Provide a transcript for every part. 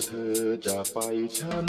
เธอจากไปฉัน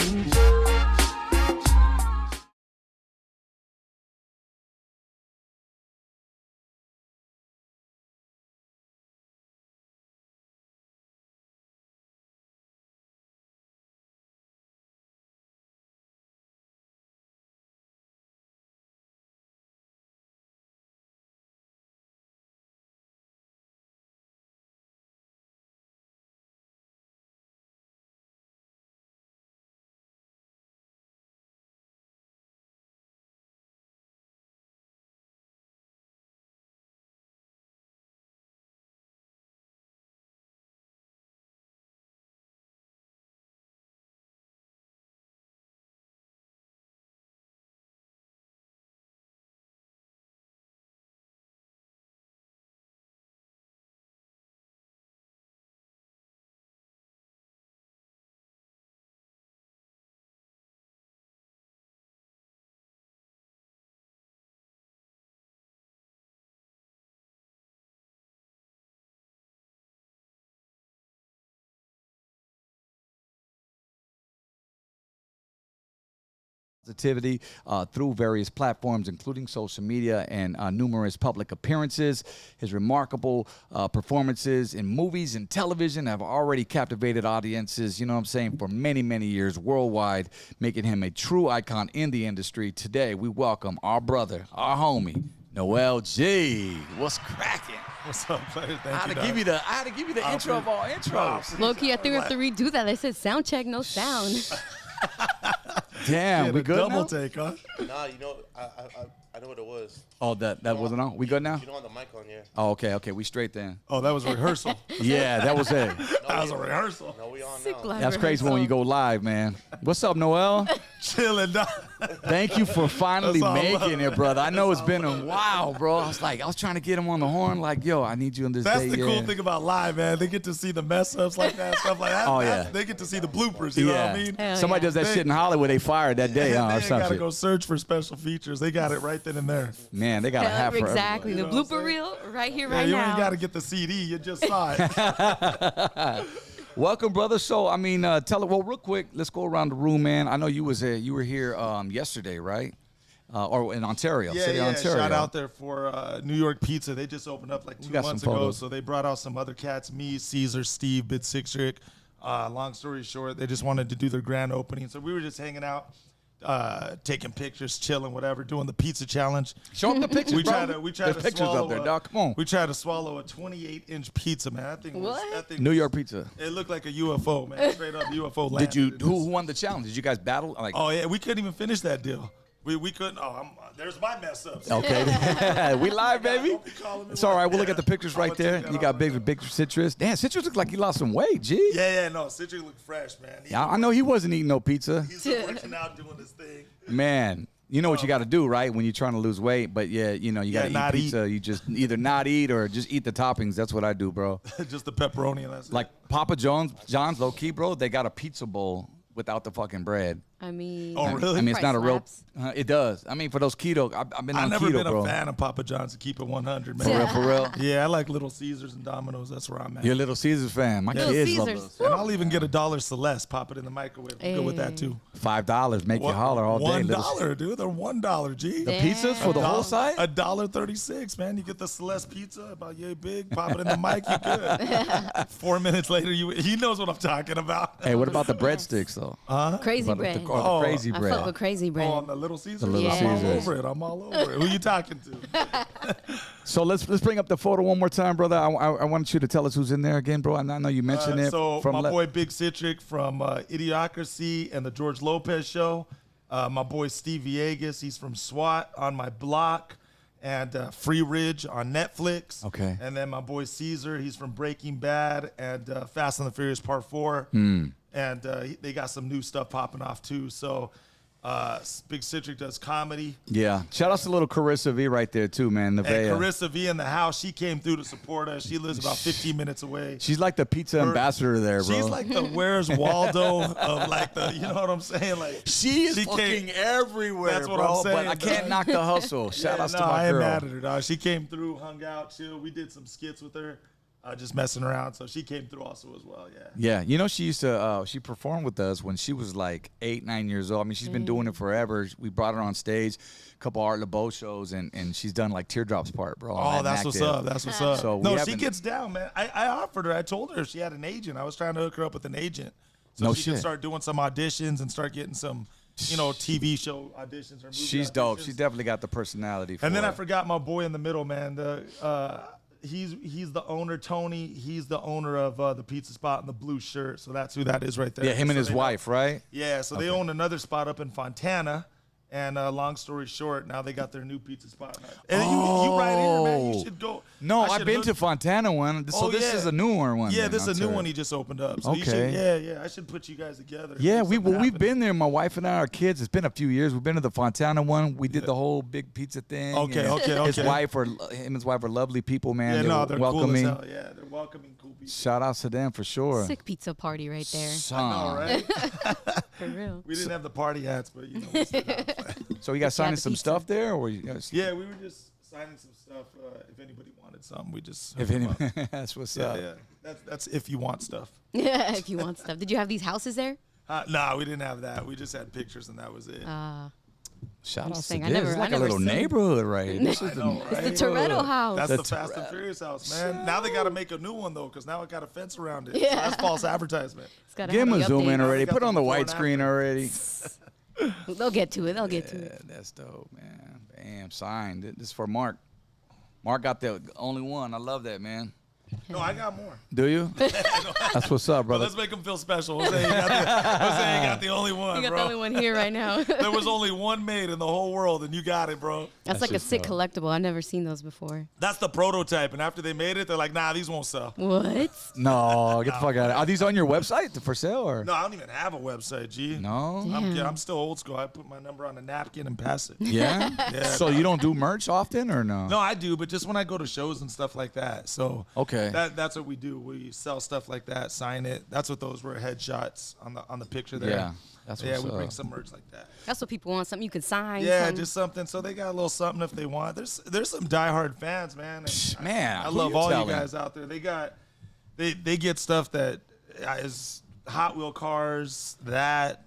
positivity through various platforms, including social media and numerous public appearances. His remarkable performances in movies and television have already captivated audiences, you know what I'm saying, for many, many years worldwide, making him a true icon in the industry. Today, we welcome our brother, our homie, Noel G. What's cracking? What's up, player? Thank you. I had to give you the intro of all intros. Low-key, I think we have to redo that. I said sound check, no sound. Damn, we good double now? take, huh? Nah, you know, I know what it was. Oh, that wasn't on? We good now? You don't have the mic on here. Oh, okay, we straight then. Oh, that was rehearsal. Yeah, that was it. That was a rehearsal. No, we on Sick now. live That's crazy when you go live, man. What's up, Noel? Chilling, dog. Thank you for finally That's all making it, brother. I know it's been a while, bro. I was trying to get him on the horn, like, yo, I need you on this That's day. the cool thing about live, man. They get to see the mess ups like that, stuff like that. Oh, yeah. They get to see the bloopers, you know what I mean? Hell Somebody yeah. does that shit in Hollywood, they fired that day, They huh, or ain't some gotta shit. go search for special features. They got it right then and there. Man, they got a half for exactly. The You know what I'm blooper reel right here, right you now. ain't got to get the CD. You just saw it. Welcome, brother. So, I mean, tell it. Well, real quick, let's go around the room, man. I know you were here yesterday, right? Or in Ontario, Yeah, City of Ontario. Shout out there for New York Pizza. They just opened up like 2 got months some ago. photos. So they brought out some other cats, me, Caesar, Steve, Bit Six Rick. Long story short, they just wanted to do their grand opening. So we were just hanging out, taking pictures, chilling, whatever, doing the pizza challenge. Show them the pictures, We bro. try to There's pictures swallow up there, dog. Come on. We tried to swallow a 28-inch pizza, man. That thing was, What? that thing New was- York pizza. It looked like a UFO, man. Straight up UFO landed. Did you? It Who just- won the challenge? Did you guys battle? Like, Oh yeah, we couldn't even finish that deal. We couldn't. There's my mess ups. Okay. We live, baby. Don't be calling me It's all right. We'll look yeah. at the pictures right there. You got big Citrus. Damn, Citrus looks like he lost some weight, G. Yeah, no. Citric looked fresh, man. Yeah, I know he wasn't eating no pizza. He's been working out, doing his thing. Man, you know what you got to do, right? When you're trying to lose weight, but yeah, you know, you got to not eat pizza. You just either not eat or just eat the toppings. That's what I do, bro. Just the pepperoni and that's Like Papa John's, low key, bro. They got a pizza bowl without the fucking bread. I mean, Oh, really? I mean, it's not a real. Slaps. It does. I mean, for those keto, I've been I've on never keto, been bro. a fan of Papa John's to keep it 100, man. For real, for real. Yeah, I like Little Caesars and Domino's. That's where I'm at. You're a Little Caesars fan. My Little kids love Caesars. those. And I'll even get $1 Celeste, pop it in the microwave. I'm good with that too. $5 make you holler all day. $1, dude. They're $1, G. The pizzas for the whole side? $1.36, man. You get the Celeste pizza about yay big, pop it in the mic, you good. 4 minutes later, he knows what I'm talking about. Hey, what about the breadsticks though? Crazy About bread. the crazy I bread. fuck with crazy bread. Oh, on the Little Caesars? Little I'm all Caesars. over it. I'm all over it. Who you talking to? So let's bring up the photo one more time, brother. I want you to tell us who's in there again, bro. I know you mentioned it. So from my boy Big Citric from Idiocracy and the George Lopez Show. My boy Steve Villegas, he's from SWAT on my block. And Free Ridge on Netflix. Okay. And then my boy Caesar, he's from Breaking Bad and Fast and the Furious Part 4. And they got some new stuff popping off too. So Big Citric does comedy. Yeah. Shout out to little Carissa V right there too, man. And Nevaeh. Carissa V in the house, she came through to support us. She lives about 15 minutes away. She's like the pizza ambassador there, bro. She's like the Where's Waldo of like the, you know what I'm saying? Like she is she fucking came- everywhere, That's what bro. I'm saying, but I can't dog. knock the hustle. Shout Yeah, outs no, to my I ain't girl. mad at her, dog. She came through, hung out, chill. We did some skits with her, just messing around. So she came through also as well, yeah. Yeah, you know, she used to she performed with us when she was like 8, 9 years old. I mean, she's been doing it forever. We brought her on stage, a couple Art LeBeau shows, and she's done like Teardrops part, bro. Oh, that's what's up. That's what's up. So we no, she haven't- gets down, man. I offered her. I told her if she had an agent. I was trying to hook her up with an agent. So No she shit. can start doing some auditions and start getting some, TV show auditions or movie She's dope. auditions. She definitely got the personality for And then it. I forgot my boy in the middle, man. He's the owner, Tony. He's the owner of the pizza spot in the blue shirt. So that's who that is right there. Yeah, him and So his they- wife, right? Yeah, so they own another spot up in Fontana. And long story short, now they got their new pizza spot. And you right here, man. You should go. No, I I've should been hook- to Fontana one. So Oh, this yeah. is a newer one. Yeah, then, this is a new I'll one tell he just opened up. So you Okay. should, yeah. I should put you guys together. you. Yeah, Make something we've happen. been there. My wife and I, our kids. It's been a few years. We've been to the Fontana one. We did the whole big pizza thing. Okay, and okay, His okay. wife him and his wife are lovely people, man. Yeah, They no, were they're welcoming. cool as hell. Yeah, they're welcoming cool people. Shout outs to them for sure. Sick pizza party right there. All right. For real. We didn't have the party hats, but we said that. So you guys signing the some pizza. stuff there, or you guys? Yeah, we were just signing some stuff. If anybody wanted something, we just. If hooked any, them up. that's what's Yeah, up. yeah. That's if you want stuff. Yeah, if you want stuff. Did you have these houses there? No, we didn't have that. We just had pictures, and that was it. Shout I'm outs just to saying, this. It's like a little seen- neighborhood right here. This is know, the, right? It's the Toretto house. That's That's the Fast and Furious house, man. Now they got to make a new one though, because now it got a fence around it. So Yeah. that's false advertisement. It's gotta Give have him a the zoom in updates. already. Got Put the on the before and widescreen after. already. They'll get to it. They'll get to Yeah, it. that's dope, man. Bam, signed. This is for Mark. Mark got the only one. I love that, man. No, I got more. Do you? That's what's up, But brother. let's make him feel special. We'll say he got the only one, You got bro. the only one here right now. There was only one made in the whole world, and you got it, bro. That's like a just sick dope. collectible. I've never seen those before. That's the prototype, and after they made it, they're like, nah, these won't sell. What? No, get the fuck out of it. Are these on your website for sale or? No, I don't even have a website, G. No? I'm still old school. I put my number on a napkin and pass it. Yeah? Yeah, So you don't do merch often or no? No, I do, but just when I go to shows and stuff like that. So Okay. that's what we do. We sell stuff like that, sign it. That's what those were, headshots on the picture there. Yeah, that's yeah. what's We bring up. some merch like that. That's what people want. Something you can sign. Yeah, some- just something. So they got a little something if they want. There's some diehard fans, man. And Man, I who love you all telling? you guys out there. They get stuff that is Hot Wheel cars, that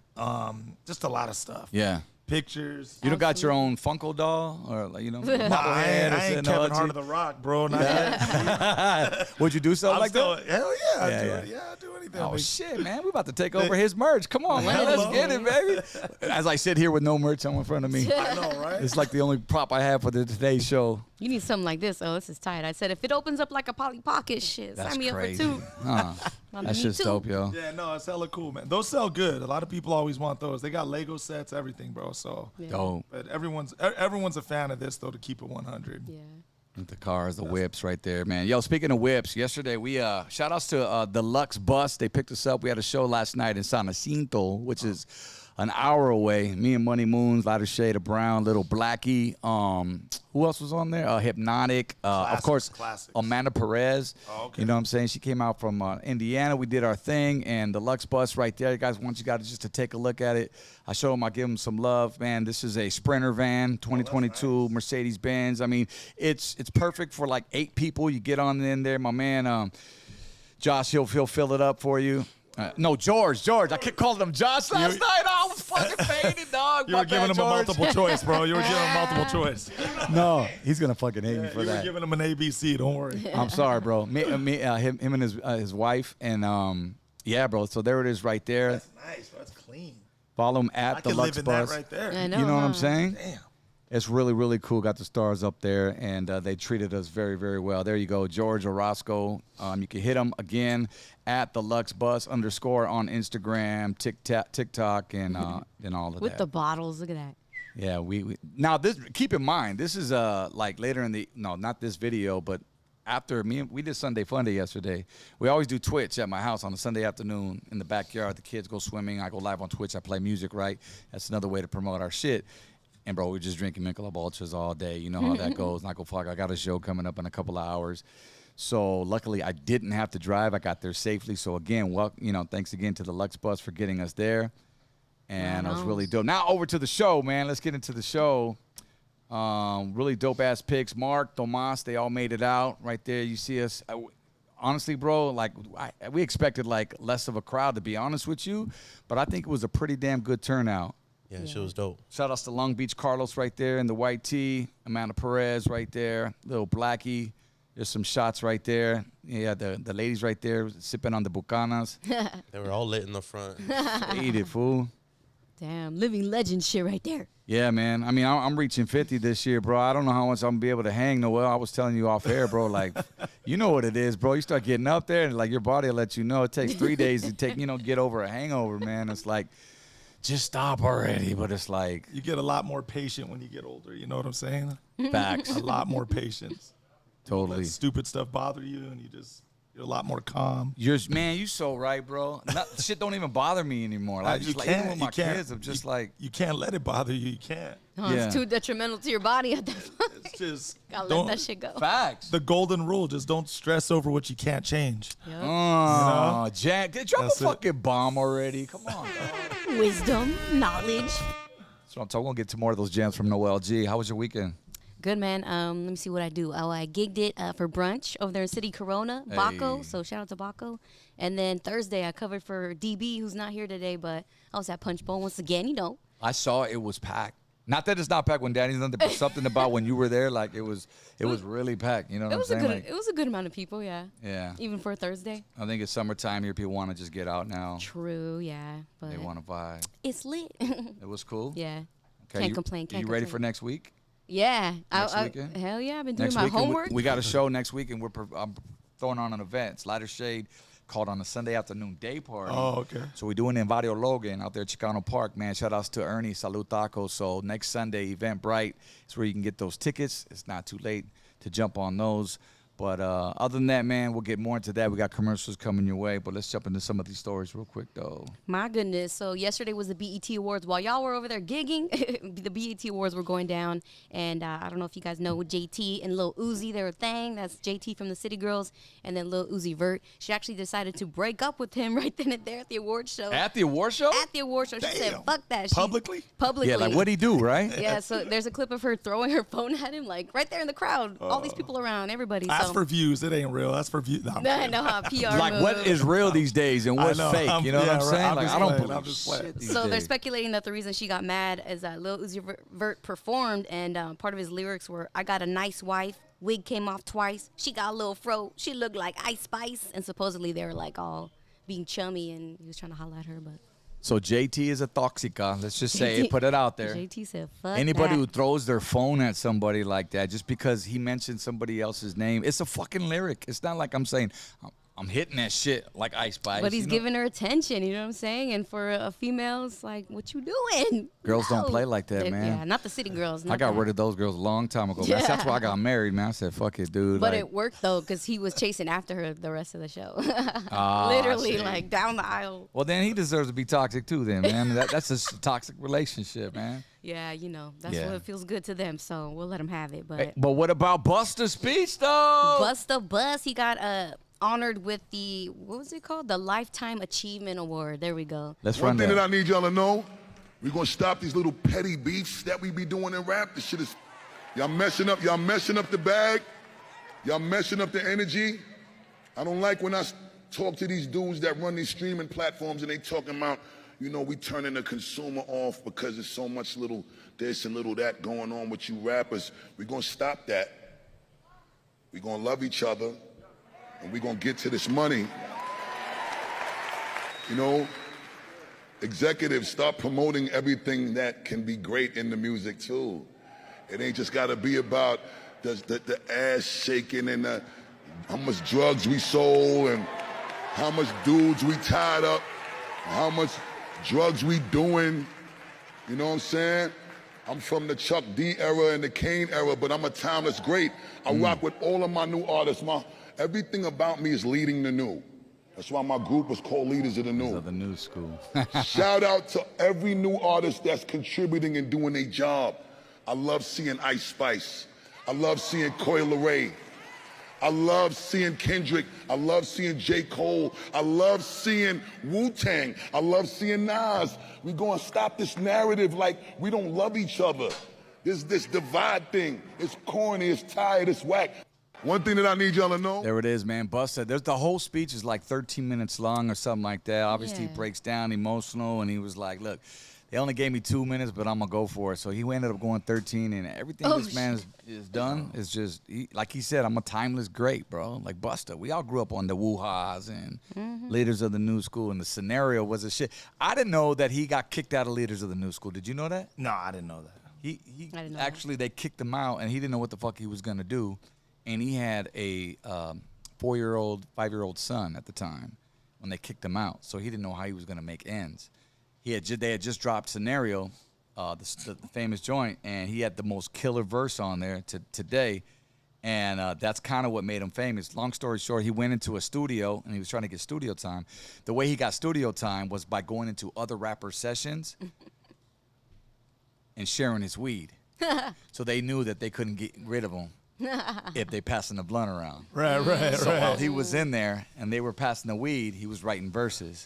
just a lot of stuff. Yeah. Pictures. You don't got your own Funko doll or like, Nah, I bobblehead or ain't something? Kevin No, Hart of the Rock, bro. Not yet. Would you do something I'm like still, that? hell yeah, Yeah, I do yeah. it. Yeah, I do anything. Oh shit, man! We about to take over his merch. Come on, man. Let's get it, baby. As I sit here with no merch on in front of me, I know, right? it's like the only prop I have for today's show. You need something like this. Oh, this is tight. I said if it opens up like a Polly Pocket, shit, That's sign me crazy. up for 2. That Me shit's too. dope, yo. Yeah, no, it's hella cool, man. Those sell good. A lot of people always want those. They got Lego sets, everything, bro. So, Yeah. Dope. but everyone's a fan of this though. To keep it 100. Yeah. The cars, the whips right there, man. Yo, speaking of whips, yesterday we shout outs to the Lux Bus. They picked us up. We had a show last night in San Jacinto, which is an hour away. Me and Money Moons, Lighter Shade of Brown, Little Blackie. Who else was on there? Hypnotic. Of course, classics. Amanda Perez. Oh, okay. You know what I'm saying? She came out from Indiana. We did our thing, and the Lux Bus right there. You guys, want you guys just to take a look at it. I show them, I give them some love. Man, this is a Sprinter van, 2022 Mercedes-Benz. I mean, it's perfect for like 8 people. You get on in there. My man, Josh, he'll fill it up for you. No, George. I kept calling him Josh last night. I was fucking faded, dog. You were giving him a multiple choice, bro. You were giving him multiple choice. No, he's gonna fucking hate me for You were that. giving him an ABC. Don't worry. I'm sorry, bro. Him and his wife, and yeah, bro. So there it is, right there. That's nice. Bro. That's clean. Follow him I at the could Lux live in Bus. that right there. I know. You know what I'm huh? saying? Damn. It's really, really cool. Got the stars up there, and they treated us very, very well. There you go, George Orozco. You can hit him again at the Lux Bus _ on Instagram, TikTok, and all of With that. the bottles. Look at that. Yeah, we now this. Keep in mind, this is like later in the not this video, but after we did Sunday Funday yesterday. We always do Twitch at my house on a Sunday afternoon in the backyard. The kids go swimming. I go live on Twitch. I play music. Right, that's another way to promote our shit. And bro, we're just drinking Michelob Ultras all day. You know how that goes. Not go fuck. I got a show coming up in a couple of hours. So luckily, I didn't have to drive. I got there safely. So again, thanks again to the Lux Bus for getting us there. And it was really dope. Now over to the show, man. Let's get into the show. Really dope ass picks. Mark, Tomas, they all made it out right there. You see us. Honestly, bro, like we expected like less of a crowd, to be honest with you, but I think it was a pretty damn good turnout. Yeah, shit was dope. Shout outs to Long Beach Carlos right there in the white tee. Amanda Perez right there. Little Blackie. There's some shots right there. Yeah, the ladies right there sipping on the bucanas. They were all lit in the front. Eat it, fool. Damn, living legend shit right there. Yeah, man. I mean, I'm reaching 50 this year, bro. I don't know how much I'm going to be able to hang, Noel. I was telling you off air, bro. Like, you know what it is, bro. You start getting up there, and, like, your body will let you know. It takes 3 days to get over a hangover, man. It's like, just stop already. But it's like. You get a lot more patient when you get older. You know what I'm saying? Facts. A lot more patience. Totally. Let stupid stuff bother you, and you're a lot more calm. You so right, bro. Shit don't even bother me anymore. Like, just like even with my kids, I'm just like. You can't let it bother you. You can't. Oh, Yeah. It's too detrimental to your body at that point. It's just Gotta let don't. that shit go. Facts. The golden rule: just don't stress over what you can't change. Yep. Oh, Jack. Drop That's a it. fucking bomb already. Come on. Wisdom, knowledge. So I'm talking. We'll get to more of those gems from Noel G. How was your weekend? Good, man. Let me see what I do. Oh, I gigged it for brunch over there in City Corona, Baco. Hey. So shout out to Baco. And then Thursday, I covered for DB, who's not here today, but I was at Punch Bowl once again. You know, I saw it was packed. Not that it's not packed when Danny's done there, but something about when you were there, like it was really packed. You know what it I'm was a saying? good. Like, It was a good amount of people. Yeah. yeah. Even for Thursday. I think it's summertime here. People want to just get out now. True. Yeah. But They want to vibe. it's lit. It was cool. yeah. Okay, Can't complain. Can't you ready complain. for next week? Yeah. Next weekend? Hell yeah. I've been doing Next my week, and homework. we got a show next week, and I'm throwing on an event. It's Lighter Shade, called on a Sunday afternoon day party. Oh, okay. So we're doing it in Barrio Logan out there at Chicano Park, man. Shout outs to Ernie, Salud Tacos. So next Sunday, Eventbrite is where you can get those tickets. It's not too late to jump on those. But other than that, man, we'll get more into that. We got commercials coming your way. But let's jump into some of these stories real quick, though. My goodness. So yesterday was the BET Awards. While y'all were over there gigging, the BET Awards were going down. And I don't know if you guys know JT and Lil Uzi, they're a thing. That's JT from the City Girls. And then Lil Uzi Vert. She actually decided to break up with him right then and there at the award show. At the award show? At the award show. She said, Damn. fuck that. She- Publicly? Publicly. Yeah, like what'd he do, right? Yeah, so there's a clip of her throwing her phone at him, like right there in the crowd. All these people around, everybody. That's so. for views. It ain't real. That's for views. No, I'm I kidding. know how PR Like, what move. is real these days and what's know. fake? You know what Yeah, I'm right. saying? I'm Like, just I don't playing. believe I'm just shit playing. these So they're days. speculating that the reason she got mad is that Lil Uzi Vert performed, and part of his lyrics were, "I got a nice wife, wig came off twice, she got a little fro, she looked like Ice Spice," and supposedly they were like all being chummy, and he was trying to holler at her, but. So JT is a toxica. Let's just say it, put it out there. JT said, "Fuck Anybody that." who throws their phone at somebody like that just because he mentioned somebody else's name, it's a fucking lyric. It's not like I'm saying I'm hitting that shit like Ice Spice. But he's giving her attention, you know what I'm saying? And for a female, it's like, what you doing? Girls don't No. play like that, man. Yeah, not the city girls. I got rid of those girls a long time ago. That's why I got married, man. I said, fuck it, dude. But like, it worked, though, because he was chasing after her the rest of the show. Ah, Literally, see. like, down the aisle. Well, then he deserves to be toxic too, then, man. I mean, that's a toxic relationship, man. Yeah, you know, that's Yeah. what feels good to them, so we'll let him have it. But But what about Busta's speech, though? Busta Bus, he got honored with the, what was it called? The Lifetime Achievement Award. There we go. Let's One run thing that. that I need y'all to know, we're gonna stop these little petty beefs that we be doing in rap. This shit is, y'all messing up the bag. Y'all messing up the energy. I don't like when I talk to these dudes that run these streaming platforms and they talking about, you know, we turning the consumer off because there's so much little this and little that going on with you rappers. We're gonna stop that. We're gonna love each other and we're gonna get to this money. You know, executives, start promoting everything that can be great in the music too. It ain't just gotta be about the ass shaking and how much drugs we sold and how much dudes we tied up, how much drugs we doing. You know what I'm saying? I'm from the Chuck D era and the Kane era, but I'm a timeless great. I rock with all of my new artists. Everything about me is leading the new. That's why my group was called Leaders of the New. The new school. Shout out to every new artist that's contributing and doing their job. I love seeing Ice Spice. I love seeing Coi Leray. I love seeing Kendrick. I love seeing J. Cole. I love seeing Wu-Tang. I love seeing Nas. We're going to stop this narrative like we don't love each other. This divide thing. It's corny, it's tired, it's whack. One thing that I need y'all to know. There it is, man. Busta. There's the whole speech is like 13 minutes long or something like that. Obviously, he Yeah. breaks down emotional, and he was like, look, they only gave me 2 minutes, but I'm going to go for it. So he ended up going 13, and everything this man is done is just, like he said, I'm a timeless great, bro. Like Busta. We all grew up on the woo-ha's and Leaders of the New School, and the scenario was a shit. I didn't know that he got kicked out of Leaders of the New School. Did you know that? No, I didn't know that. He I didn't know actually, they kicked him out, and he didn't know what the fuck he was going to do. And he had a 4-year-old, 5-year-old son at the time when they kicked him out. So he didn't know how he was going to make ends. They had just dropped Scenario, the famous joint, and he had the most killer verse on there today. And that's kind of what made him famous. Long story short, he went into a studio, and he was trying to get studio time. The way he got studio time was by going into other rappers' sessions and sharing his weed. So they knew that they couldn't get rid of him if they passing the blunt around. Right. So while he was in there and they were passing the weed, he was writing verses.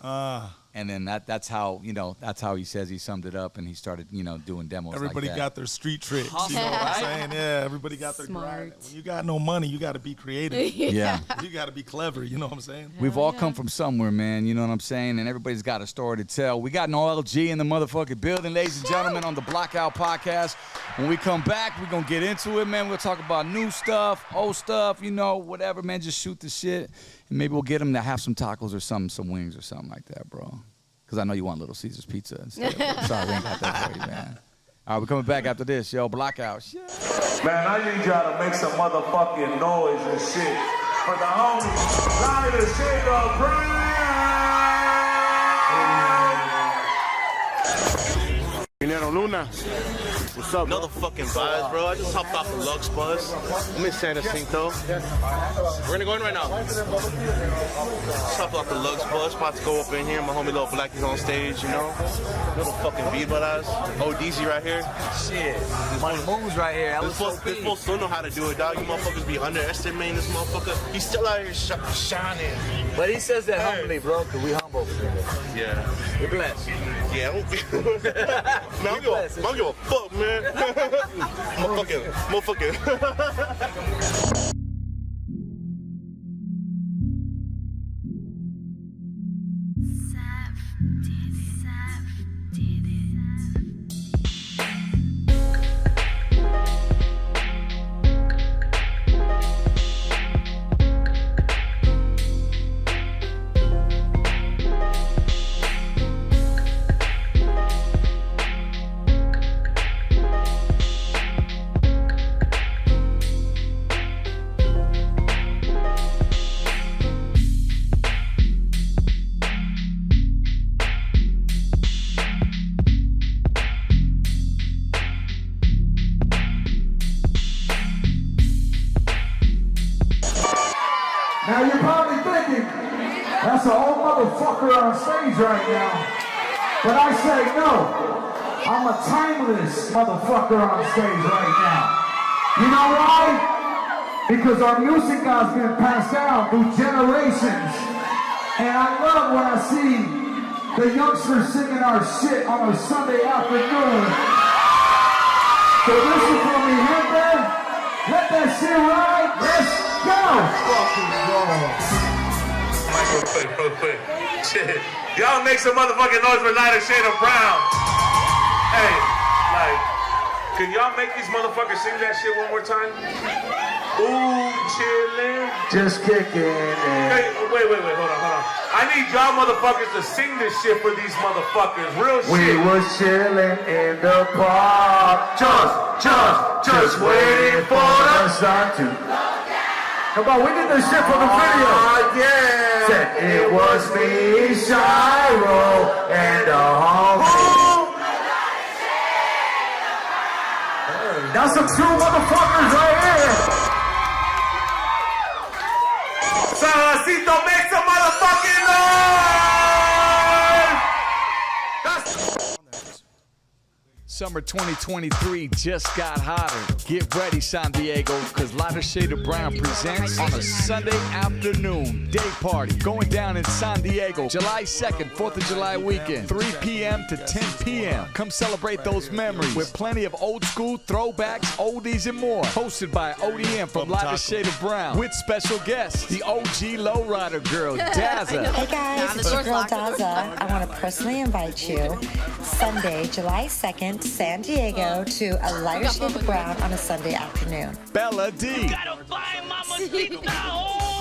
And then that's how he says he summed it up, and he started, doing demos Everybody like that. got their street tricks. Hustle, You know what I'm right? saying? Yeah, everybody got their Smart. grind. When you got no money, you got to be creative. Yeah. You got to be clever. You know what I'm saying? We've all come from somewhere, man. You know what I'm saying? And everybody's got a story to tell. We got Noel G in the motherfucking building, ladies and gentlemen, on the Blockout Podcast. When we come back, we're going to get into it, man. We'll talk about new stuff, old stuff, whatever, man. Just shoot the shit. And maybe we'll get them to have some tacos or some wings or something like that, bro. Because I know you want Little Caesars pizza instead. Sorry, we ain't got that for you, man. All right, we're coming back after this, yo. Blockout. Shit. Man, I need y'all to make some motherfucking noise and shit for the homies. Light the shit up, Brian! Dinero Luna. What's up, bro? Another fucking vibes, bro. I just hopped off the Lux Bus. I'm in San Jacinto. We're gonna go in right now. Just hopped off the Lux Bus. About to go up in here. My homie Little Black is on stage, Little fucking Vivaras. ODZ right here. Shit. Money moves right here. This fool still know how to do it, dog. You motherfuckers be underestimating this motherfucker. He's still out here shining. But he says that humbly, bro, because we humble. Yeah. We're blessed. Yeah, I don't be. Man, I don't give a fuck, man. Motherfucking. Now you're probably thinking, that's an old motherfucker on stage right now. But I say no. I'm a timeless motherfucker on stage right now. You know why? Because our music has been passed down through generations. And I love when I see the youngsters singing our shit on a Sunday afternoon. So listen for me, Hector. Let that shit ride. Let's go. Fucking Real quick. Shit. Y'all make some motherfucking noise for Lighter Shade of Brown. Hey, like, can y'all make these motherfuckers sing that shit one more time? Ooh, chillin'. Just kicking it. Hey, wait, hold on. I need y'all motherfuckers to sing this shit for these motherfuckers. Real shit. We was chilling in the park. Just waiting for the sun to. Come on, we did this shit for the video. Yeah. Said it was me, Shiro, and the homie. That's some true motherfuckers right here. Salacito, make some motherfucking noise! Summer 2023 just got hotter. Get ready, San Diego, because Lighter Shade of Brown presents on a Sunday afternoon day party going down in San Diego, July 2nd, 4th of July weekend, 3 p.m. to 10 p.m. Come celebrate those memories with plenty of old school throwbacks, oldies, and more. Hosted by ODM from Lighter Shade of Brown with special guests, the OG Lowrider girl, Dazza. Hey guys, it's your girl Dazza. I want to personally invite you Sunday, July 2nd, San Diego to a Lighter Shade of Brown on a Sunday afternoon. Bella D.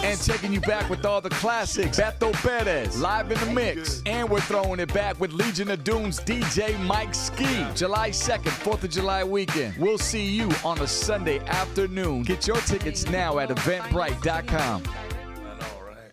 And taking you back with all the classics, Beto Perez, live in the mix. And we're throwing it back with Legion of Doom's DJ Mike Ski. July 2nd, 4th of July weekend. We'll see you on a Sunday afternoon. Get your tickets now at eventbrite.com.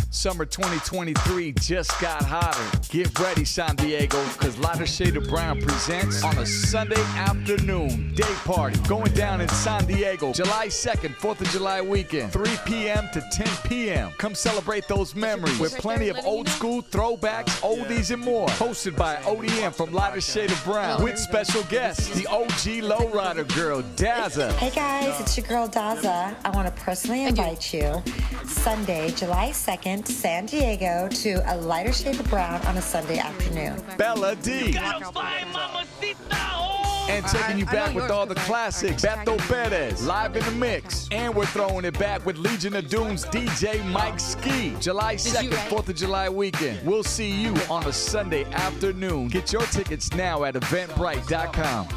Summer 2023 just got hotter. Get ready, San Diego, because Lighter Shade of Brown presents on a Sunday afternoon day party going down in San Diego, July 2nd, 4th of July weekend, 3 p.m. to 10 p.m. Come celebrate those memories with plenty of old school throwbacks, oldies, and more. Hosted by ODM from Lighter Shade of Brown with special guests, the OG Lowrider girl, Dazza. Hey guys, it's your girl Dazza. I want to personally invite you Sunday, July 2nd, San Diego to a Lighter Shade of Brown on a Sunday afternoon. Bella D. And taking you back with all the classics, Beto Perez, live in the mix. And we're throwing it back with Legion of Doom's DJ Mike Ski. July 2nd, 4th of July weekend. We'll see you on a Sunday afternoon. Get your tickets now at eventbrite.com.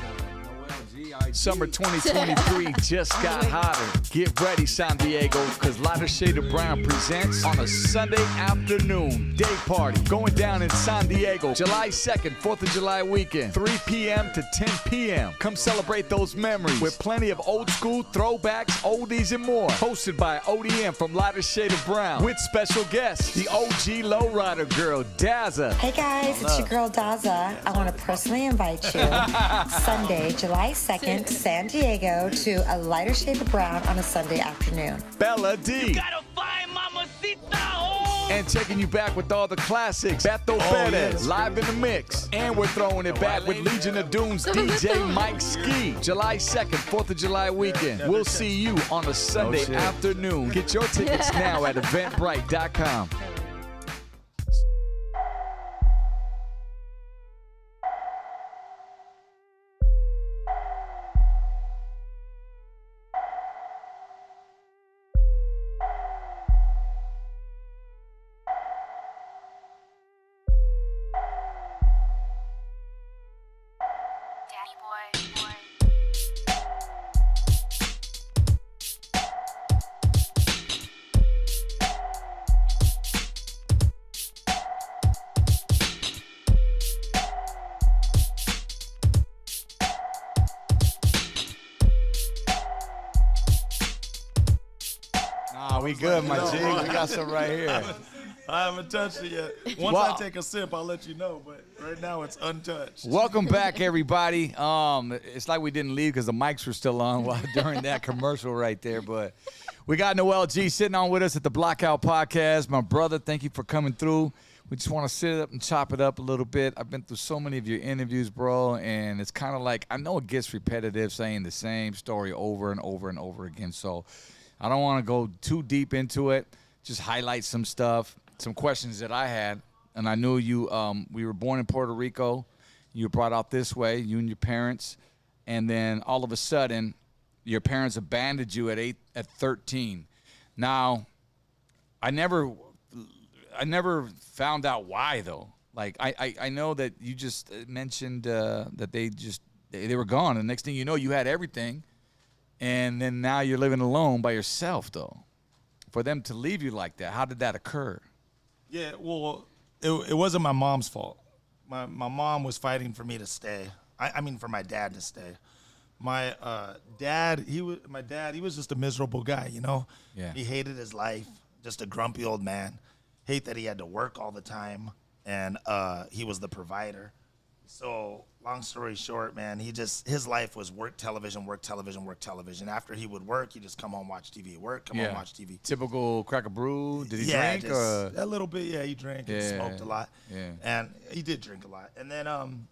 Summer 2023 just got hotter. Get ready, San Diego, because Lighter Shade of Brown presents on a Sunday afternoon day party going down in San Diego, July 2nd, 4th of July weekend, 3 p.m. to 10 p.m. Come celebrate those memories with plenty of old school throwbacks, oldies, and more. Hosted by ODM from Lighter Shade of Brown with special guests, the OG Lowrider girl, Dazza. Hey guys, it's your girl Dazza. I want to personally invite you Sunday, July 2nd, San Diego to a Lighter Shade of Brown on a Sunday afternoon. Bella D. And taking you back with all the classics, Beto Perez, live in the mix. And we're throwing it back with Legion of Doom's DJ Mike Ski. July 2nd, 4th of July weekend. We'll see you on a Sunday afternoon. Get your tickets now at eventbrite.com. We good, my G. We got some right here. I haven't touched it yet. Once I take a sip, I'll let you know. But right now, it's untouched. Welcome back, everybody. It's like we didn't leave because the mics were still on during that commercial right there. But we got Noel G sitting on with us at the Blockout Podcast. My brother, thank you for coming through. We just want to sit up and chop it up a little bit. I've been through so many of your interviews, bro, and it's kind of like, I know it gets repetitive saying the same story over and over and over again. So I don't want to go too deep into it. Just highlight some stuff, some questions that I had. And I knew you, we were born in Puerto Rico. You were brought out this way, you and your parents. And then all of a sudden, your parents abandoned you at 13. Now, I never found out why, though. Like, I know that you just mentioned that they were gone. And the next thing you know, you had everything. And then now you're living alone by yourself, though. For them to leave you like that, how did that occur? Yeah, well, it wasn't my mom's fault. My mom was fighting for me to stay. I mean, for my dad to stay. My dad, he was just a miserable guy, you know? Yeah. He hated his life, just a grumpy old man. Hate that he had to work all the time, and he was the provider. So, long story short, man, his life was work, television, work, television, work, television. After he would work, he'd just come home, watch TV, work, come home, watch TV. Typical crack a brew. Did he drink? Just a little bit. Yeah, he drank and smoked a lot. Yeah. And he did drink a lot. And then,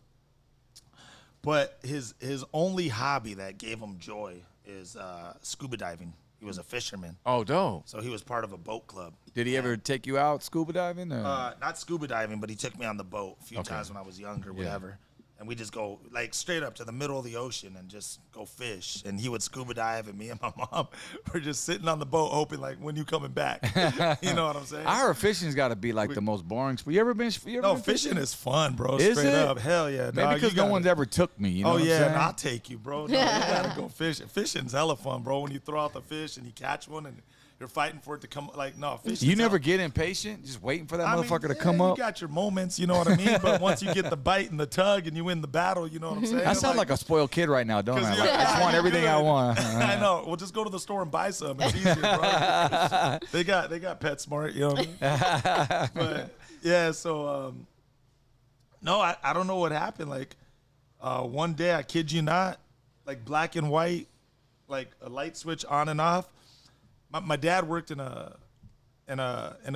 but his only hobby that gave him joy is scuba diving. He was a fisherman. Oh, dope. So he was part of a boat club. Did he ever take you out scuba diving? Or? Not scuba diving, but he took me on the boat a few times when I was younger, whatever. And we just go, like, straight up to the middle of the ocean and just go fish. And he would scuba dive, and me and my mom were just sitting on the boat hoping, like, when you coming back? You know what I'm saying? I heard fishing's got to be, like, the most boring. You ever been fishing? Fishing is fun, bro. Is straight it? up. Hell yeah, dog. Maybe because no one's ever took me, you know what I'm saying? I'll take you, bro. No, you got to go fishing. Fishing's hella fun, bro. When you throw out the fish and you catch one and you're fighting for it to come, like, no, fishing. You never get impatient, just waiting for that motherfucker to come up? You got your moments, you know what I mean? But once you get the bite and the tug and you win the battle, you know what I'm saying? I sound like a spoiled kid right now, don't I? Like, I just Yeah, want everything I want. I know. Well, just go to the store and buy some. It's easier, bro. they got PetSmart, you know what I mean? But yeah, so no, I don't know what happened. Like one day, I kid you not, like black and white, like a light switch on and off. My dad worked in a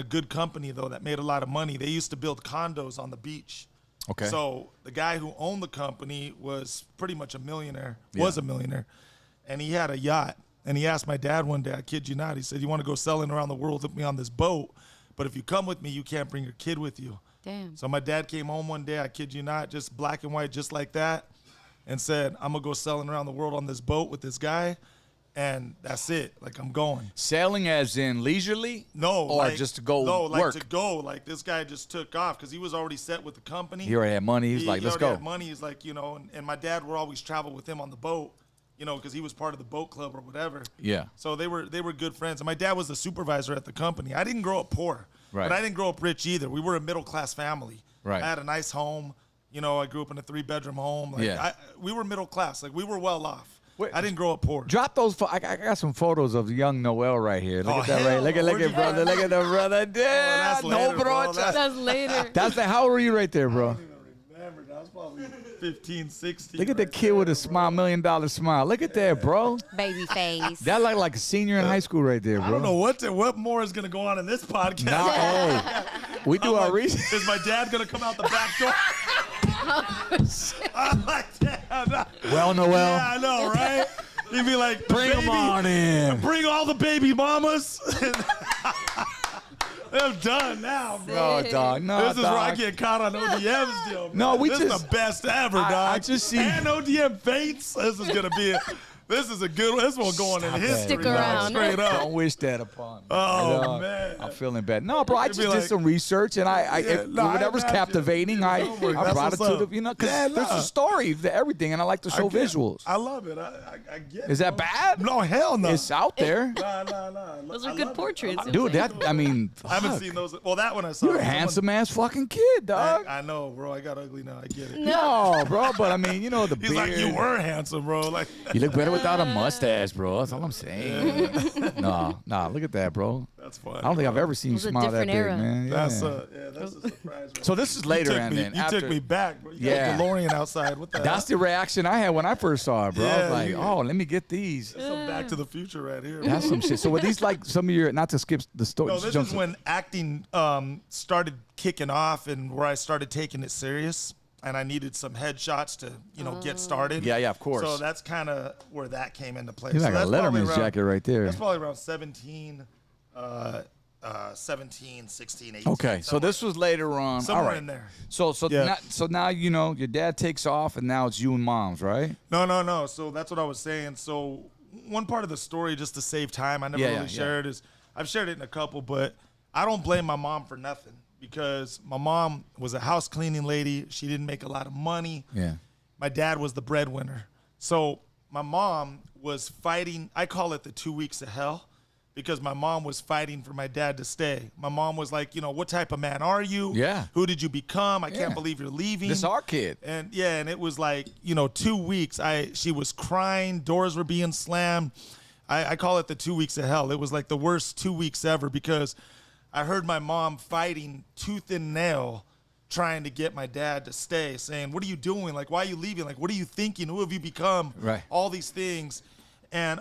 good company though that made a lot of money. They used to build condos on the beach. Okay. So the guy who owned the company was pretty much a millionaire. Was a millionaire, and he had a yacht. And he asked my dad one day, I kid you not, he said, "You want to go sailing around the world with me on this boat? But if you come with me, you can't bring your kid with you." Damn. So my dad came home one day, I kid you not, just black and white, just like that, and said, "I'm gonna go sailing around the world on this boat with this guy." And that's it. Like, I'm going. Sailing as in leisurely? No. Or like, just to go no, like work? to go. Like, this guy just took off because he was already set with the company. He already had money. He's like, let's already go. Had money. He's like, you know, and my dad would always travel with him on the boat, you know, because he was part of the boat club or whatever. Yeah. So they were good friends. And my dad was the supervisor at the company. I didn't grow up poor. Right. But I didn't grow up rich either. We were a middle-class family. Right. I had a nice home. You know, I grew up in a 3-bedroom home. Like, we were middle class. Like, we were well off. Wait, I didn't grow up poor. Drop those. I got some photos of young Noel right here. Look at that, right? Look at brother. Look at the brother. That's later, bro. That's later. That's the. How old were you right there, bro? I don't even remember. That was probably 15, 16. Look at the kid with a smile, $1 million smile. Look at that, bro. Baby face. That like a senior in high school right there, bro. I don't know what more is gonna go on in this podcast. Nah, hey, we do our research. Is my dad gonna come out the back door? I'm like, damn. Well, Noel. Yeah, I know, right? He'd be like, Bring them on in. Bring all the baby mamas. I'm done now, bro. No, dog. No, This is where I get caught on ODM still. No, this is the best ever, dog. I just see. And ODM faints. This is gonna be. This is a good one. This one going in history. Stick dog, around. Straight up. Don't wish that upon me. Oh, man. I'm feeling bad. No, bro, I It'd be just did like- some research, and whatever's imagine. captivating, I That's brought it what's to up. the, you know, because Yeah, there's nah. a story to everything, and I like to show visuals. I love it. I get it. Is that bro. bad? No, hell no. It's out there. Nah. Those I are good love it. portraits. Dude, I mean, I haven't fuck. seen those. Well, that one I saw. You're a handsome-ass fucking kid, dog. I know, bro. I got ugly now. I get it. No, bro, but I mean, you know, the He's beard. like, you were handsome, bro. Like, You look better without a mustache, bro. That's all I'm saying. Nah, look at that, bro. That's fun. I don't think I've ever seen you It was a smile that different big, era. man. Yeah. That's a surprise. So this is later, and then you after took me back, bro. You Yeah. got a DeLorean outside. What the that's hell? the reaction I had when I first saw it, bro. I was Yeah, like, you- oh, let me get these. That's some Back to the Future right here. That's some shit. So were these like some of your, not to skip the story? No, this is when acting started kicking off and where I started taking it serious. And I needed some headshots to, get started. Yeah, of course. So that's kind of where that came into play. You're So like a that's probably Letterman's around- jacket right there. That's probably around 17, 16, 18. Okay, so this was later on. Somewhere All right. in there. So Yeah. now your dad takes off, and now it's you and mom's, right? No. So that's what I was saying. So one part of the story, just to save time, I never really shared is I've shared it in a couple, but I don't blame my mom for nothing because my mom was a house cleaning lady. She didn't make a lot of money. Yeah. My dad was the breadwinner. So my mom was fighting. I call it the 2 weeks of hell because my mom was fighting for my dad to stay. My mom was like, what type of man are you? Yeah. Who did you become? I Yeah. can't believe you're leaving. This our kid. And and it was like, 2 weeks. She was crying, doors were being slammed. I call it the 2 weeks of hell. It was like the worst 2 weeks ever because I heard my mom fighting tooth and nail trying to get my dad to stay, saying, what are you doing? Like, why are you leaving? Like, what are you thinking? Who have you become? Right. All these things. And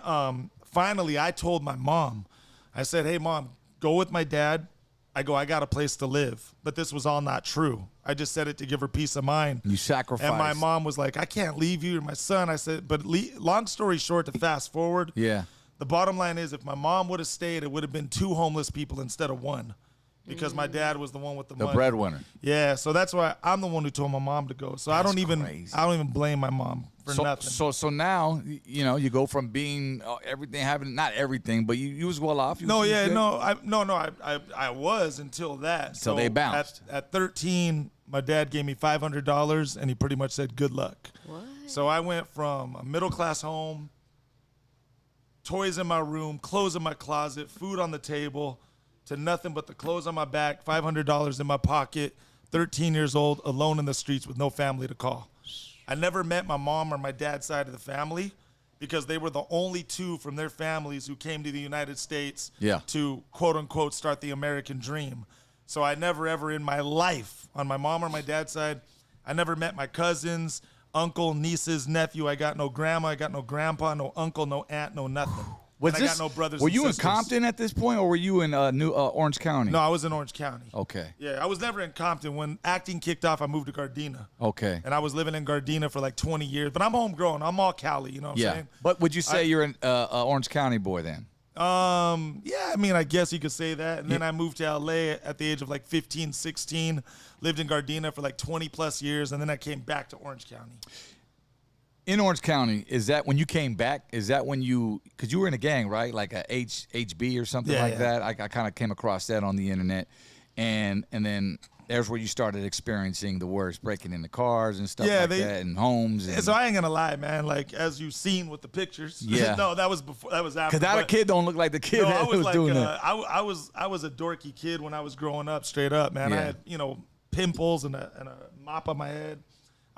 finally, I told my mom, I said, hey, Mom, go with my dad. I got a place to live. But this was all not true. I just said it to give her peace of mind. You sacrificed. And my mom was like, I can't leave you. You're my son. I said, but long story short, to fast forward, Yeah. the bottom line is if my mom would have stayed, it would have been 2 homeless people instead of 1 because my dad was the one with the money. breadwinner. Yeah, so that's why I'm the one who told my mom to go. So I don't even blame my mom for nothing. So now, you go from being everything, having not everything, but you was well off. I was until that. So they bounced. At 13, my dad gave me $500 and he pretty much said, good luck. What? So I went from a middle-class home, toys in my room, clothes in my closet, food on the table, to nothing but the clothes on my back, $500 in my pocket, 13 years old, alone in the streets with no family to call. I never met my mom or my dad's side of the family because they were the only 2 from their families who came to the United States to, quote unquote, start the American dream. So I never ever in my life, on my mom or my dad's side, I never met my cousins, uncle, nieces, nephew. I got no grandma, I got no grandpa, no uncle, no aunt, no nothing. I got no brothers. Were and you sisters. in Compton at this point, or were you in Orange County? No, I was in Orange County. Okay. Yeah, I was never in Compton. When acting kicked off, I moved to Gardena. Okay. And I was living in Gardena for like 20 years. But I'm homegrown. I'm all Cali, you know what I'm saying? But would you say you're an Orange County boy then? Yeah, I mean, I guess you could say that. And then I moved to LA at the age of like 15, 16, lived in Gardena for like 20 plus years. And then I came back to Orange County. In Orange County, is that when you came back? Is that when because you were in a gang, right? Like a HB or something that? I kind of came across that on the internet. And then there's where you started experiencing the worst, breaking into cars and stuff that, and homes. And, so I ain't gonna lie, man. Like as you've seen with the pictures. Yeah. No, that was before. That was after. Because that kid don't look like the kid that was doing that. I was a dorky kid when I was growing up. Straight up, man. Yeah. I had pimples and a mop on my head.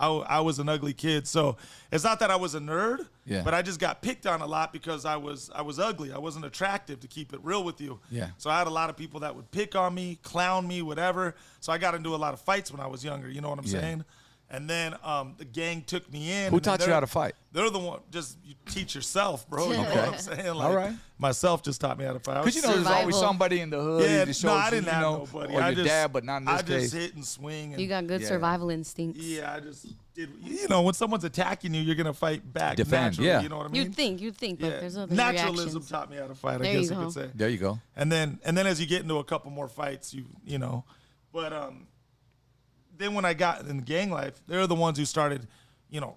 I was an ugly kid. So it's not that I was a nerd, but I just got picked on a lot because I was ugly. I wasn't attractive, to keep it real with you. Yeah. So I had a lot of people that would pick on me, clown me, whatever. So I got into a lot of fights when I was younger. You know what I'm saying? And then the gang took me in. Who taught you how to fight? They're the one. Just you teach yourself, bro. You know what I'm saying? Like, all right. Myself just taught me how to fight. Because there's always somebody in the hood. Yeah, that shows no, I didn't have nobody. Or your dad, but not in this I case. just hit and swing. And You got good survival instincts. yeah, I just did. When someone's attacking you, you're gonna fight back. Defend, naturally, you know what I mean? You'd think, but there's other naturalism reactions. taught me how to fight. There I guess you you go. could say. There you go. And then as you get into a couple more fights, you know, but then when I got in the gang life, they're the ones who started,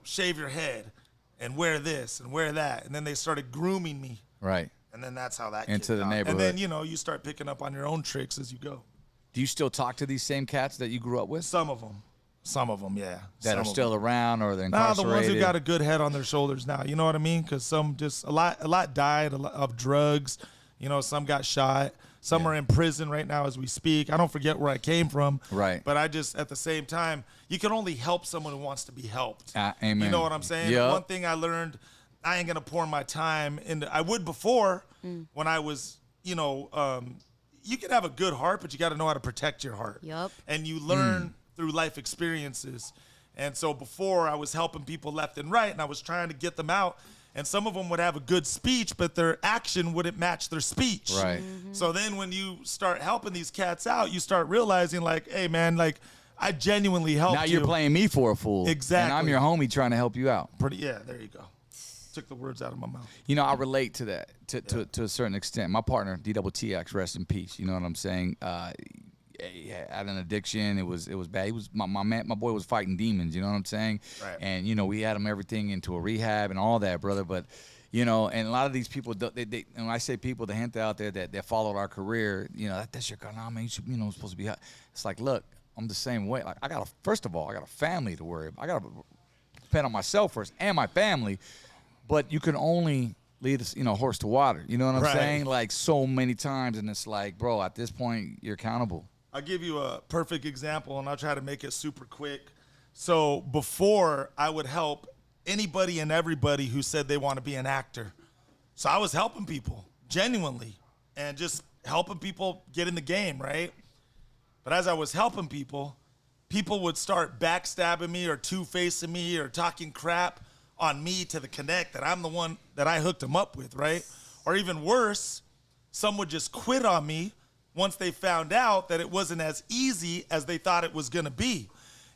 shave your head and wear this and wear that, and then they started grooming me. Right. And then that's how that Into kicked the off. neighborhood. And then you start picking up on your own tricks as you go. Do you still talk to these same cats that you grew up with? Some of them, yeah. That are still around or they're Nah, incarcerated? the ones who got a good head on their shoulders now. You know what I mean? Because some just a lot died of drugs. Some got shot. Some are in prison right now as we speak. I don't forget where I came from. Right. But I just, at the same time, you can only help someone who wants to be helped. Amen. You know what I'm saying? Yep. One thing I learned, I ain't going to pour my time into, I would before when I was, you can have a good heart, but you got to know how to protect your heart. Yep. And you learn through life experiences. And so before I was helping people left and right, and I was trying to get them out. And some of them would have a good speech, but their action wouldn't match their speech. Right. So then when you start helping these cats out, you start realizing like, hey man, like I genuinely helped you. Now you're playing me for a fool. Exactly. And I'm your homie trying to help you out. Yeah, there you go. Took the words out of my mouth. You know, I relate to that to a certain extent. My partner, DTX, rest in peace. You know what I'm saying? He had an addiction. It was bad. He was my boy was fighting demons. You know what I'm saying? Right. And you know, we had him everything into a rehab and all that, brother. But you know, and a lot of these people, they and when I say people, the gente out there that followed our career, you know, that's your girl. Nah, man, you should, you know, supposed to be. It's like, look, I'm the same way. Like, first of all, I got a family to worry about. I got to depend on myself first and my family. But you can only lead a, you know, horse to water. You know what I'm saying? Like so many times, and it's like, bro, at this point, you're accountable. I'll give you a perfect example, and I'll try to make it super quick. So before, I would help anybody and everybody who said they want to be an actor. So I was helping people, genuinely, and just helping people get in the game, right? But as I was helping people, people would start backstabbing me or two-facing me or talking crap on me to the connect that I'm the one that I hooked them up with, right? Or even worse, some would just quit on me once they found out that it wasn't as easy as they thought it was gonna be.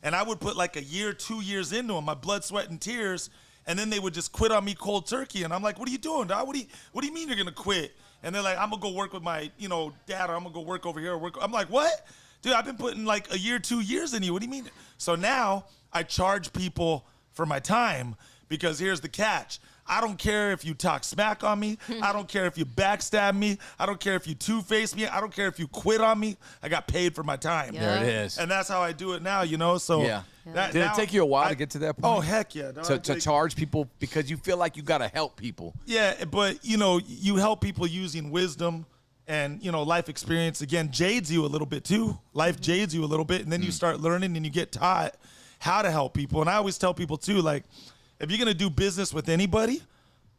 And I would put like a year, 2 years into them, my blood, sweat, and tears, and then they would just quit on me cold turkey. And I'm like, what are you doing, dog? What do you mean you're gonna quit? And they're like, I'm gonna go work with my, you know, dad, or I'm gonna go work over here or work. I'm like, what? Dude, I've been putting like a year, 2 years in you. What do you mean? So now I charge people for my time, because here's the catch. I don't care if you talk smack on me. I don't care if you backstab me. I don't care if you two-face me. I don't care if you quit on me. I got paid for my time. Yeah. There it is. And that's how I do it now, you know? So Yeah. Did it take you a while to get to that point? Oh, heck yeah. Dog. To charge people because you feel like you got to help people. Yeah, but, you know, you help people using wisdom and, you know, life experience. Again, jades you a little bit, too. Life jades you a little bit, and then you start learning and you get taught how to help people. And I always tell people, too, like, if you're going to do business with anybody,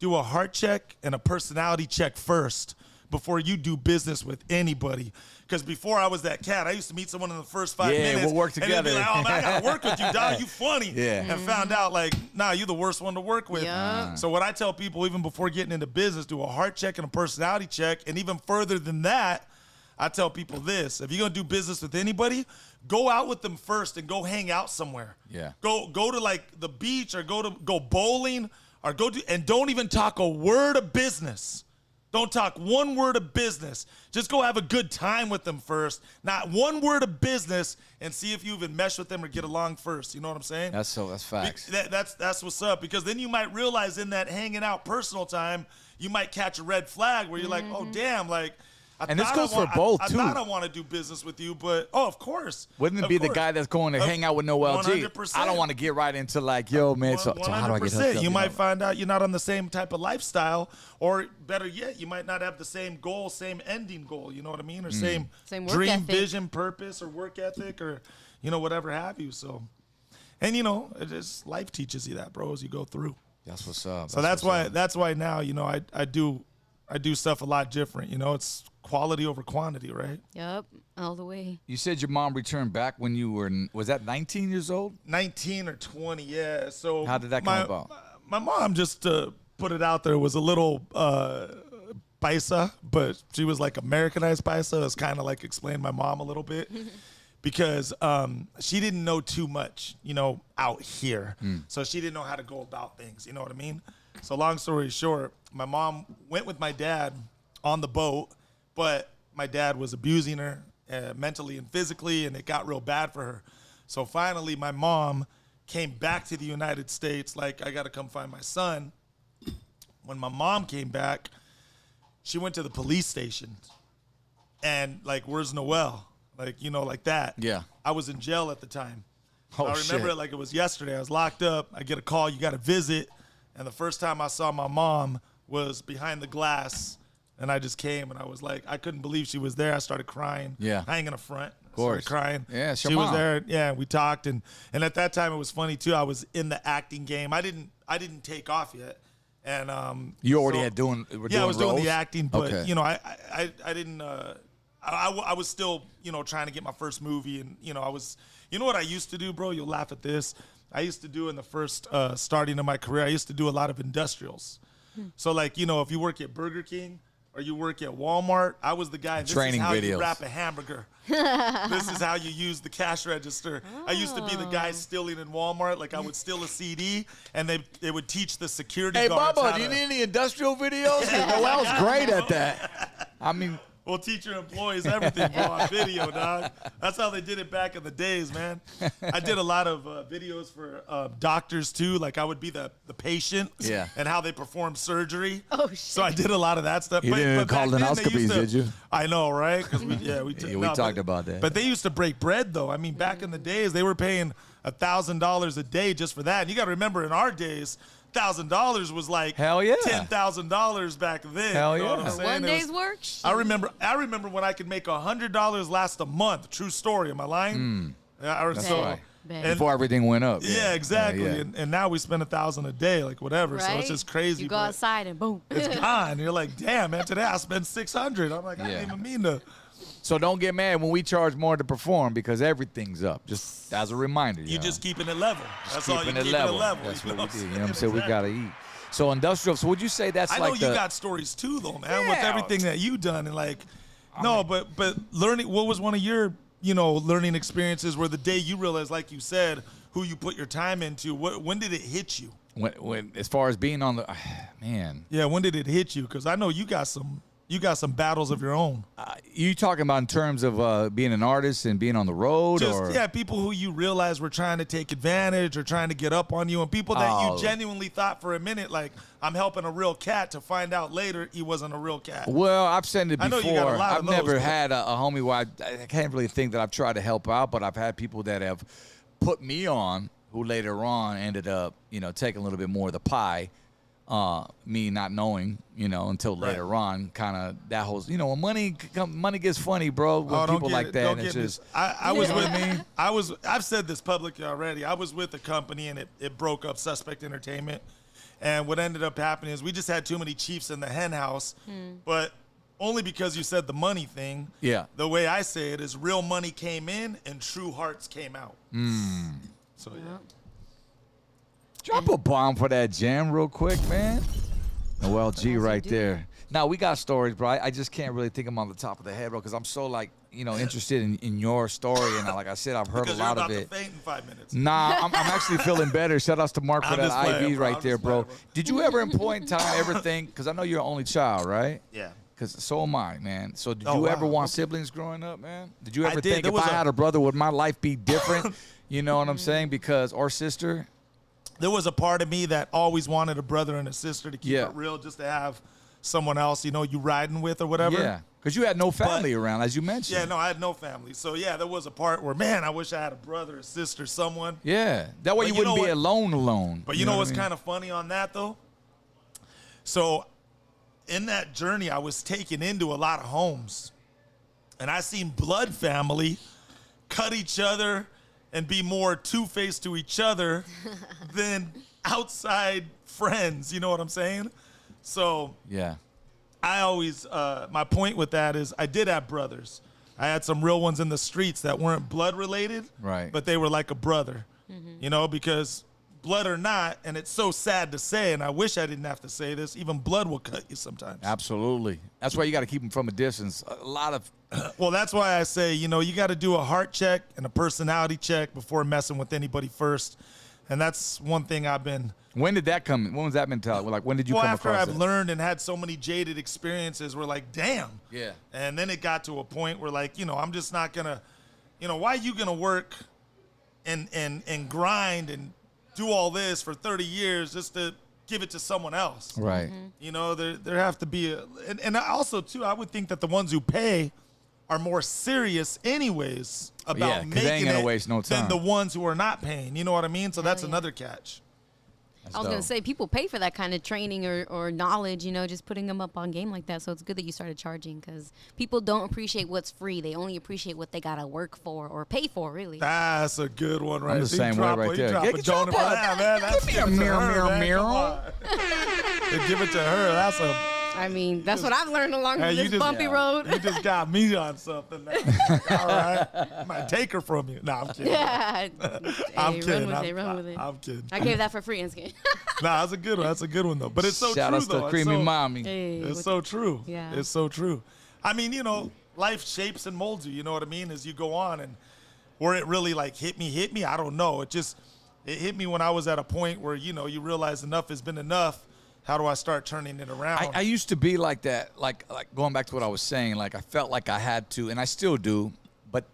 do a heart check and a personality check first before you do business with anybody. Because before I was that cat, I used to meet someone in the first 5 minutes. Yeah, we'll work together. And they'd be like, oh, man, I got to work with you, dog. You funny. Yeah. And found out, like, nah, you're the worst one to work with. Yeah. So what I tell people, even before getting into business, do a heart check and a personality check. And even further than that, I tell people this. If you're going to do business with anybody, go out with them first and go hang out somewhere. Yeah. Go to like the beach or go bowling or and don't even talk a word of business. Don't talk one word of business. Just go have a good time with them first. Not one word of business, and see if you even mesh with them or get along first. You know what I'm saying? That's facts. That's what's up. Because then you might realize in that hanging out personal time, you might catch a red flag where you're like, oh damn, like. And this goes for both, too. I thought I want to do business with you, but, of course. Wouldn't it be the guy that's going to hang out with Noel G? 100%. I don't want to get right into like, yo, man, so how do I get hooked up? You might find out you're not on the same type of lifestyle, or better yet, you might not have the same goal, same ending goal, you know what I mean? Or same work dream, ethic. vision, purpose, or work ethic, or, you know, whatever have you. So, and, you know, life teaches you that, bro, as you go through. That's what's up. So that's why now, you know, I do stuff a lot different. You know, it's quality over quantity, right? Yep, all the way. You said your mom returned back when you were, was that 19 years old? 19 or 20, yeah. So how did that come about? My mom, just to put it out there, was a little paisa, but she was like Americanized paisa. It's kind of like explain my mom a little bit. Because she didn't know too much, you know, out here. So she didn't know how to go about things, you know what I mean? So long story short, my mom went with my dad on the boat, but my dad was abusing her mentally and physically, and it got real bad for her. So finally, my mom came back to the United States, like, I got to come find my son. When my mom came back, she went to the police station and, like, where's Noel? Like, you know, like that. Yeah. I was in jail at the time. Oh, I remember it like it was yesterday. I was locked up. I get a call, you got to visit. And the first time I saw my mom was behind the glass. And I just came, and I was like, I couldn't believe she was there. I started crying. Yeah. I ain't gonna front. Of course. Started crying. Yeah, she was there. Yeah, we talked, and at that time it was funny too. I was in the acting game. I didn't take off yet, and you already so, had doing. Yeah, I was roles? doing the acting, but okay. you know, I didn't I was still, trying to get my first movie, and what I used to do, bro? You'll laugh at this. I used to do in the first starting of my career, I used to do a lot of industrials. So like, if you work at Burger King or you work at Walmart, I was the guy. This Training is how videos. You wrap a hamburger. This is how you use the cash register. I used to be the guy stealing in Walmart. Like I would steal a CD, and they would teach the security Hey, guards. Bubba, do you need any industrial videos? Noel's great at that. I mean, we'll teach your employees everything, bro, on video, dog. That's how they did it back in the days, man. I did a lot of videos for doctors, too. Like, I would be the patient and how they perform surgery. Oh, shit. So I did a lot of that stuff. You didn't back then, they colonoscopies, used to- did you? I know, right? Because we talked about that. But they used to break bread, though. I mean, back in the days, they were paying $1,000 a day just for that. And you got to remember, in our days, $1,000 was like Hell yeah. $10,000 back then. Hell you know what yeah. I'm saying? One It day's was- work. I remember when I could make $100 last a month. True story. Am I lying? Yeah, That's so, right. Bang. And- Before everything went up. yeah, exactly. Yeah. And now we spend $1,000 a day, like whatever. So Right? it's just crazy. You go but outside and boom. it's gone. You're like, damn, man. Today I spent $600. I'm like, I Yeah. didn't even mean to. So don't get mad when we charge more to perform because everything's up. Just as a reminder. You just keeping it level. That's all. You keeping keeping it it level. level. That's you what know we do. You know saying? what I'm saying? We got to eat. So industrial. So would you say that's I like know you the, got stories too, though, man, with Yeah. everything that you done and like, but learning. What was one of your learning experiences where the day you realized, like you said, who you put your time into? When did it hit you? when as far as being on the man? Yeah, when did it hit you? Because I know you got some battles of your own. You talking about in terms of being an artist and being on the road, or People who you realize were trying to take advantage or trying to get up on you, and people that you genuinely thought for a minute, like, I'm helping a real cat, to find out later he wasn't a real cat. Well, I've said it I know before. you got a lot I've of those, never but- had a homie where I can't really think that I've tried to help out, but I've had people that have put me on who later on ended up, taking a little bit more of the pie. Me not knowing, until later on, kind of that whole, when money gets funny, bro. When don't people get like it. that, Don't and it's get just, I was with I've said this publicly already. I was with a company and it broke up, Suspect Entertainment. And what ended up happening is we just had too many chiefs in the hen house. But only because you said the money thing. Yeah. The way I say it is real money came in and true hearts came out. So yeah. drop a bomb for that jam real quick, man. Noel G right there. Now, we got stories, bro. I just can't really think of them on the top of the head, bro, because I'm so, interested in your story. And like I said, I've heard Because a lot you're of about it. to faint in 5 minutes. Nah, I'm actually feeling better. Shout outs to Mark for I'm that just playing, IV bro. right I'm there, just bro. playing, bro. Did you ever, in point in time, ever think, because I know you're an only child, right? Yeah. Because so am I, man. So did Oh, you wow. ever want Okay. siblings growing up, man? Did you ever I did. think There if was I had a brother, would my life be different? You know what I'm saying? Because, or sister? There was a part of me that always wanted a brother and a sister to keep Yeah. it real, just to have someone else, you riding with or whatever. Yeah. Because you had no family around, as you mentioned. Yeah, no, I had no family. So, yeah, there was a part where, man, I wish I had a brother, a sister, someone. Yeah. That way But you you know wouldn't be what? alone. But you know what's kind of funny on that, though? So, in that journey, I was taken into a lot of homes. And I seen blood family cut each other and be more two-faced to each other than outside friends. You know what I'm saying? So, Yeah. I always, my point with that is I did have brothers. I had some real ones in the streets that weren't blood related, Right. but they were like a brother, because blood or not, and it's so sad to say, and I wish I didn't have to say this, even blood will cut you sometimes. Absolutely. That's why you got to keep them from a distance. A lot of, Well, that's why I say, you got to do a heart check and a personality check before messing with anybody first. And that's one thing I've been... when did that come? When was that mentality? Like, when did you Well, come after across I've it? learned and had so many jaded experiences, we're like, damn. Yeah. And then it got to a point where, like, I'm just not gonna, why are you gonna work and grind and do all this for 30 years just to give it to someone else? Right. There have to be and also too, I would think that the ones who pay are more serious anyways Yeah, about 'cause they ain't making gonna it waste no than time. the ones who are not paying. You know what I mean? So that's yeah. another catch. That's I was going dope. to say, people pay for that kind of training or knowledge, just putting them up on game like that. So it's good that you started charging because people don't appreciate what's free. They only appreciate what they got to work for or pay for, really. That's a good one, right? I'm the So you same way drop right you there. drop Get a your donor for butt. that, man. That's Give me a give it to mirror, her, mirror, man. mirror. Come on. Give it to her. I mean, that's what I've learned along Hey, this bumpy road. You just got me on something now. All right. I might take her from you. No, I'm kidding. Yeah. I'm Hey, kidding. Run with it. I'm kidding. I gave that for free, Inskin. Nah, that's a good one. That's a good one, though. But it's so Shout true, outs though. to It's Creamy so- Mommy. Hey, It's so true. Yeah. It's so true. I mean, you know, life shapes and molds you. You know what I mean? As you go on, and where it really like hit me. I don't know. It hit me when I was at a point where you realize enough has been enough. How do I start turning it around? I used to be like that, like going back to what I was saying, like I felt like I had to, and I still do, but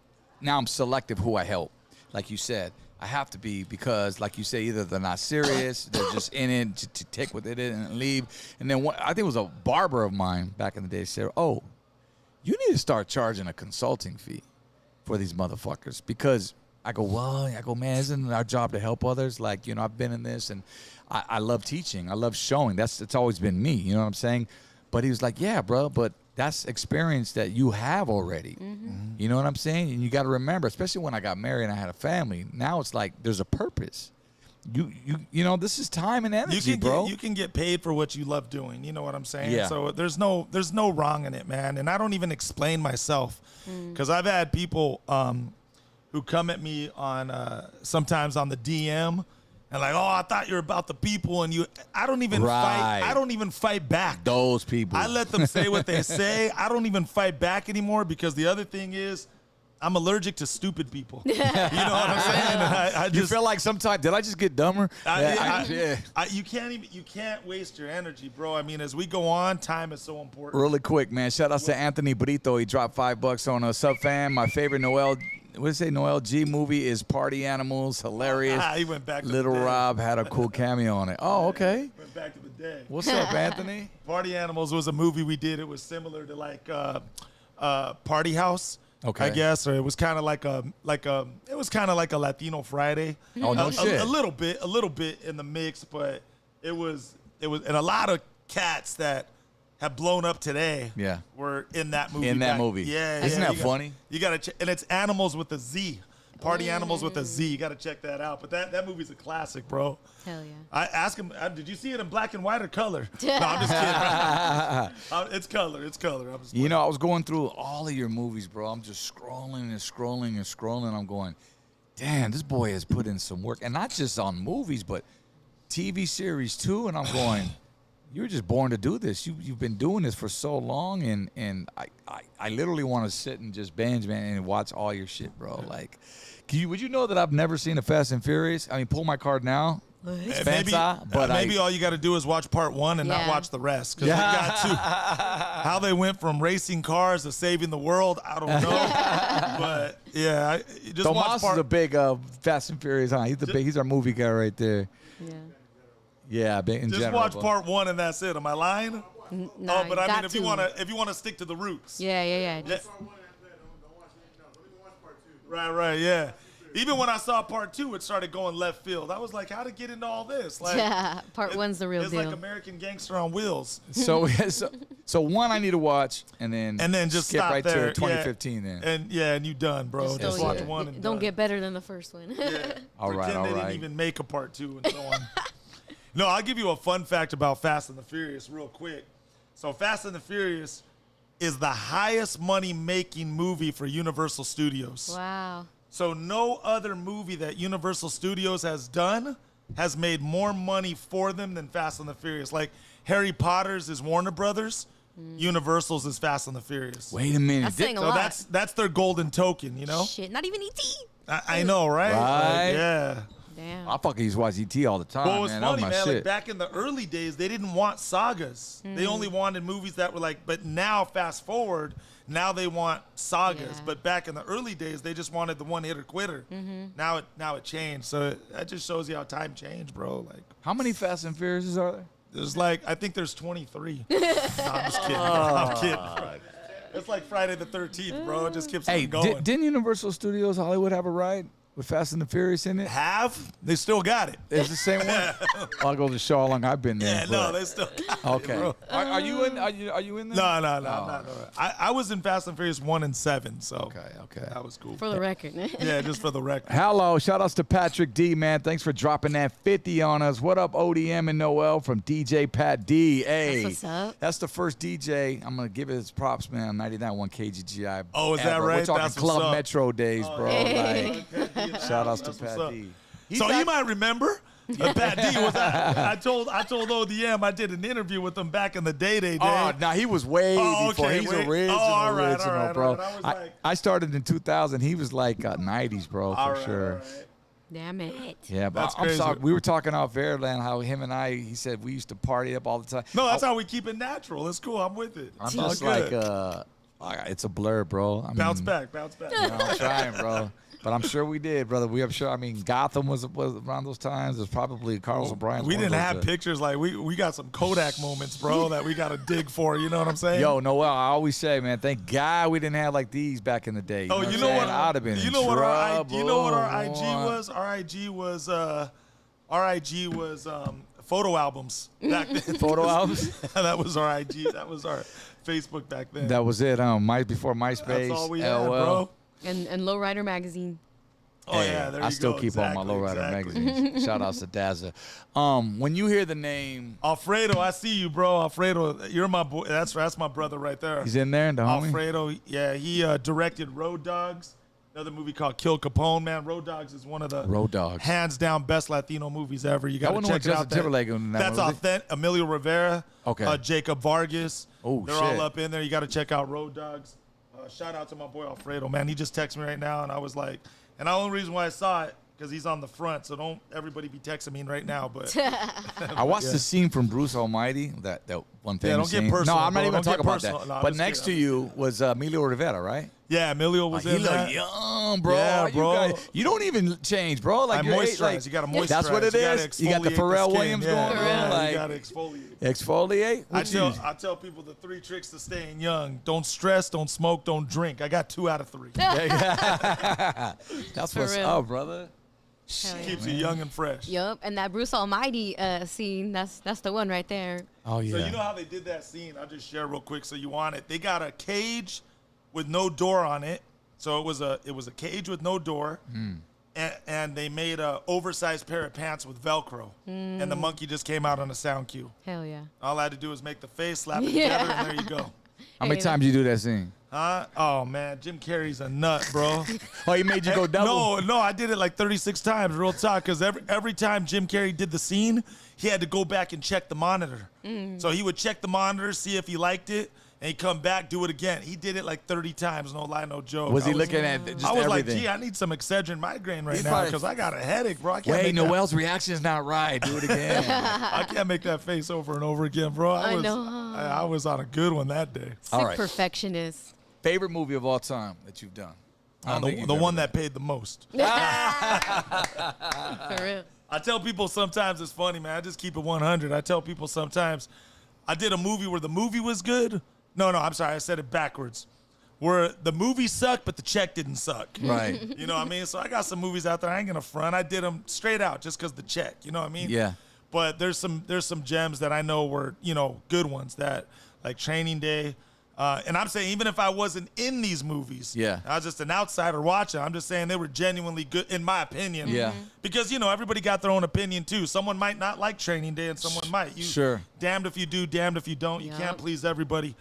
now I'm selective who I help. Like you said, I have to be because, like you say, either they're not serious, they're just in it to take with it and leave. And then I think it was a barber of mine back in the day said, "Oh, you need to start charging a consulting fee for these motherfuckers," because I go, man, isn't it our job to help others? Like, I've been in this and I love teaching. I love showing. It's always been me. You know what I'm saying? But he was like, yeah, bro, but that's experience that you have already. Mm-hmm. You know what I'm saying? And you got to remember, especially when I got married and I had a family, now it's like there's a purpose. This is time and energy, bro. You can get paid for what you love doing. You know what I'm saying? Yeah. So there's no wrong in it, man. And I don't even explain myself because I've had people who come at me on sometimes on the DM and like, oh, I thought you were about the people, and I don't even fight. I don't even fight back. Those people. I let them say what they say. I don't even fight back anymore because the other thing is, I'm allergic to stupid people. You know what I'm saying? I just you feel like sometimes, did I just get dumber? you can't waste your energy, bro. I mean, as we go on, time is so important. Really quick, man. Shout out to Anthony Brito. He dropped $5 on a sub fan. My favorite Noel G movie is Party Animals. Hilarious. He went back to Little the day. Rob had a cool cameo on it. Oh, okay. Went back to the day. What's up, Anthony? Party Animals was a movie we did. It was similar to like Party House. Okay. I guess, or it was kind of like a Latino Friday. Oh, no shit. A little bit in the mix, but it was, and a lot of cats that have blown up today. Yeah. Were in that movie. In that movie. Yeah. Isn't that funny? You gotta and it's Animals with a Z. Party Animals with a Z. You gotta check that out. But that movie's a classic, bro. Hell yeah. I asked him, did you see it in black and white or color? No, I'm just kidding. It's color. It's color. I'm just I was going through all of your movies, bro. I'm just scrolling. I'm going, damn, this boy has put in some work. And not just on movies, but TV series too. And I'm going, you're just born to do this. You've been doing this for so long. And I literally want to sit and just binge, man, and watch all your shit, bro. Like, would you know that I've never seen a Fast and Furious? I mean, pull my card now. Maybe all you got to do is watch part 1 and not watch the rest. Because got to. How they went from racing cars to saving the world, I don't know. But yeah, just watch Tomas is a big Fast and Furious, huh? He's our movie guy right there. Yeah. Yeah, in just general. Watch part 1 and that's it. Am I lying? Nah, but I mean, if you want to stick to the roots. Yeah. Right, yeah. Even when I saw part 2, it started going left field. I was like, how to get into all this? Like, yeah, part 1's the real deal. It's like American Gangster on wheels. So 1 I need to watch, and then just skip stop right there. to 2015 then. And you done, bro. Just watch 1 and don't get better than the first one. Yeah. All right. They didn't even make a part 2 and so on. No, I'll give you a fun fact about Fast and the Furious real quick. So Fast and the Furious is the highest money-making movie for Universal Studios. Wow. So no other movie that Universal Studios has done has made more money for them than Fast and the Furious. Like Harry Potter's is Warner Brothers, Universal's is Fast and the Furious. Wait a minute. That's saying a lot. That's their golden token, you know? Shit, not even E.T. I know, right? Right. Like, yeah. Damn. I fucking used to watch E.T. all the time, Well, it was man. funny, That was my man. shit. Like back in the early days, they didn't want sagas. They only wanted movies that were like. But now, fast forward, now they want sagas. Yeah. But back in the early days, they just wanted the one hitter quitter. Now it changed. So that just shows you how time changed, bro. Like, How many Fast and Furious are there? there's like I think there's 23. No, I'm just kidding. I'm kidding. Bro. It's like Friday the 13th, bro. It just keeps on going. Didn't Universal Studios Hollywood have a ride? with Fast and the Furious in it? They still got it. It's the same one. I'll go to show how long I've been there. Yeah, no, they still got it. Okay. Bro. Are you in? Are you in there? No, I'm not. I was in Fast and Furious 1 and 7, so okay, that was cool. For the record. Yeah, just for the record. Hello, shout outs to Patrick D, man. Thanks for dropping that 50 on us. What up, ODM and Noel from DJ Pat D. Hey, That's what's up. That's the first DJ. I'm gonna give it his props, man. 99.1 KGGI. Oh, is that ever. right? We're talking That's Club what's up. Metro days, bro. Hey. Like, shout outs to That's what's Pat up. D. So you might remember Pat D was. I told ODM I did an interview with him back in the day. Oh, no, he was way before. okay, He's wait. original, all right, original, bro. All right. I was like, I started in 2000. He was like 90s, bro, for sure. All right. Damn it. Yeah, but That's I'm crazy. sorry. We were talking off air, man, how him and he said we used to party up all the time. No, that's how we keep it natural. It's cool. I'm with it. I'm It's all just good. like, it's a blur, bro. I bounce mean, back. You know, I'm trying, bro. But I'm sure we did, brother. I'm sure. I mean, Gotham was around those times. It was probably Carlos O'Brien. We didn't have pictures like we got some Kodak moments, bro, that we got to dig for. You know what I'm saying? Yo, Noel, I always say, man, thank God we didn't have like these back in the day. Oh, you know what? I'd have been You in know what trouble. you know what our IG was? Our IG was photo albums back then. Photo albums? That was our IG. That was our Facebook back then. That was it. Before MySpace. That's all we had, LOL. bro. And Lowrider Magazine. Oh yeah, there you I still go. keep all my Lowrider magazines. Shout outs to Dazza. When you hear the name Alfredo, I see you, bro. Alfredo, you're my boy. That's my brother right there. he's in there, the homie. Alfredo, yeah, he directed Road Dogs, another movie called Kill Capone. Man, Road Dogs is one of the Road Dogs. hands down best Latino movies ever. You got to wasn't check with it out. Justin Timberlake in that That's one, was it? authentic. Emilio Rivera, Okay. Jacob Vargas. Oh, they're shit. all up in there. You got to check out Road Dogs. Shout out to my boy Alfredo, man. He just texted me right now, and I was like, and the only reason why I saw it because he's on the front, so don't everybody be texting me right now. But I watched the scene from Bruce Almighty, that one thing. Yeah, don't get personal, No, I'm not bro. even Don't talking get about personal. that. No, I'm but just next kidding. to you was Emilio Rivera, right? yeah, Emilio was He in looked that. young, bro. Yeah, You bro. guys- You don't even change, bro. Like I your age, moisturize. like, You gotta moisturize. That's what it You gotta is. You got the exfoliate Pharrell skin. Williams Yeah, going yeah, on. you Like, gotta exfoliate. exfoliate? I tell people the 3 tricks to staying young: don't stress, don't smoke, don't drink. I got 2 out of 3. That's For what's real. up, brother. Hell yeah. Keeps you young and fresh. Yup, and that Bruce Almighty scene, that's the one right there. Oh, yeah. So you know how they did that scene? I'll just share real quick so you want it. They got a cage with no door on it. So it was a cage with no door. And they made a oversized pair of pants with Velcro. And the monkey just came out on a sound cue. Hell yeah. All I had to do was make the face, slap it Yeah. together, and there you go. How many Hey, times you do that scene? Huh? Oh, man. Jim Carrey's a nut, bro. Oh, he made you go double? No, I did it like 36 times, real talk, because every time Jim Carrey did the scene, he had to go back and check the monitor. So he would check the monitor, see if he liked it, and he'd come back, do it again. He did it like 30 times, no lie, no joke. Was he I looking at just I was everything? like, gee, I need some Excedrin migraine right He's now probably- because I got a headache, bro. I can't Wait, make that- Noel's reaction is not right. Do it again. I can't make that face over and over again, bro. I know. I was on a good one that day. Sick All right. perfectionist. Favorite movie of all time that you've done? I don't think The you've one ever that paid the most. For real. I tell people sometimes it's funny, man. I just keep it 100. I tell people sometimes I did a movie where the movie was good. No, I'm sorry. I said it backwards. Where the movie sucked, but the check didn't suck. Right. You know what I mean? So I got some movies out there. I ain't going to front. I did them straight out just because the check. You know what I mean? Yeah. But there's some gems that I know were, good ones that like Training Day. And I'm saying even if I wasn't in these movies, Yeah. I was just an outsider watching. I'm just saying they were genuinely good in my opinion. Yeah. Because everybody got their own opinion too. Someone might not like Training Day, and someone might. Sure. Damned if you do, damned if you don't. You Yup. can't please everybody.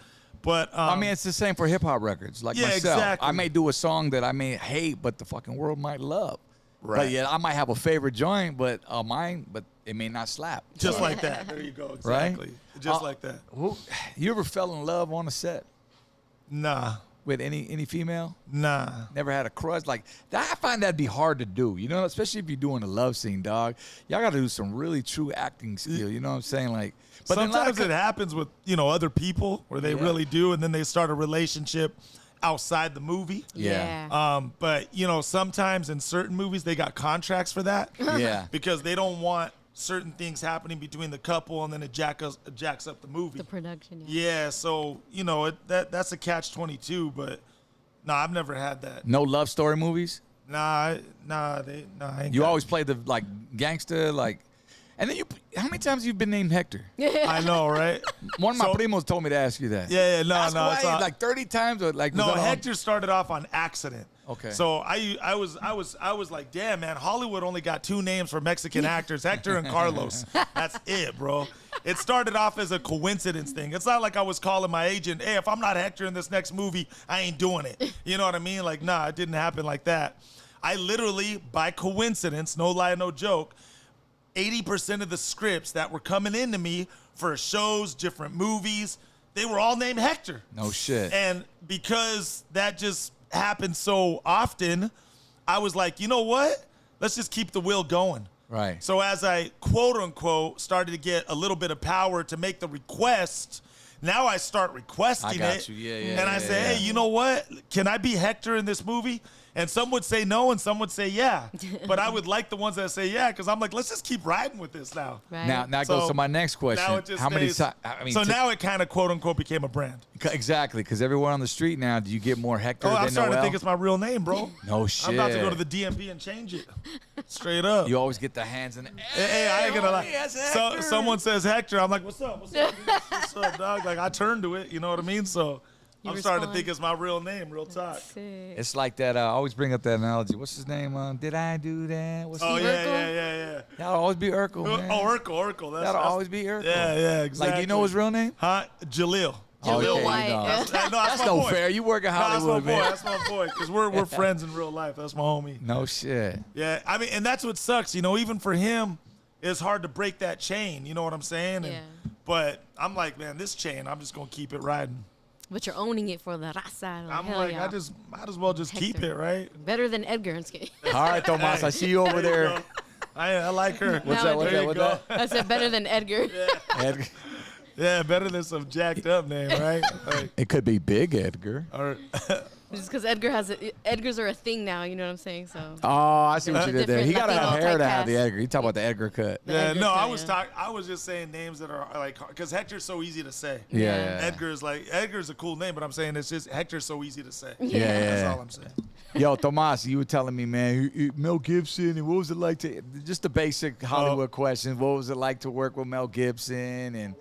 But I mean, it's the same for hip hop records. Like Yeah, myself, exactly. I may do a song that I may hate, but the fucking world might love. But Right. yeah, I might have a favorite joint, but mine, but it may not slap. just like that. There you go. Right? Exactly. Just like that. You ever fell in love on a set Nah. with any female? Nah. Never had a crush like that. I find that'd be hard to do. Especially if you're doing a love scene, dog. Y'all got to do some really true acting skill. You know what I'm saying? Like, but then a lot Sometimes of it happens with, other people where they Yeah. really do, and then they start a relationship outside the movie. Yeah. But sometimes in certain movies they got contracts for that. Yeah. Because they don't want certain things happening between the couple, and then it jacks up the movie. The production. Yeah, so that's a catch-22. But no, I've never had that. No love story movies. Nah, I ain't You got always play the like gangster, like, and then how many times have you been named Hector? I know, right? One of my primos told me to ask you that. Yeah, no, Ask no. why, It's all, like 30 times or like. no, was that on- Hector started off on accident. Okay. So I was like, damn, man, Hollywood only got 2 names for Mexican actors, Hector and Carlos. That's it, bro. It started off as a coincidence thing. It's not like I was calling my agent, hey, if I'm not Hector in this next movie, I ain't doing it. You know what I mean? Like, nah, it didn't happen like that. I literally, by coincidence, no lie, no joke, 80% of the scripts that were coming into me for shows, different movies, they were all named Hector. No shit. And because that just happened so often, I was like, you know what? Let's just keep the wheel going. Right. So as I, quote unquote, started to get a little bit of power to make the request, now I start requesting I got it. you. Yeah, and I say, hey, you know what? Can I be Hector in this movie? And some would say no, and some would say yeah. But I would like the ones that say yeah, because I'm like, let's just keep riding with this now. Right. Now it goes to my next question. Now it just How many stays- times? I mean, so now it kind of, quote unquote, became a brand. Exactly, because everywhere on the street now, do you get more Hector Oh, than I'm starting Noel? to think it's my real name, bro. No shit. I'm about to go to the DMV and change it. Straight up. You always get the hands in. Hey, I ain't gonna lie. yes, So Hector. someone says Hector, I'm like, what's up? What's up? What's up, dog? Like I turned to it, you know what I mean? So I'm starting to respond. think it's my real name, real talk. It's like that. I always bring up that analogy. What's his name? Did I do that? What's Oh his yeah. That'll always be Urkel, man. Oh, Urkel. That'll always be Urkel. Yeah, exactly. Like, do you know his real name? Huh? Jalil. Okay, White. no. That's That's my no boy. fair. You work in No, that's my Hollywood, boy. man. That's my boy. Because we're friends in real life. That's my homie. No shit. Yeah, I mean, and that's what sucks. You know, even for him, it's hard to break that chain. You know what I'm saying? Yeah. But I'm like, man, this chain, I'm just gonna keep it riding. But you're owning it for the raza. I'm hell like, yeah. I just might as well just keep Hector. it, right? Better than Edgar. I'm kidding. All right, Tomas. I see you over there. I like her. What's Now that? it What's There that? you What's that? I said better than Edgar. Edgar. Yeah, better than some jacked up name, right? Like, It could be Big Edgar. or, Just because Edgars are a thing now. You know what I'm saying? So. Oh, I see what you did there. Different He gotta have Latino hair to have typecast. the Edgar. You talk about the Edgar cut. yeah, Edgar no, I cut, was yeah. I was just saying names that are like, because Hector's so easy to say. Yeah. Edgar's a cool name, but I'm saying it's just Hector's so easy to say. Yeah. That's all I'm saying. Yo, Tomas, you were telling me, man, Mel Gibson, and what was it like to, just the basic Hollywood questions. What was it like to work with Mel Gibson and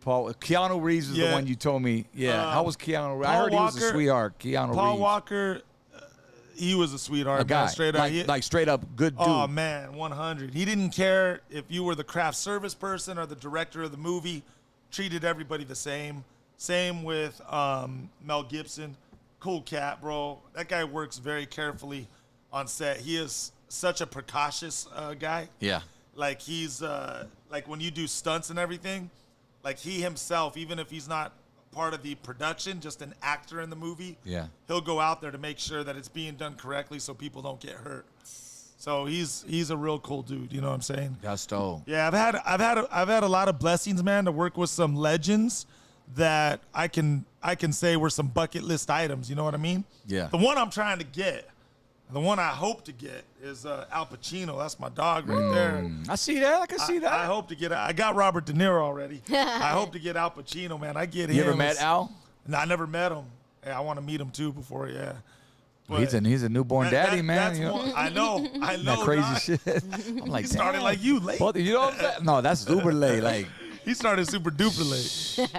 Keanu Reeves was the Yeah. one you told me. Yeah. How was Keanu? I Paul heard he was a Walker- sweetheart. Keanu Paul Reeves. Walker, he was a sweetheart, A guy. man, straight up. Like straight up good dude. Oh man, 100. He didn't care if you were the craft service person or the director of the movie. Treated everybody the same. Same with Mel Gibson. Cool cat, bro. That guy works very carefully on set. He is such a precautious guy. Yeah. Like he's like when you do stunts and everything, like he himself, even if he's not part of the production, just an actor in the movie, Yeah. he'll go out there to make sure that it's being done correctly so people don't get hurt. So he's a real cool dude, you know what I'm saying? Gusto. Yeah, I've had a lot of blessings, man, to work with some legends that I can say were some bucket list items, you know what I mean? Yeah. The one I'm trying to get, the one I hope to get is Al Pacino. That's my dog right there. I see that. I can see that. I hope to get. I got Robert De Niro already. I hope to get Al Pacino, man. I get him. You ever met Al? No, I never met him. Yeah, I want to meet him too before. Yeah. He's a newborn daddy, man. That's You know? one, I know. That crazy dog. shit. I'm like, He started damn. like you late. Both- you know what I'm saying? No, that's uber late. Like, He started super duper late.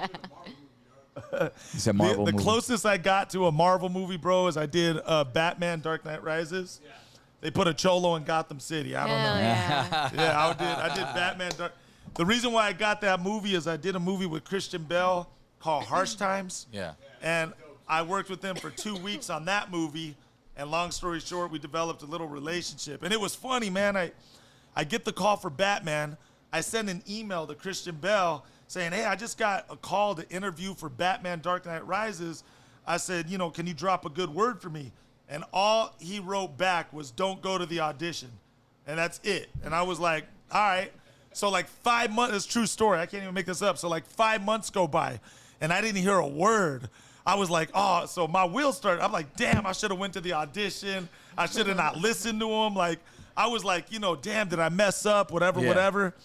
he said Marvel The movie. closest I got to a Marvel movie, bro, is I did Batman: Dark Knight Rises. Yeah. They put a cholo in Gotham City. I don't Hell know. yeah. Yeah, I did Batman. The reason why I got that movie is I did a movie with Christian Bale called Harsh Times. Yeah. And I worked with him for 2 weeks on that movie. And long story short, we developed a little relationship. And it was funny, man. I get the call for Batman. I send an email to Christian Bale saying, hey, I just got a call to interview for Batman Dark Knight Rises. I said, can you drop a good word for me? And all he wrote back was, don't go to the audition. And that's it. And I was like, all right. So like 5 months, it's a true story. I can't even make this up. So like 5 months go by and I didn't hear a word. I was like, oh, so my wheels started. I'm like, damn, I should have went to the audition. I should have not listened to him. Like, I was like, damn, did I mess up? Whatever.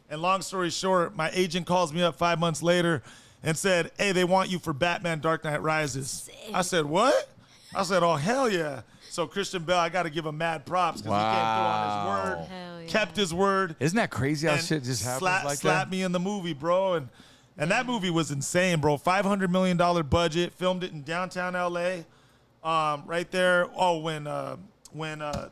And long story short, my agent calls me up 5 months later and said, hey, they want you for Batman Dark Knight Rises. I said, what? I said, oh, hell yeah. So Christian Bale, I got to give him mad props because he came through on his word, Hell yeah. kept his word. Isn't that crazy how and shit just happens like slapped that? me in the movie, bro. And that movie was insane, bro. $500 million budget. Filmed it in downtown L.A. Right there. Oh, when the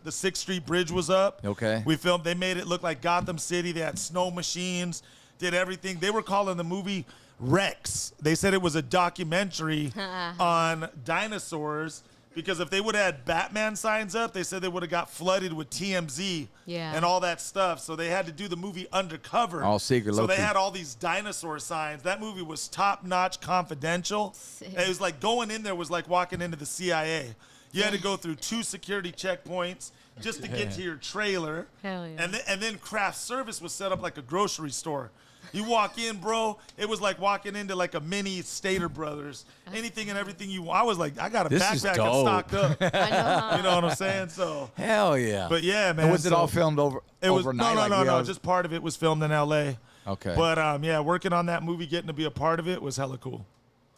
6th Street Bridge was up. Okay. They made it look like Gotham City. They had snow machines, did everything. They were calling the movie Rex. They said it was a documentary on dinosaurs because if they would have had Batman signs up, they said they would have got flooded with TMZ and all that stuff. So they had to do the movie undercover. All secret, So low-key. they had all these dinosaur signs. That movie was top-notch confidential. It was like going in there was like walking into the CIA. You had to go through 2 security checkpoints just to get to your trailer. Hell yeah. And then craft service was set up like a grocery store. You walk in, bro, it was like walking into like a mini Stater Brothers. Anything and everything you want. I was like, I got a This is backpack and dope. stocked up. I know. You know what I'm saying? So, Hell yeah. but yeah, man. And was it so all filmed it was, overnight? No. Just part of it was filmed in L.A. Okay. But yeah, working on that movie, getting to be a part of it was hella cool.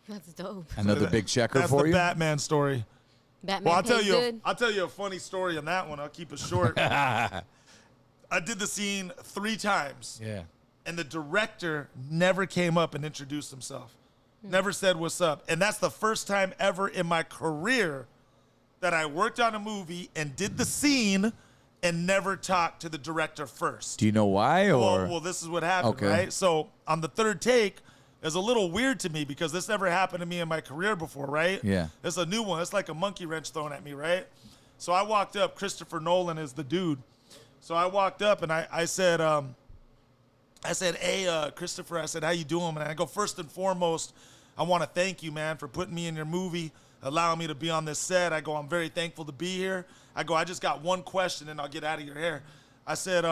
That's dope. Another big checker That's for the you? Batman story. Batman Well, pays I'll tell you a funny story on that one. I'll keep it short. I did the scene 3 times. Yeah. And the director never came up and introduced himself. Never said what's up. And that's the first time ever in my career that I worked on a movie and did the scene and never talked to the director first. Do you know why? Or Well, this is what happened, Okay. right? So on the 3rd take, it was a little weird to me because this never happened to me in my career before, right? Yeah. It's a new one. It's like a monkey wrench thrown at me, right? So I walked up. Christopher Nolan is the dude. So I walked up and I said, hey, Christopher, I said, how you doing? And I go, first and foremost, I want to thank you, man, for putting me in your movie, allowing me to be on this set. I go, I'm very thankful to be here. I go, I just got one question and I'll get out of your hair. I said,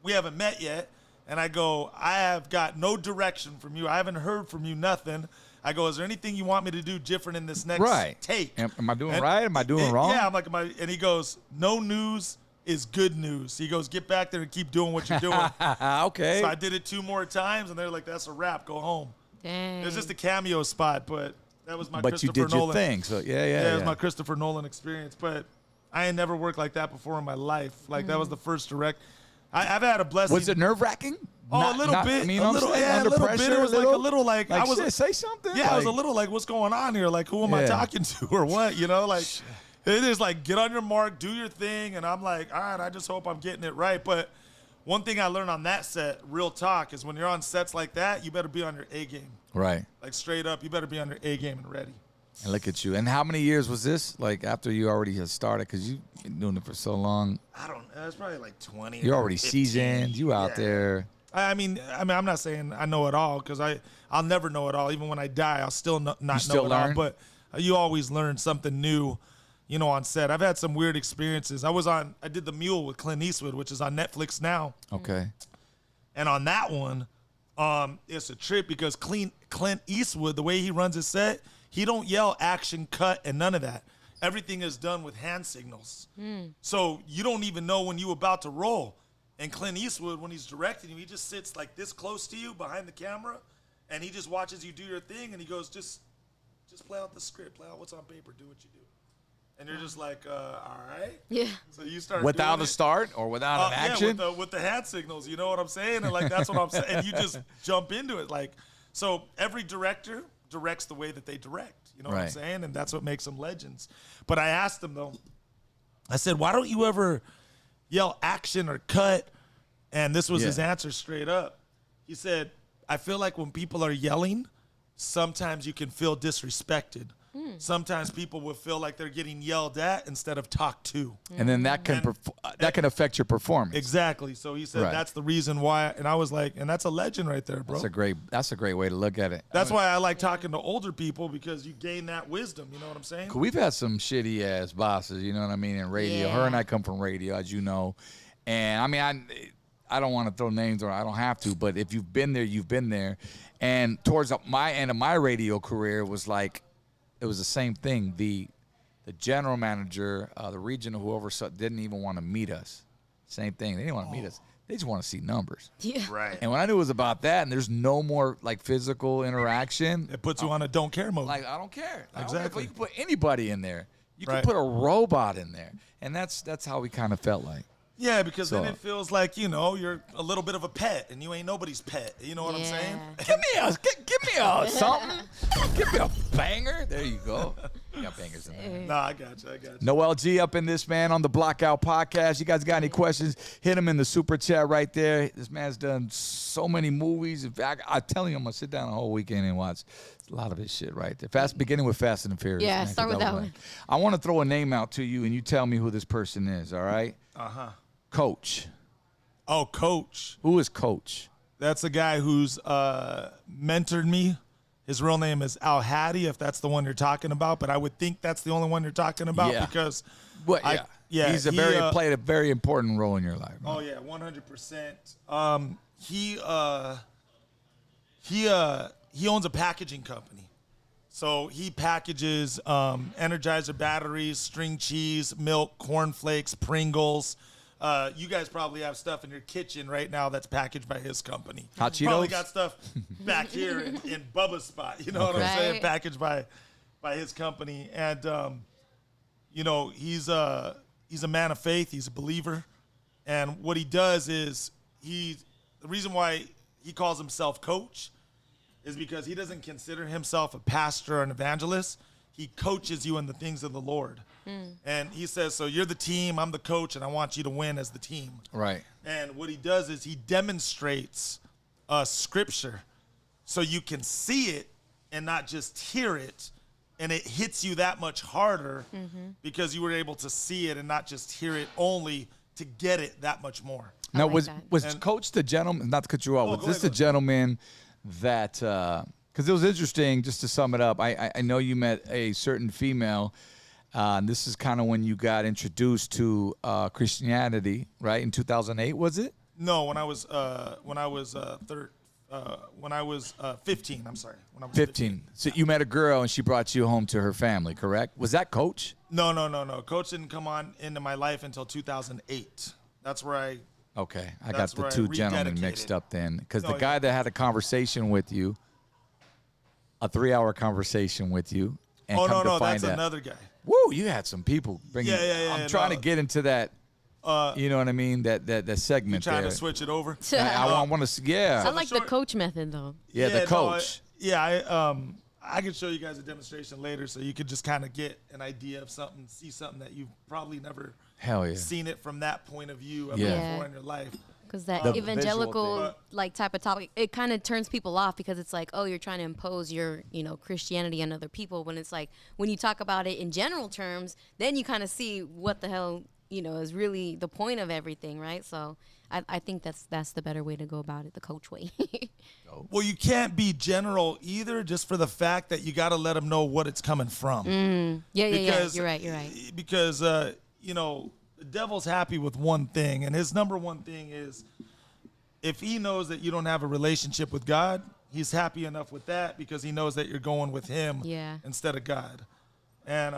we haven't met yet. And I go, I have got no direction from you. I haven't heard from you nothing. I go, is there anything you want me to do different in this next take? Am I doing right? Am I doing wrong? Yeah, I'm like, and he goes, no news is good news. He goes, get back there and keep doing what you're doing. Okay. So I did it 2 more times, and they're like, that's a wrap. Go home. Dang. It was just a cameo spot, but that was my But you Christopher did Nolan. your thing. So Yeah, it was my Christopher Nolan experience. But I ain't never worked like that before in my life. Like, that was the first direct. I've had a blessing. Was it nerve-wracking? Oh, a little bit. I mean, a little, yeah, under a little pressure, bit. It was like a little like I was shit, say something. Yeah, I was a Like, little like, what's going on here? Like, who am I Yeah. talking to or what? You know, like it is like, get on your mark, do your thing. And I'm like, all right, I just hope I'm getting it right. But one thing I learned on that set, real talk, is when you're on sets like that, you better be on your A game. Right. Like straight up, you better be on your A game and ready. And look at you. And how many years was this? Like after you already had started, because you've been doing it for so long. I don't know. It's probably like 20. You're or already 15. seasoned. You out Yeah. there. I mean, I'm not saying I know it all because I'll never know it all. Even when I die, I'll still not know still it all. learn? But you always learn something new, you know, on set. I've had some weird experiences. I did The Mule with Clint Eastwood, which is on Netflix now. Okay. And on that one, it's a trip because Clint Eastwood, the way he runs his set, he don't yell action, cut, and none of that. Everything is done with hand signals. So you don't even know when you're about to roll. And Clint Eastwood, when he's directing you, he just sits like this close to you behind the camera, and he just watches you do your thing, and he goes, just play out the script, play out what's on paper, do what you do. And you're just like, all right. Yeah. So you start Without doing a it. start or without an action? Yeah, with the hand signals, you know what I'm saying? And like that's what I'm saying. And you just jump into it. Like, so every director directs the way that they direct. You know what I'm Right. saying? And that's what makes them legends. But I asked them though, I said, why don't you ever yell action or cut? And this was his answer straight up. He said, I feel like when people are yelling, sometimes you can feel disrespected. Sometimes people will feel like they're getting yelled at instead of talked to. And then that can affect your performance. Exactly. So he said Right. that's the reason why. And I was like, and that's a legend right there, bro. That's a great way to look at it. That's why I like talking to older people because you gain that wisdom. You know what I'm saying? We've had some shitty ass bosses, you know what I mean, in radio. Yeah. Her and I come from radio, as you know. And I mean, I don't want to throw names or I don't have to, but if you've been there, you've been there. And towards my end of my radio career was like, it was the same thing. The general manager, the regional, whoever didn't even want to meet us. Same thing. They didn't want to meet us. They just want to see numbers. Yeah. Right. And when I knew it was about that, and there's no more like physical interaction, It puts you on a don't care mode. like I don't care. I don't care if Exactly. you can put anybody in there. You right? can put a robot in there, and that's how we kind of felt like. Yeah, because then So- it feels like, you're a little bit of a pet, and you ain't nobody's pet. You know what I'm saying? Give me a something. Give me a banger. There you go. You got bangers in there. Nah, I got you. Noel G up in this, man, on the Blockout Podcast. You guys got any questions? Hit him in the super chat right there. This man's done so many movies. In fact, I'm telling you, I'm going to sit down the whole weekend and watch a lot of his shit right there. Beginning with Fast and the Furious. Yeah, man, start 'cause with that was one. I want to throw a name out to you, and you tell me who this person is, all right? Uh-huh. Coach. Oh, Coach. Who is Coach? That's a guy who's mentored me. His real name is Al Hadi, if that's the one you're talking about. But I would think that's the only one you're talking about Yeah. because He's played a very important role in your life. Man. Oh yeah, 100%. He owns a packaging company, so he packages Energizer batteries, string cheese, milk, cornflakes, Pringles. You guys probably have stuff in your kitchen right now that's packaged by his company. Hot Cheetos? Probably got stuff back here in Bubba's spot. You know what I'm saying? Right. Packaged by his company, and he's a man of faith. He's a believer, and what he does is the reason why he calls himself Coach is because he doesn't consider himself a pastor or an evangelist. He coaches you in the things of the Lord. And he says, so you're the team, I'm the coach, and I want you to win as the team. Right. And what he does is he demonstrates scripture so you can see it and not just hear it. And it hits you that much harder because you were able to see it and not just hear it only to get it that much more. Now, like was that. Coach the gentleman, not to cut you off, was go this ahead, the go ahead. gentleman that, because it was interesting, just to sum it up, I know you met a certain female, and this is kind of when you got introduced to Christianity, right? In 2008, was it? No, when I was 15. I'm sorry. When I was 15. So you met a girl and she brought you home to her family, correct? Was that Coach? No. Coach didn't come on into my life until 2008. That's where I. Okay, I got That's the where I two gentlemen rededicated. mixed up then. Because No, the guy yeah. that had a conversation with you, a 3-hour conversation with you, and Oh come to no, find that's out. another guy. Woo, you had some people bringing. Yeah, I'm trying to get into that. You know what I mean? That segment Trying there. to switch it over. I want to. Yeah. I like the coach method though. Yeah, the no, coach. I can show you guys a demonstration later, so you could just kind of get an idea of something, see something that you've probably never seen it from that point of view ever Yeah. before in your life. Because that The visual evangelical thing. like type of topic, it kind of turns people off because it's like, oh, you're trying to impose your, Christianity on other people. When it's like, when you talk about it in general terms, then you kind of see what the hell, is really the point of everything, right? So I think that's the better way to go about it, the coach way. Well, you can't be general either, just for the fact that you got to let them know what it's coming from. Yeah. Because- You're right. Because the devil's happy with one thing, and his number one thing is if he knows that you don't have a relationship with God, he's happy enough with that because he knows that you're going with him Yeah. instead of God. And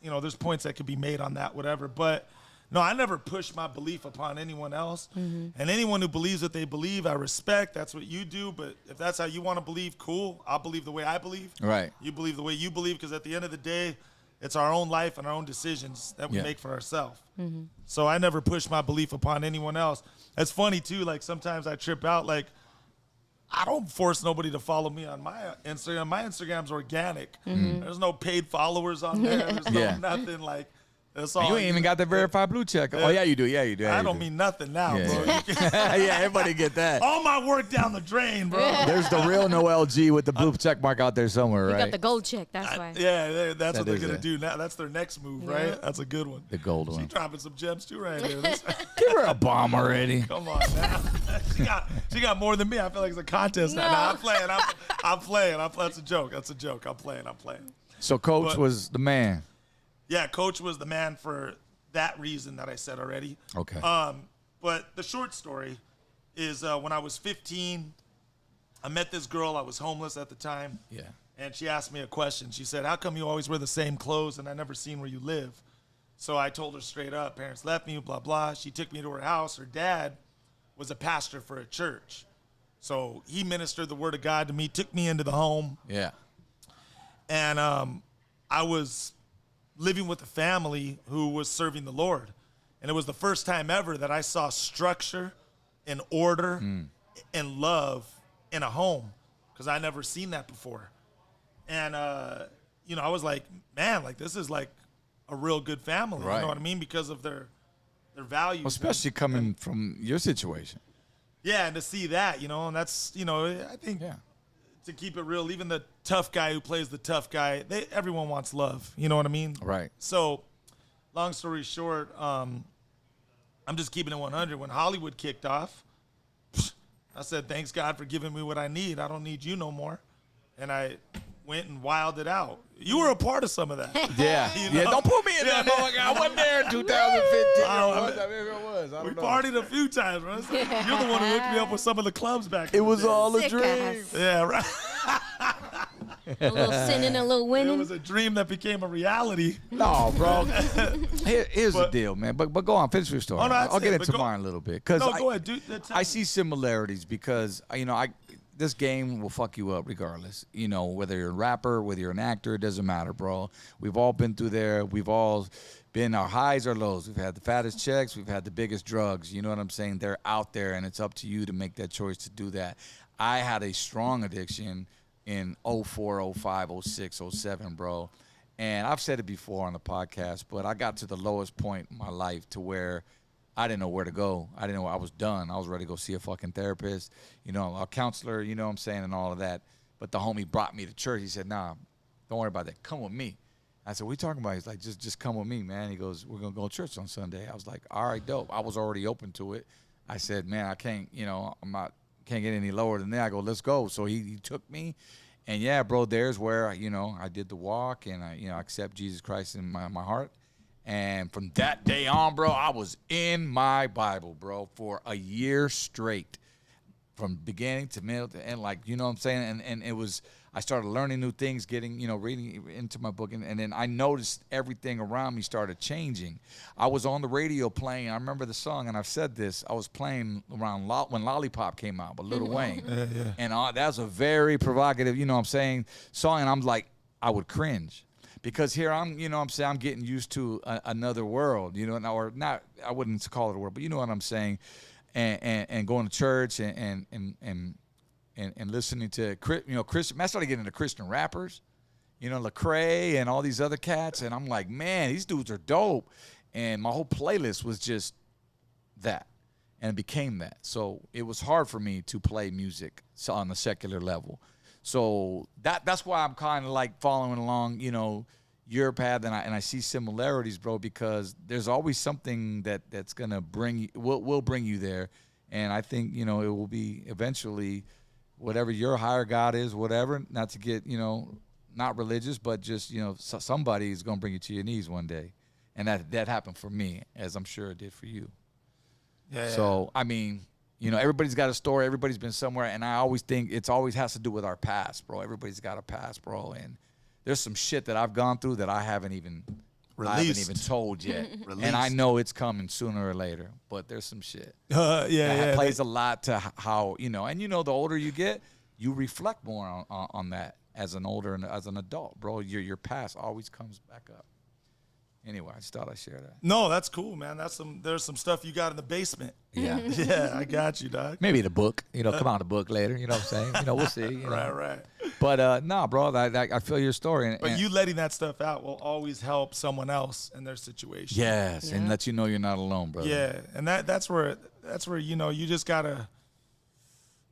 there's points that could be made on that, whatever. But no, I never push my belief upon anyone else. And anyone who believes what they believe, I respect. That's what you do. But if that's how you want to believe, cool. I'll believe the way I believe. Right. You believe the way you believe, because at the end of the day, it's our own life and our own decisions that we make for ourselves. So I never push my belief upon anyone else. It's funny, too. Like, sometimes I trip out. Like, I don't force nobody to follow me on my Instagram. My Instagram's organic. There's no paid followers on there. There's no nothing. Like, that's all. You ain't even got the verified blue check. Oh yeah, you do. Yeah, you do. Yeah, I you don't do. mean nothing now, Yeah. bro. Yeah, everybody get that. All my work down the drain, bro. There's the real Noel G with the blue check mark out there somewhere, You right? got the gold check. That's why. Yeah, that's what they're is gonna it. do now. That's their next move, Yeah. right? That's a good one. The gold She one. dropping some gems too, right here. Give her a bomb already. Come on now. she got more than me. I feel like it's a contest now. No. Nah, I'm playing. That's a joke. I'm playing. So Coach But- was the man. Yeah, Coach was the man for that reason that I said already. Okay. But the short story is when I was 15, I met this girl. I was homeless at the time. Yeah. And she asked me a question. She said, how come you always wear the same clothes and I never seen where you live? So I told her straight up, parents left me, blah, blah. She took me to her house. Her dad was a pastor for a church. So he ministered the word of God to me, took me into the home. Yeah. And I was living with a family who was serving the Lord. And it was the first time ever that I saw structure and order and love in a home, because I never seen that before. And, you know, I was like, man, like this is like a real good family. Right. You know what I mean? Because of their values. Especially coming from your situation. Yeah, and to see that, you know, and that's, you know, I think to keep it real, even the tough guy who plays the tough guy, everyone wants love. You know what I mean? Right. So, long story short, I'm just keeping it 100. When Hollywood kicked off, I said, thanks God for giving me what I need. I don't need you no more. And I went and wilded out. You were a part of some of that. Yeah. You know? Yeah, don't put me in that. I wasn't there in 2015. We partied a few times, bro. You're the one who hooked me up with some of the clubs back then. It was all a Sick dream. ass. Yeah, right. A little sinning, a little It winning. was a dream that became a reality. No, bro. Here's the deal, man. But go on, finish your story. Oh, no, that's I'll get it, into but go- mine a little bit. Cause No, go ahead, dude. I see similarities because, you know, this game will fuck you up regardless. You know, whether you're a rapper, whether you're an actor, it doesn't matter, bro. We've all been through there. We've all been our highs or lows. We've had the fattest checks. We've had the biggest drugs. You know what I'm saying? They're out there, and it's up to you to make that choice to do that. I had a strong addiction in 04, 05, 06, 07, bro. And I've said it before on the podcast, but I got to the lowest point in my life to where I didn't know where to go. I didn't know. I was done. I was ready to go see a fucking therapist, you know, a counselor, you know what I'm saying, and all of that. But the homie brought me to church. He said, nah, don't worry about that. Come with me. I said, what are you talking about? He's like, just come with me, man. He goes, we're going to go to church on Sunday. I was like, all right, dope. I was already open to it. I said, man, I can't, you know, can't get any lower than that. I go, let's go. So he took me. And, yeah, bro, there's where, you know, I did the walk and I accept Jesus Christ in my heart. And from that day on, bro, I was in my Bible, bro, for a year straight, from beginning to middle to end, like, you know what I'm saying? And it was, I started learning new things, getting, you know, reading into my book. And then I noticed everything around me started changing. I was on the radio playing. I remember the song, and I've said this. I was playing around when Lollipop came out with Lil Wayne. Yeah. And that was a very provocative, you know what I'm saying, song. And I'm like, I would cringe. Because here I'm, you know what I'm saying, I'm getting used to another world, you know, or not, I wouldn't call it a world, but you know what I'm saying, and going to church and listening to, you know, Christian, I started getting into Christian rappers, you know, Lecrae and all these other cats, and I'm like, man, these dudes are dope, and my whole playlist was just that, and it became that. So it was hard for me to play music on a secular level. So that's why I'm kind of like following along, you know, your path, and I see similarities, bro, because there's always something that's gonna bring you, will bring you there, and I think, you know, it will be eventually whatever your higher God is, whatever. Not to get, you know, not religious, but just, you know, somebody is gonna bring you to your knees one day, and that happened for me, as I'm sure it did for you. Yeah. So I mean, you know, everybody's got a story. Everybody's been somewhere. And I always think it's always has to do with our past, bro. Everybody's got a past, bro. And there's some shit that I've gone through that I haven't even told yet. And I know it's coming sooner or later. But there's some shit. That plays a lot to how, you know. And, you know, the older you get, you reflect more on that as an adult, bro. Your past always comes back up. Anyway, I just thought I'd share that. No, that's cool, man. There's some stuff you got in the basement. Yeah. Yeah, I got you, dog. Maybe the book, you know, come out the book later. You know what I'm saying? You know, we'll see. You know? Right. But nah, bro, I feel your story. But you letting that stuff out will always help someone else in their situation. Yes, and let you know you're not alone, brother. Yeah, and that's where you know, you just gotta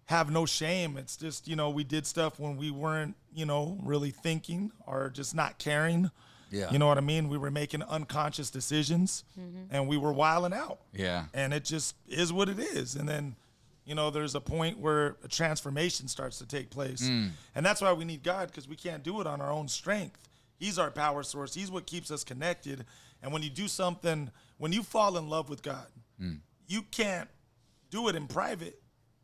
have no shame. It's just, you know, we did stuff when we weren't, you know, really thinking or just not caring. Yeah. You know what I mean? We were making unconscious decisions, and we were wilding out. Yeah. And it just is what it is. And then, you know, there's a point where a transformation starts to take place. And that's why we need God, because we can't do it on our own strength. He's our power source. He's what keeps us connected. And when you do something, when you fall in love with God, you can't do it in private,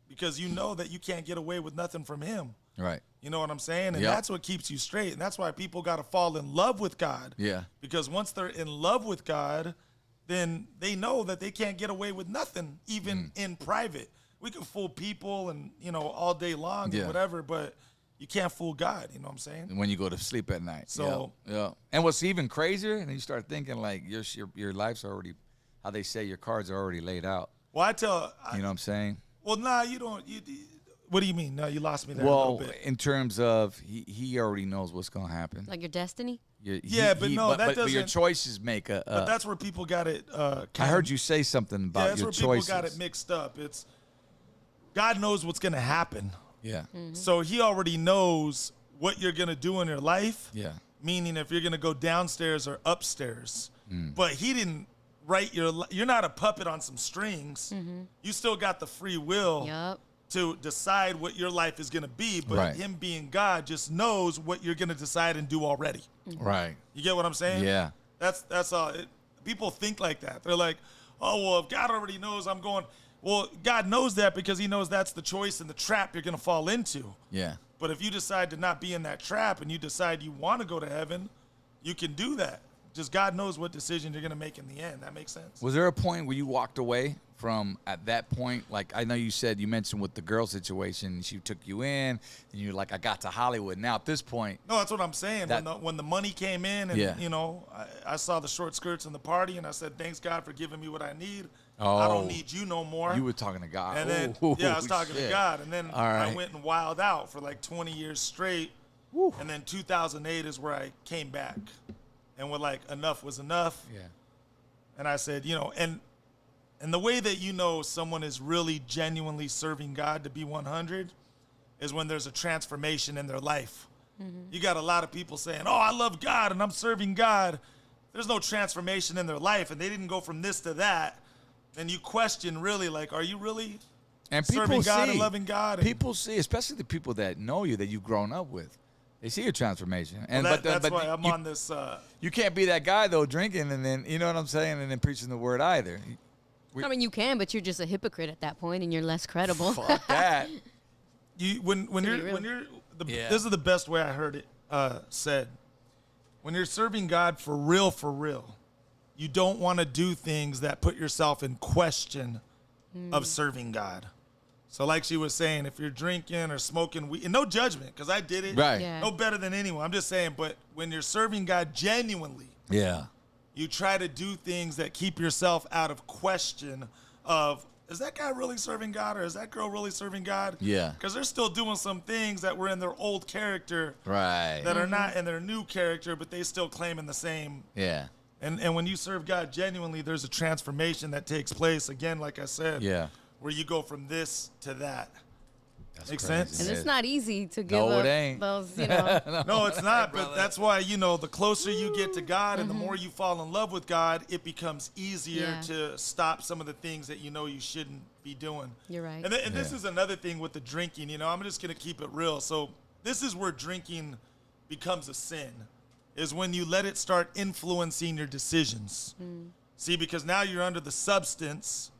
because you know that you can't get away with nothing from him. Right. You know what I'm saying? And that's what keeps you straight. And that's why people got to fall in love with God. Yeah. Because once they're in love with God, then they know that they can't get away with nothing, even in private. We can fool people and, you know, all day long and whatever, but you can't fool God. You know what I'm saying? When you go to sleep at night. So yeah. And what's even crazier, and you start thinking like your life's already, how they say your cards are already laid out. Well, you know what I'm saying? Well, nah, you don't. What do you mean? No, you lost me there a little bit. In terms of he already knows what's gonna happen. Like your destiny? But your choices make a. But that's where people got it. I heard you say something about that's your where choices. people got it mixed up. It's God knows what's gonna happen. Yeah. So He already knows what you're gonna do in your life. Yeah. Meaning if you're gonna go downstairs or upstairs. But He didn't write you're not a puppet on some strings. You still got the free will. Yep. To decide what your life is going to be, but Him being God just knows what you're going to decide and do already. Right. You get what I'm saying? Yeah. That's all. People think like that. They're like, oh, well, if God already knows I'm going. Well, God knows that because He knows that's the choice and the trap you're going to fall into. Yeah. But if you decide to not be in that trap and you decide you want to go to heaven, you can do that. Just God knows what decision you're going to make in the end. That makes sense? Was there a point where you walked away from at that point? Like, I know you mentioned with the girl situation, she took you in, and you're like, I got to Hollywood. Now, at this point. No, that's what I'm saying. When the money came in and, you know, I saw the short skirts in the party, and I said, thanks, God, for giving me what I need. I don't need you no more. You were talking to God. And then, I was talking to God. And then I went and wilded out for like 20 years straight. And then 2008 is where I came back. And we're like, enough was enough. Yeah. And I said, you know, and the way that you know someone is really genuinely serving God to be 100 is when there's a transformation in their life. You got a lot of people saying, oh, I love God and I'm serving God. There's no transformation in their life and they didn't go from this to that. And you question really, like, are you really serving God and loving God? People see, especially the people that know you, that you've grown up with. They see your transformation, and that's why I'm on this. You can't be that guy though, drinking and then you know what I'm saying, and then preaching the word either. I mean, you can, but you're just a hypocrite at that point, and you're less credible. Fuck that. This is the best way I heard it said. When you're serving God for real, you don't want to do things that put yourself in question of serving God. So like she was saying, if you're drinking or smoking weed, and no judgment, because I did it. Right. Yeah. No better than anyone. I'm just saying, but when you're serving God genuinely, you try to do things that keep yourself out of question of, is that guy really serving God or is that girl really serving God? Yeah. Because they're still doing some things that were in their old character. Right. That are not in their new character, but they still claiming the same. Yeah. And when you serve God genuinely, there's a transformation that takes place. Again, like I said. Yeah. Where you go from this to that. That's Makes crazy. sense? And it's not easy to give No, up it ain't. those, you know. No, it's not. But that's why, you know, the closer you get to God and the more you fall in love with God, it becomes easier to stop some of the things that you know you shouldn't be doing. You're right. And this is another thing with the drinking. You know, I'm just going to keep it real. So this is where drinking becomes a sin, is when you let it start influencing your decisions. See, because now you're under the substance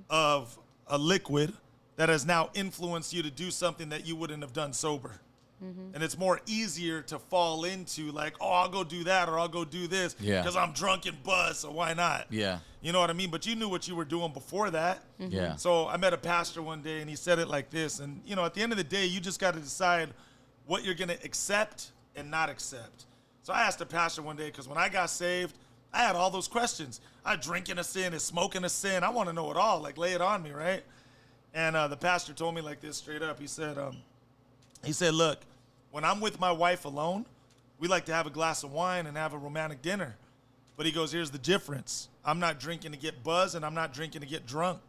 of a liquid that has now influenced you to do something that you wouldn't have done sober. And it's more easier to fall into like, oh, I'll go do that or I'll go do this because I'm drunk and buzzed, so why not? Yeah. You know what I mean? But you knew what you were doing before that. Yeah. So I met a pastor one day and he said it like this. And, you know, at the end of the day, you just got to decide what you're going to accept and not accept. So I asked the pastor one day, because when I got saved, I had all those questions. I drinking a sin, is smoking a sin. I want to know it all. Like, lay it on me, right? And the pastor told me like this straight up. He said, look, when I'm with my wife alone, we like to have a glass of wine and have a romantic dinner. But he goes, here's the difference. I'm not drinking to get buzzed, and I'm not drinking to get drunk.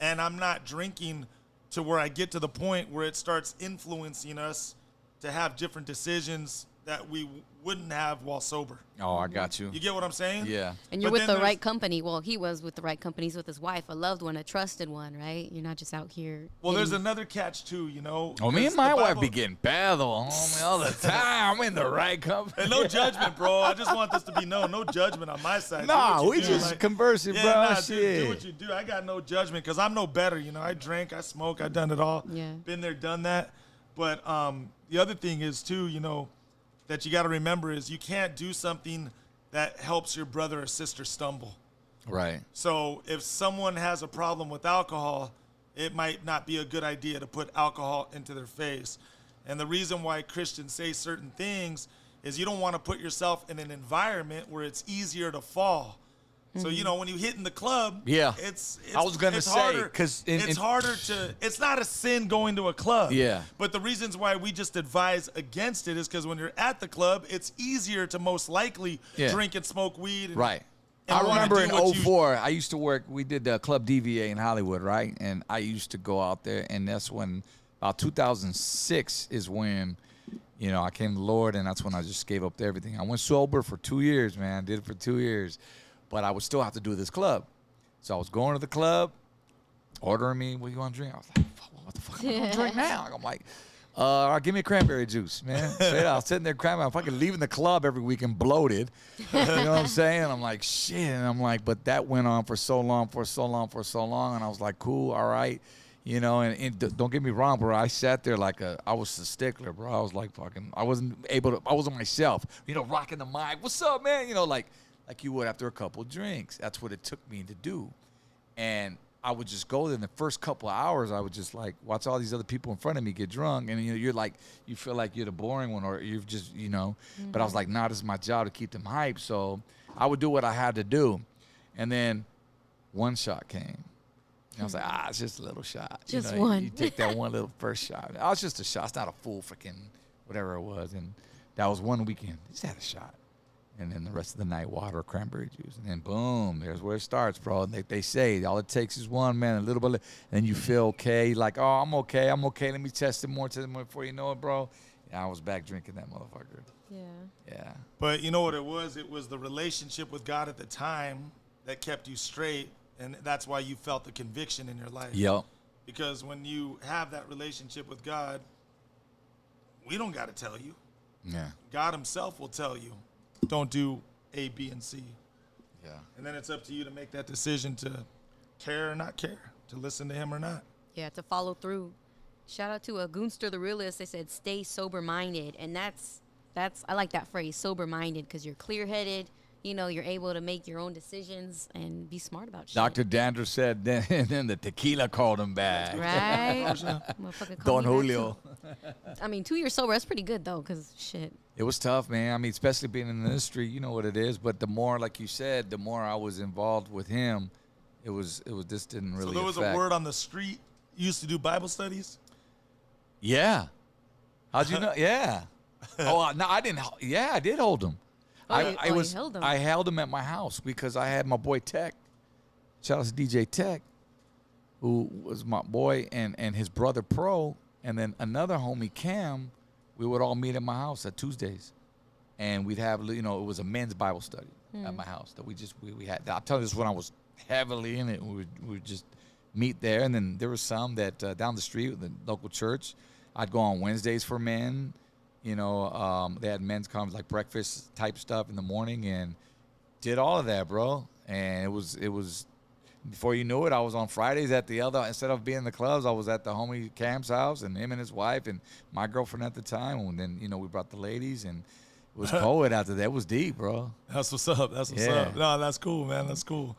And I'm not drinking to where I get to the point where it starts influencing us to have different decisions that we wouldn't have while sober. Oh, I got you. You get what I'm saying? Yeah. And you're with the right company. Well, he was with the right company. He's with his wife, a loved one, a trusted one, right? You're not just out here. Well, there's another catch too, you know. Oh, me and my wife be getting bad though, homie, all the time. I'm in the right company. And no judgment, bro. I just want this to be known. No judgment on my side. Nah, we just conversing, bro. Nah, shit. do what you do. I got no judgment because I'm no better. You know, I drank, I smoke, I've done it all. Yeah. Been there, done that. But the other thing is too, you know, that you got to remember is you can't do something that helps your brother or sister stumble. Right. So if someone has a problem with alcohol, it might not be a good idea to put alcohol into their face. And the reason why Christians say certain things is you don't want to put yourself in an environment where it's easier to fall. So, you know, when you hit in the club, it's I was going to say, because it's harder to, it's not a sin going to a club. Yeah. But the reasons why we just advise against it is because when you're at the club, it's easier to most likely drink and smoke weed. And, right. and I remember in what 04, I used to work, we did Club DVA in Hollywood, right? And I used to go out there, and that's when, about 2006 is when, you know, I came to the Lord, and that's when I just gave up to everything. I went sober for 2 years, man. Did it for 2 years. But I would still have to do this club. So I was going to the club, ordering me, what do you want to drink? I was like, what the fuck am I going to drink now? I'm like, give me a cranberry juice, man. Straight out. I was sitting there cranberry. I'm fucking leaving the club every weekend bloated. You know what I'm saying? And I'm like, shit. And I'm like, but that went on for so long. And I was like, cool, all right. You know, and don't get me wrong, bro. I sat there like I was a stickler, bro. I was like fucking, I wasn't myself. You know, rocking the mic. What's up, man? You know, like you would after a couple drinks. That's what it took me to do. And I would just go there in the first couple of hours. I would just like watch all these other people in front of me get drunk. And, you know, you're like, you feel like you're the boring one, or you've just, you know. Mm-hmm. But I was like, nah, this is my job to keep them hyped. So I would do what I had to do. And then one shot came. And I was like, it's just a little shot. Just you know, one. You take that one little first shot. I was just a shot. It's not a full freaking whatever it was. And that was one weekend. Just had a shot. And then the rest of the night, water, cranberry juice. And then, boom, there's where it starts, bro. And they say all it takes is one, man, a little bit. And then you feel okay. Like, oh, I'm okay. Let me test it more before you know it, bro. And I was back drinking that motherfucker. Yeah. Yeah. But you know what it was? It was the relationship with God at the time that kept you straight. And that's why you felt the conviction in your life. Yep. Because when you have that relationship with God, we don't got to tell you. Yeah. God himself will tell you. Don't do A, B, and C. Yeah. And then it's up to you to make that decision to care or not care, to listen to him or not. Yeah, to follow through. Shout out to Goonster the Realist. They said stay sober-minded. And that's I like that phrase, sober-minded, because you're clear-headed. You know, you're able to make your own decisions and be smart about shit. Dr. Dandridge said, then the tequila called him back. Right? Don Julio. I mean, 2 years sober, that's pretty good, though, because shit. It was tough, man. I mean, especially being in the industry, you know what it is. But the more, like you said, the more I was involved with him, this didn't really So there was affect. a word on the street. You used to do Bible studies? Yeah. How'd you know? Yeah. Oh, no, I didn't. Yeah, I did hold him. I held him at my house because I had my boy Tech. Shout out to DJ Tech, who was my boy, and his brother Pro, and then another homie Cam. We would all meet at my house at Tuesdays, and we'd have, you know, it was a men's Bible study at my house that we had. I'll tell you this, when I was heavily in it, we would just meet there, and then there was some that down the street, the local church, I'd go on Wednesdays for men. You know, they had men's conference, like breakfast type stuff in the morning, and did all of that, bro. And it was before you knew it, I was on Fridays at the other, instead of being in the clubs, I was at the homie Cam's house, and him and his wife and my girlfriend at the time. And then, you know, we brought the ladies, and it was poet after that. It was deep, bro. That's what's up. That's what's up. No, that's cool, man. That's cool.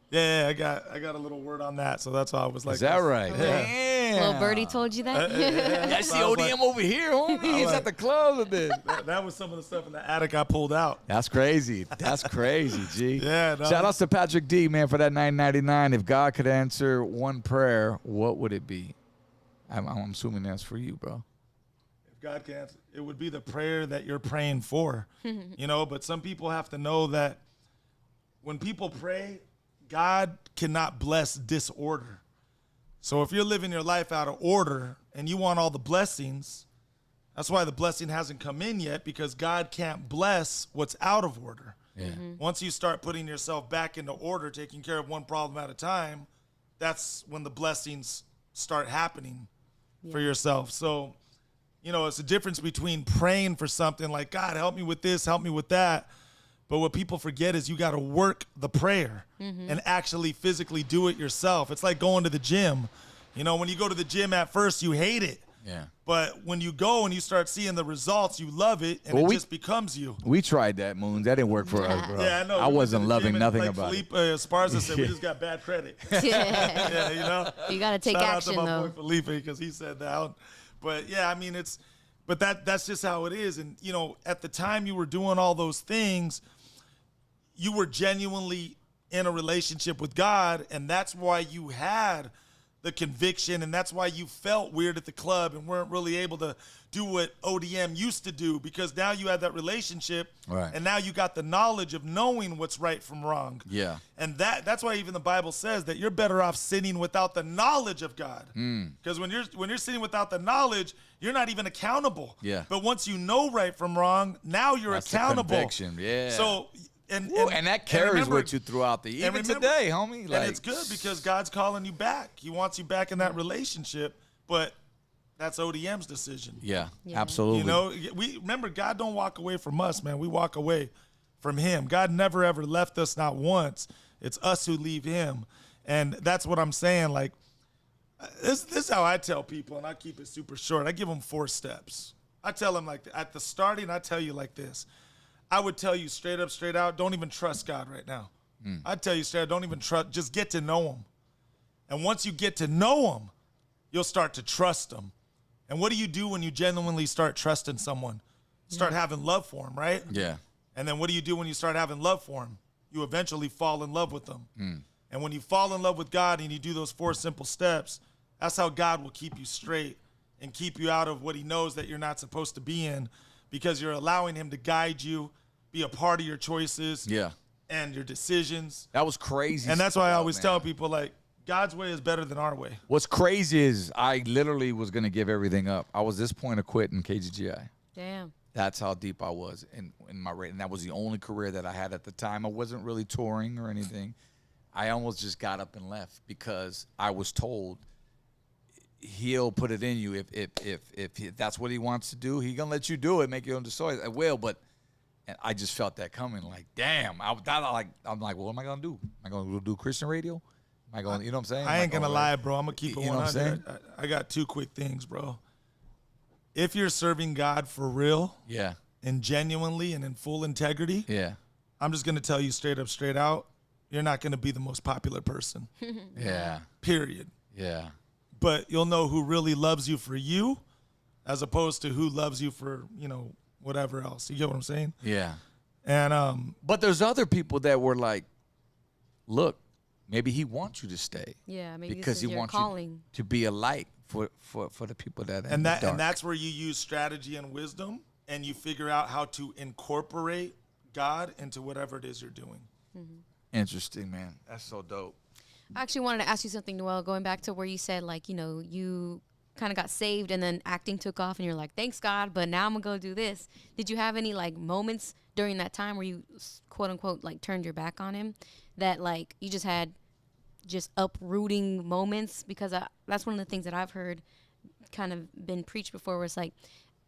Yeah, I got a little word on that, so that's why I was like, is that right? Yeah. Little birdie told you that? That's the ODM over here, homie. He's at the club with this. That was some of the stuff in the attic I pulled out. That's crazy. That's crazy, G. Yeah. No. Shout out to Patrick D, man, for that $9.99. If God could answer one prayer, what would it be? I'm assuming that's for you, bro. If God can answer, it would be the prayer that you're praying for. You know, but some people have to know that when people pray, God cannot bless disorder. So if you're living your life out of order and you want all the blessings, that's why the blessing hasn't come in yet, because God can't bless what's out of order. Yeah. Once you start putting yourself back into order, taking care of one problem at a time, that's when the blessings start happening for yourself. So, you know, it's a difference between praying for something like, God, help me with this, help me with that. But what people forget is you got to work the prayer and actually physically do it yourself. It's like going to the gym. You know, when you go to the gym at first, you hate it. Yeah. But when you go and you start seeing the results, you love it, and it just becomes you. We tried that, Moons. That didn't work for us, bro. Yeah, I know. I wasn't loving nothing about Felipe, it. Esparza said we just got bad credit. Yeah. You know? You got to take Shout action, out to my though. boy Felipe, because he said that. But, yeah, I mean, it's But that's just how it is. And, you know, at the time you were doing all those things, you were genuinely in a relationship with God, and that's why you had the conviction, and that's why you felt weird at the club and weren't really able to do what ODM used to do, because now you had that relationship, right. And now you got the knowledge of knowing what's right from wrong. Yeah. And that's why even the Bible says that you're better off sinning without the knowledge of God. Because when you're sinning without the knowledge, you're not even accountable. Yeah. But once you know right from wrong, now you're That's accountable. The conviction. Yeah. So and that carries remember, with you throughout the even today, homie. Like, and it's good because God's calling you back. He wants you back in that relationship, but that's ODM's decision. Yeah, absolutely. You know, we remember God don't walk away from us, man. We walk away from him. God never ever left us, not once. It's us who leave him. And that's what I'm saying. Like, this is how I tell people, and I keep it super short. I give them 4 steps. I tell them like at the starting, I tell you like this. I would tell you straight up, straight out, don't even trust God right now. I'd tell you straight up, don't even trust, just get to know him. And once you get to know him, you'll start to trust him. And what do you do when you genuinely start trusting someone? Start having love for him, right? Yeah. And then what do you do when you start having love for him? You eventually fall in love with them. And when you fall in love with God and you do those 4 simple steps, that's how God will keep you straight and keep you out of what he knows that you're not supposed to be in, because you're allowing him to guide you, be a part of your choices and your decisions. That was crazy. And that's why I always tell people, like, God's way is better than our way. What's crazy is I literally was going to give everything up. I was this point of quitting KGGI. Damn. That's how deep I was in my rate. And that was the only career that I had at the time. I wasn't really touring or anything. I almost just got up and left because I was told he'll put it in you if that's what he wants to do. He gonna let you do it, make your own choice. I will, but and I just felt that coming. Like, damn, I'm like, what am I gonna do? Am I gonna do Christian radio? Am I going? You know what I'm saying? I ain't gonna lie, bro. I'm gonna keep it you know 100. I got 2 quick things, bro. If you're serving God for real, and genuinely and in full integrity, I'm just gonna tell you straight up, straight out, you're not gonna be the most popular person. Period. Yeah. But you'll know who really loves you for you, as opposed to who loves you for, you know, whatever else. You get what I'm saying? Yeah. And but there's other people that were like, look, maybe he wants you to stay. Yeah, maybe because he wants you to be a light for the people that and that's where you use strategy and wisdom, and you figure out how to incorporate God into whatever it is you're doing. Interesting, man. That's so dope. I actually wanted to ask you something, Noel, going back to where you said, like, you know, you kind of got saved and then acting took off and you're like, thanks, God, but now I'm going to go do this. Did you have any, like, moments during that time where you, quote unquote, like, turned your back on him that, like, you just had just uprooting moments? Because that's one of the things that I've heard kind of been preached before, where it's like,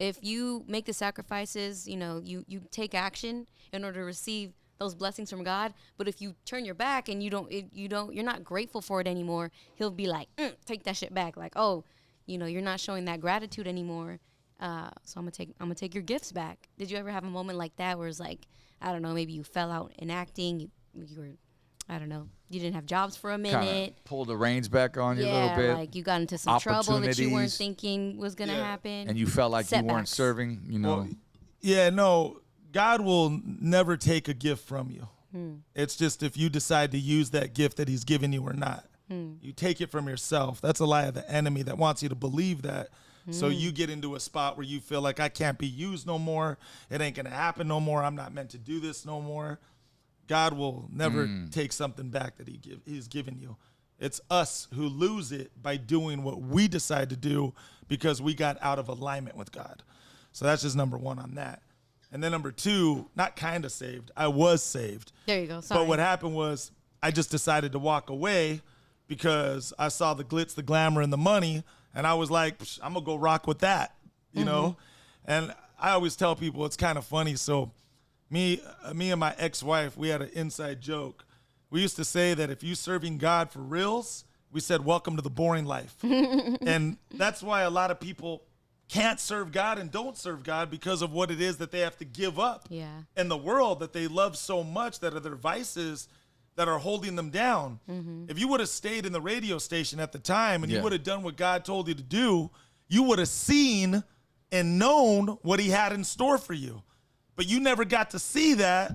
if you make the sacrifices, you know, you take action in order to receive those blessings from God, but if you turn your back and you're not grateful for it anymore, he'll be like, take that shit back. Like, oh, you know, you're not showing that gratitude anymore. So I'm gonna take your gifts back. Did you ever have a moment like that where it's like, I don't know, maybe you fell out in acting, you were, I don't know, you didn't have jobs for a minute. Kinda pull the reins back on you a little bit. Like you got into some trouble that you weren't thinking was gonna happen. And you felt like Setbacks. you weren't serving, you know. Well, no, God will never take a gift from you. It's just if you decide to use that gift that he's given you or not. You take it from yourself. That's a lie of the enemy that wants you to believe that. So you get into a spot where you feel like I can't be used no more. It ain't going to happen no more. I'm not meant to do this no more. God will never take something back that he's given you. It's us who lose it by doing what we decide to do because we got out of alignment with God. So that's just number 1 on that. And then number 2, not kind of saved. I was saved. There you go. Sorry. But what happened was I just decided to walk away because I saw the glitz, the glamour, and the money. And I was like, I'm going to go rock with that, you know? And I always tell people it's kind of funny. So me and my ex-wife, we had an inside joke. We used to say that if you serving God for reals, we said, welcome to the boring life. And that's why a lot of people can't serve God and don't serve God because of what it is that they have to give up in the world that they love so much, that are their vices that are holding them down. If you would have stayed in the radio station at the time and you would have done what God told you to do, you would have seen and known what he had in store for you. But you never got to see that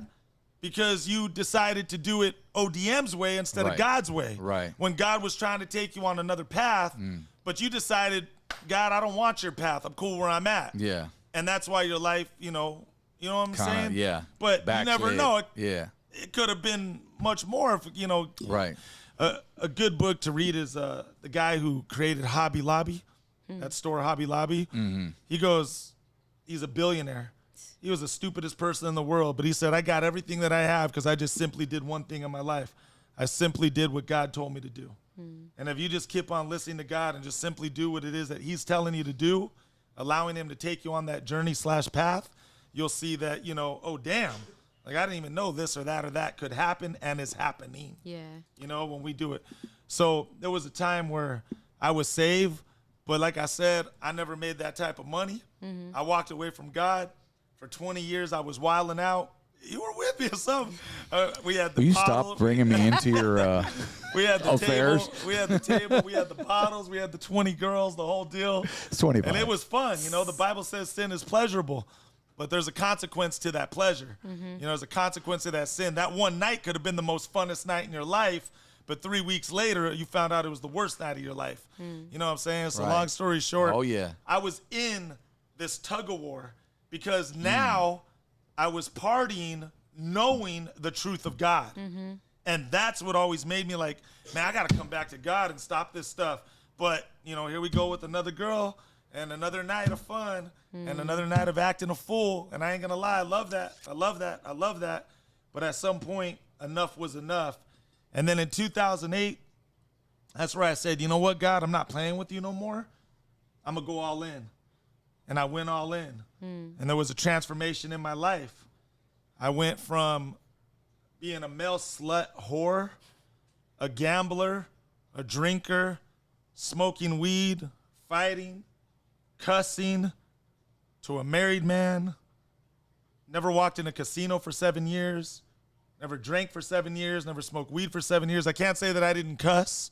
because you decided to do it ODM's way instead of God's way. Right. When God was trying to take you on another path, but you decided, God, I don't want your path. I'm cool where I'm at. Yeah. And that's why your life, you know what I'm saying? Yeah. But you never know. It It could have been much more if, Right. A good book to read is the guy who created Hobby Lobby, that store Hobby Lobby. He goes, he's a billionaire. He was the stupidest person in the world, but he said, I got everything that I have because I just simply did one thing in my life. I simply did what God told me to do. And if you just keep on listening to God and just simply do what it is that he's telling you to do, allowing him to take you on that journey / path, you'll see that, oh, damn. Like, I didn't even know this or that could happen and is happening. Yeah. When we do it. So there was a time where I was saved, but like I said, I never made that type of money. I walked away from God. For 20 years, I was wilding out. You were with me or something. We had the Will you bottle. stop bringing me into your we had the affairs? Table. We had the table. We had the bottles. We had the 20 girls, the whole deal. It's 25. And it was fun. The Bible says sin is pleasurable, but there's a consequence to that pleasure. There's a consequence to that sin. That one night could have been the most funnest night in your life, but 3 weeks later, you found out it was the worst night of your life. You know what I'm saying? So long story short, I was in this tug of war because now I was partying knowing the truth of God. And that's what always made me like, man, I got to come back to God and stop this stuff. But, here we go with another girl and another night of fun and another night of acting a fool. And I ain't going to lie, I love that. I love that. I love that. But at some point, enough was enough. And then in 2008, that's where I said, you know what, God, I'm not playing with you no more. I'm going to go all in. And I went all in. And there was a transformation in my life. I went from being a male slut whore, a gambler, a drinker, smoking weed, fighting, cussing, to a married man. Never walked in a casino for 7 years. Never drank for 7 years. Never smoked weed for 7 years. I can't say that I didn't cuss.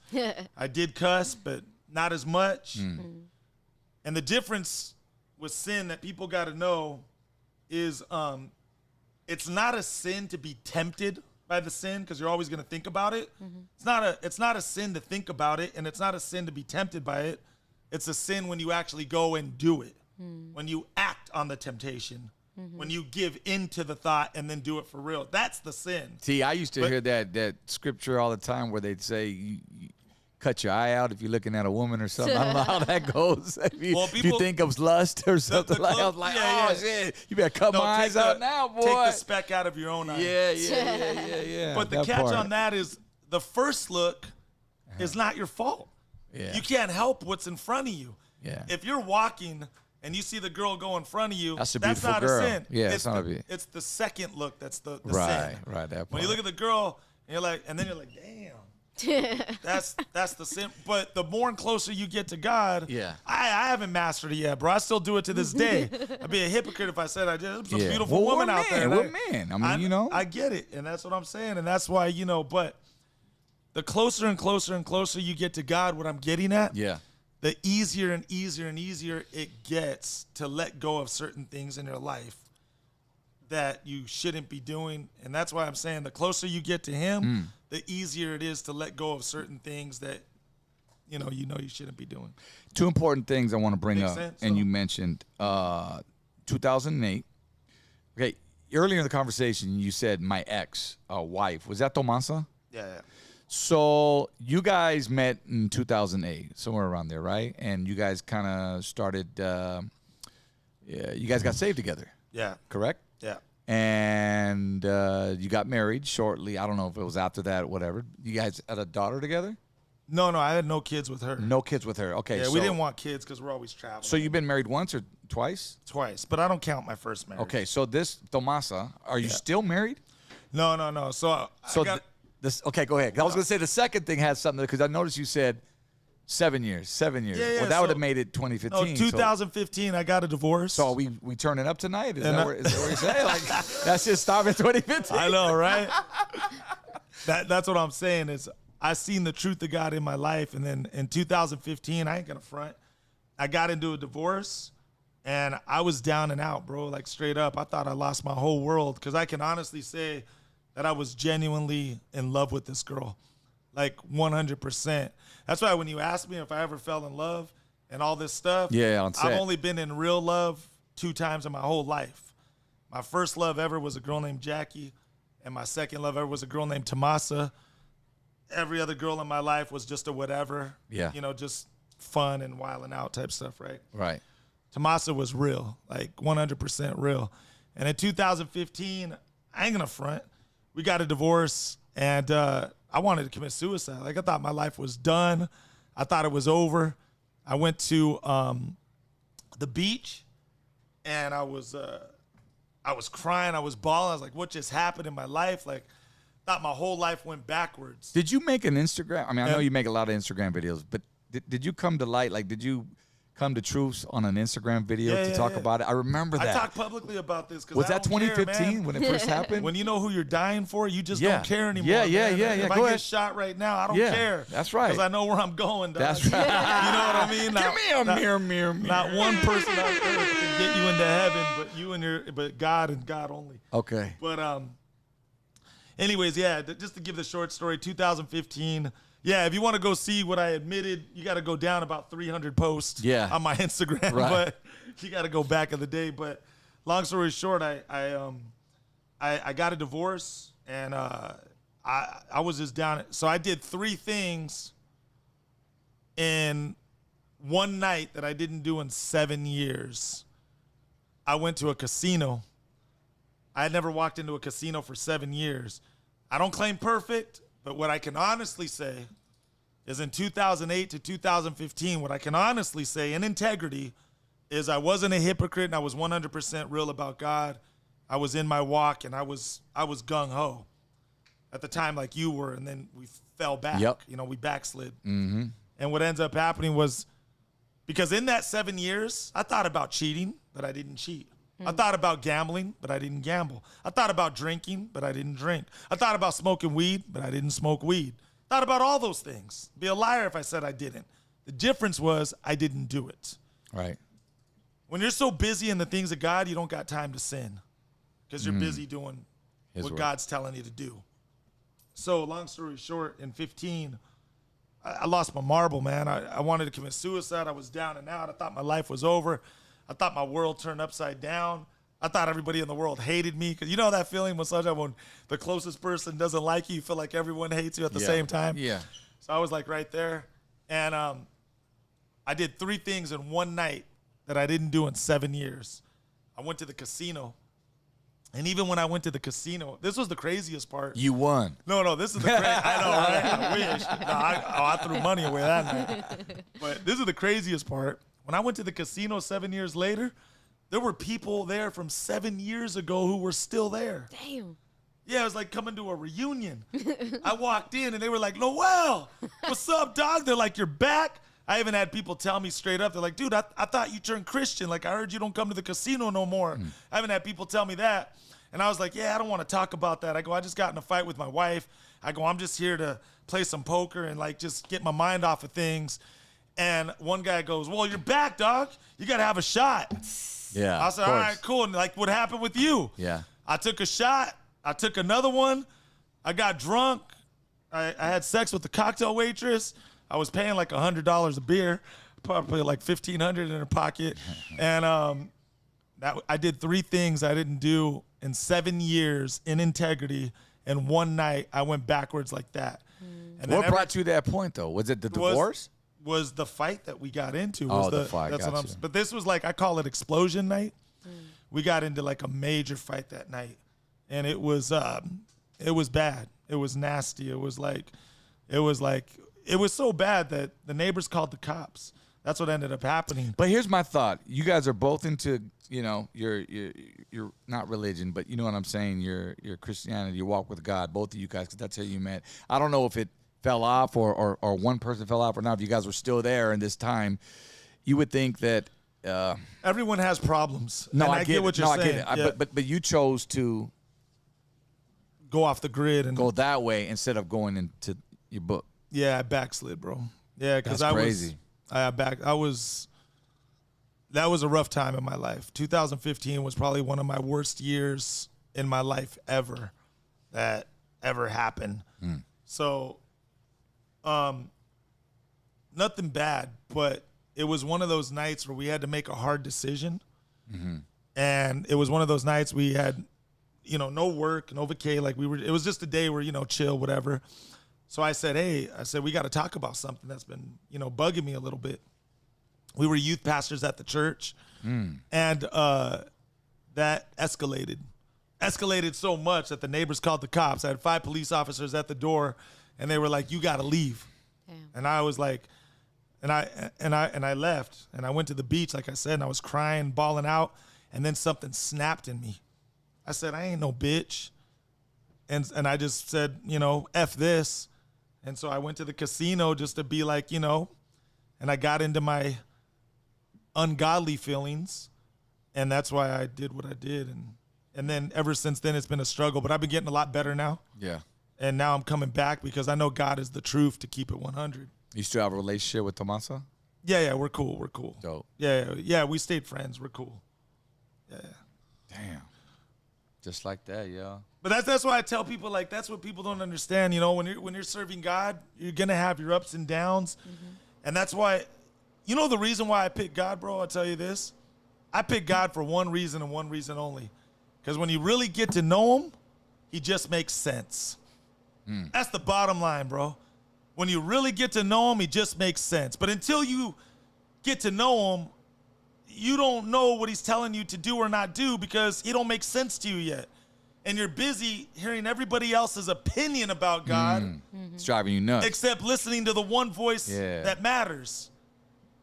I did cuss, but not as much. And the difference with sin that people got to know is it's not a sin to be tempted by the sin because you're always going to think about it. It's not a sin to think about it, and it's not a sin to be tempted by it. It's a sin when you actually go and do it, when you act on the temptation, when you give into the thought and then do it for real. That's the sin. See, I used to hear that scripture all the time where they'd say, you cut your eye out if you're looking at a woman or something. I don't know how that goes. If you think of lust or something like that, I was like, shit, you better cut my eyes out now, boy. Take the speck out of your own eye. Yeah. But the catch on that is the first look is not your fault. Yeah. You can't help what's in front of you. Yeah. If you're walking and you see the girl go in front of you, that's not girl. a sin. Yeah, it's the second look that's the sin. Right, that part. When you look at the girl and then you're like, damn. That's the sin. But the more and closer you get to God, I haven't mastered it yet, bro. I still do it to this day. I'd be a hypocrite if I said I did. There's a beautiful woman out there. We're men. I mean, I get it, and that's what I'm saying, and that's why, but the closer and closer and closer you get to God, what I'm getting at, the easier and easier and easier it gets to let go of certain things in your life that you shouldn't be doing. And that's why I'm saying the closer you get to him, the easier it is to let go of certain things that you shouldn't be doing. Two important things I want to bring up, sense, and you mentioned 2008. Okay, earlier in the conversation, you said my ex-wife. Was that Tomasa? Yeah. So you guys met in 2008, somewhere around there, right? And you guys kind of started, you guys got saved together. Yeah. Correct? Yeah. And you got married shortly. I don't know if it was after that or whatever. You guys had a daughter together? No, I had no kids with her. No kids with her. Okay. Yeah, we didn't want kids because we're always traveling. So you've been married once or twice? Twice, but I don't count my first marriage. Okay, so this Tomasa, are you still married? No. So okay, go ahead. I was going to say the second thing has something, because I noticed you said 7 years. Yeah, well, that would have made it 2015. No, 2015, I got a divorce. So we turning up tonight? Is that what you're saying? Like, that's just stop in 2015? I know, right? That's what I'm saying is I seen the truth of God in my life. And then in 2015, I ain't going to front, I got into a divorce. And I was down and out, bro, like straight up. I thought I lost my whole world because I can honestly say that I was genuinely in love with this girl, like 100%. That's why when you ask me if I ever fell in love and all this stuff, on set. I've only been in real love 2 times in my whole life. My first love ever was a girl named Jackie, and my second love ever was a girl named Tomasa. Every other girl in my life was just a whatever, just fun and wilding out type stuff, right? Right. Tomasa was real, like 100% real. And in 2015, I ain't gonna front, we got a divorce, and I wanted to commit suicide. Like, I thought my life was done. I thought it was over. I went to the beach, and I was crying. I was bawling. I was like, what just happened in my life? Like, thought my whole life went backwards. Did you make an Instagram? I mean, I know you make a lot of Instagram videos, but did you come to light? Like, did you come to truth on an Instagram video to talk about it? I remember that. I talked publicly about this because was that 2015 when it first happened? When you know who you're dying for, you just don't care anymore. Yeah. If Go I ahead. get shot right now, I don't care. That's right. Because I know where I'm going, dog. That's right. You know what I mean? Give me a mirror. Not one person on earth can get you into heaven, but God and God only. Okay. But anyways, just to give the short story, 2015. Yeah, if you want to go see what I admitted, you got to go down about 300 posts on my Instagram. Right. But you got to go back in the day. But long story short, I got a divorce, and I was just down. So I did 3 things in one night that I didn't do in 7 years. I went to a casino. I had never walked into a casino for 7 years. I don't claim perfect. But what I can honestly say is in 2008 to 2015, what I can honestly say in integrity is I wasn't a hypocrite, and I was 100% real about God. I was in my walk, and I was gung-ho at the time like you were, and then we fell back. Yep. We backslid. Mm-hmm. And what ends up happening was, because in that 7 years, I thought about cheating, but I didn't cheat. I thought about gambling, but I didn't gamble. I thought about drinking, but I didn't drink. I thought about smoking weed, but I didn't smoke weed. Thought about all those things. Be a liar if I said I didn't. The difference was I didn't do it. Right. When you're so busy in the things of God, you don't got time to sin because you're busy doing what God's telling you to do. So long story short, in 15, I lost my marble, man. I wanted to commit suicide. I was down and out. I thought my life was over. I thought my world turned upside down. I thought everybody in the world hated me. Because you know that feeling when the closest person doesn't like you, you feel like everyone hates you at the same time? Yeah. So I was like right there. And I did 3 things in one night that I didn't do in 7 years. I went to the casino. And even when I went to the casino, this was the craziest part. You won. No, this is the crazy. I know, right? I wish. No, I threw money away that night. But this is the craziest part. When I went to the casino 7 years later, there were people there from 7 years ago who were still there. Damn. Yeah, it was like coming to a reunion. I walked in and they were like, Noel, what's up, dog? They're like, you're back? I even had people tell me straight up, they're like, dude, I thought you turned Christian. Like, I heard you don't come to the casino no more. I haven't had people tell me that. And I was like, yeah, I don't want to talk about that. I go, I just got in a fight with my wife. I go, I'm just here to play some poker and like just get my mind off of things. And one guy goes, well, you're back, dog. You got to have a shot. Yeah. I said, all right, cool. And like, what happened with you? Yeah. I took a shot. I took another one. I got drunk. I had sex with the cocktail waitress. I was paying like $100 a beer, probably like $1,500 in her pocket. And I did 3 things I didn't do in 7 years in integrity. And one night I went backwards like that. And what brought you to that point, though? Was it the divorce? Was the fight that we got into. The fight. That's gotcha. what but this was like, I call it explosion night. We got into like a major fight that night. And it was bad. It was nasty. It was so bad that the neighbors called the cops. That's what ended up happening. But here's my thought. You guys are both into, you're not religion, but you know what I'm saying? Your Christianity, your walk with God, both of you guys, because that's how you met. I don't know if it fell off or one person fell off or not. If you guys were still there in this time, you would think that everyone has problems. No, and I get what you're saying. I get it. But you chose to go off the grid and go that way instead of going into your book. Yeah, I backslid, bro. Yeah, because I crazy. was that was a rough time in my life. 2015 was probably one of my worst years in my life ever that ever happened. So, nothing bad, but it was one of those nights where we had to make a hard decision. And it was one of those nights we had, you know, no work, no vacay. Like it was just a day where, you know, chill, whatever. So I said, we got to talk about something that's been, you know, bugging me a little bit. We were youth pastors at the church, and that escalated so much that the neighbors called the cops. I had 5 police officers at the door, and they were like, "You got to leave." Damn. And I was like, and I left, and I went to the beach, like I said, and I was crying, bawling out, and then something snapped in me. I said, "I ain't no bitch," and I just said, you know, F this, and so I went to the casino just to be like, you know, and I got into my ungodly feelings, and that's why I did what I did, and then ever since then it's been a struggle, but I've been getting a lot better now. Yeah. And now I'm coming back because I know God is the truth to keep it 100. You still have a relationship with Tomasa? Yeah, we're cool. Dope. Yeah, we stayed friends. We're cool. Yeah. Damn. Just like that, yeah. But that's why I tell people, like, that's what people don't understand. You know, when you're serving God, you're gonna have your ups and downs, and that's why. You know the reason why I picked God, bro? I'll tell you this. I picked God for one reason and one reason only. Because when you really get to know him, he just makes sense. That's the bottom line, bro. When you really get to know him, he just makes sense. But until you get to know him, you don't know what he's telling you to do or not do because he don't make sense to you yet. And you're busy hearing everybody else's opinion about God. It's driving you nuts. Except listening to the one voice that matters.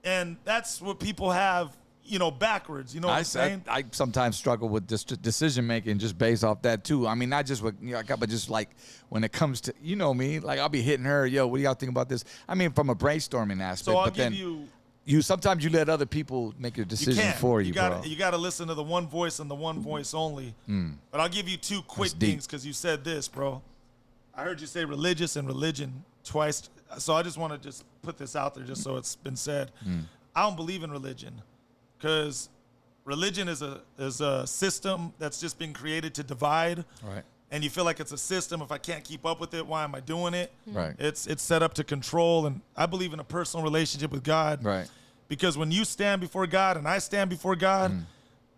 And that's what people have, you know, backwards. You know what I'm saying? I sometimes struggle with decision making just based off that too. I mean, not just with, you know, but just like when it comes to, you know me, like I'll be hitting her, yo, what do y'all think about this? I mean, from a brainstorming aspect. So I'll but give then you sometimes you let other people make a decision for you, bro. You got to listen to the one voice and the one voice only. But I'll give you 2 quick things because you said this, bro. I heard you say religious and religion twice. So I just want to just put this out there just so it's been said. I don't believe in religion because religion is a system that's just been created to divide. Right. And you feel like it's a system. If I can't keep up with it, why am I doing it? Right. It's set up to control. And I believe in a personal relationship with God. Right. Because when you stand before God and I stand before God,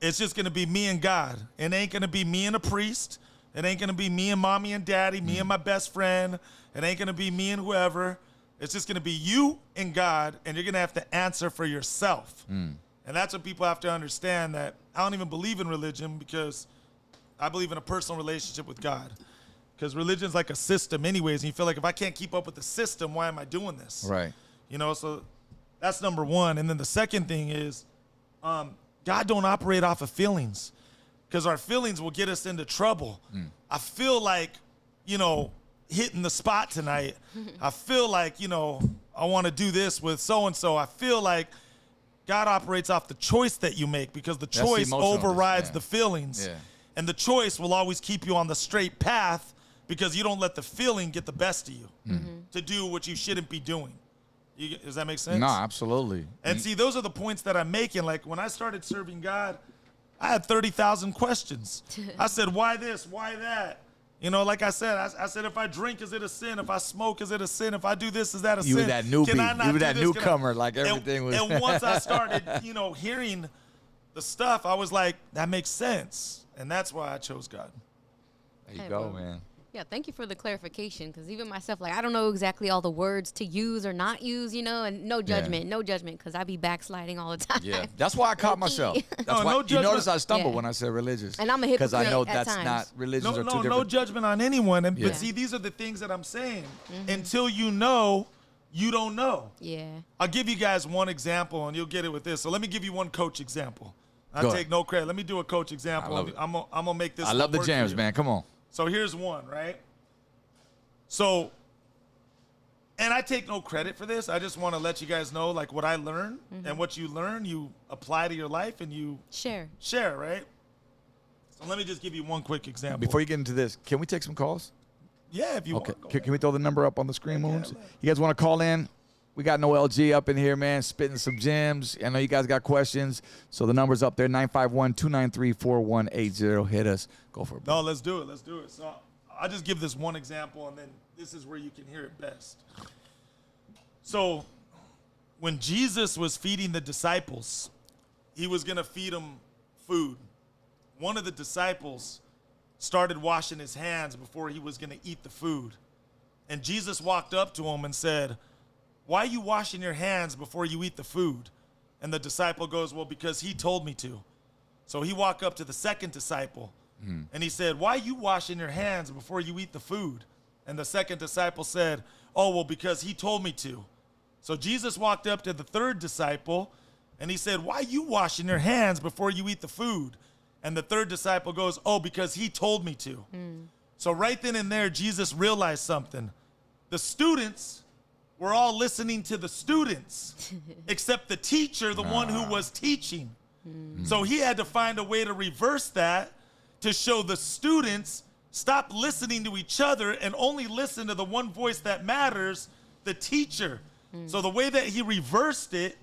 it's just going to be me and God. It ain't going to be me and a priest. It ain't going to be me and mommy and daddy, me and my best friend. It ain't going to be me and whoever. It's just going to be you and God, and you're going to have to answer for yourself. And that's what people have to understand, that I don't even believe in religion because I believe in a personal relationship with God. Because religion's like a system anyways, and you feel like if I can't keep up with the system, why am I doing this? Right. You know, so that's number one. And then the second thing is God don't operate off of feelings because our feelings will get us into trouble. I feel like, you know, hitting the spot tonight. I feel like, you know, I want to do this with so-and-so. I feel like God operates off the choice that you make because the choice overrides the feelings. Yeah. And the choice will always keep you on the straight path because you don't let the feeling get the best of you to do what you shouldn't be doing. Does that make sense? No, absolutely. And see, those are the points that I'm making. Like when I started serving God, I had 30,000 questions. I said, why this? Why that? You know, like I said, I said, if I drink, is it a sin? If I smoke, is it a sin? If I do this, is that a sin? You were that newbie. You were that newcomer. Like and everything was. And once I started, you know, hearing the stuff, I was like, that makes sense. And that's why I chose God. There you go, man. Yeah, thank you for the clarification, because even myself, like, I don't know exactly all the words to use or not use, you know, and no judgment, because I be backsliding all the time. Yeah, that's why I caught myself. That's why no you judgment. notice I stumble when I say religious. And I'm a hypocrite because I know at that's times. not religions are two different. No judgment on anyone. But see, these are the things that I'm saying. Until you know, you don't know. Yeah. I'll give you guys one example, and you'll get it with this. So let me give you one coach example. I take no credit. Let me do a coach example. I'm gonna make this. I love the jams, man. Come on. So here's one, right? So, and I take no credit for this. I just want to let you guys know, like, what I learn and what you learn, you apply to your life and you share, right? So let me just give you one quick example. Before you get into this, can we take some calls? Yeah, if you want. Can we throw the number up on the screen, Moons? You guys want to call in? We got Noel G up in here, man, spitting some gems. I know you guys got questions, so the number's up there, 951-293-4180. Hit us. Go for it. No, let's do it. Let's do it. So I'll just give this one example, and then this is where you can hear it best. So when Jesus was feeding the disciples, he was going to feed them food. One of the disciples started washing his hands before he was going to eat the food. And Jesus walked up to him and said, "Why are you washing your hands before you eat the food?" And the disciple goes, "Well, because he told me to." So he walked up to the second disciple and he said, "Why are you washing your hands before you eat the food?" And the second disciple said, "Oh, well, because he told me to." So Jesus walked up to the third disciple and he said, "Why are you washing your hands before you eat the food?" And the third disciple goes, "Oh, because he told me to." So right then and there, Jesus realized something. The students were all listening to the students, except the teacher, the one who was teaching. So he had to find a way to reverse that to show the students stop listening to each other and only listen to the one voice that matters, the teacher. So the way that he reversed it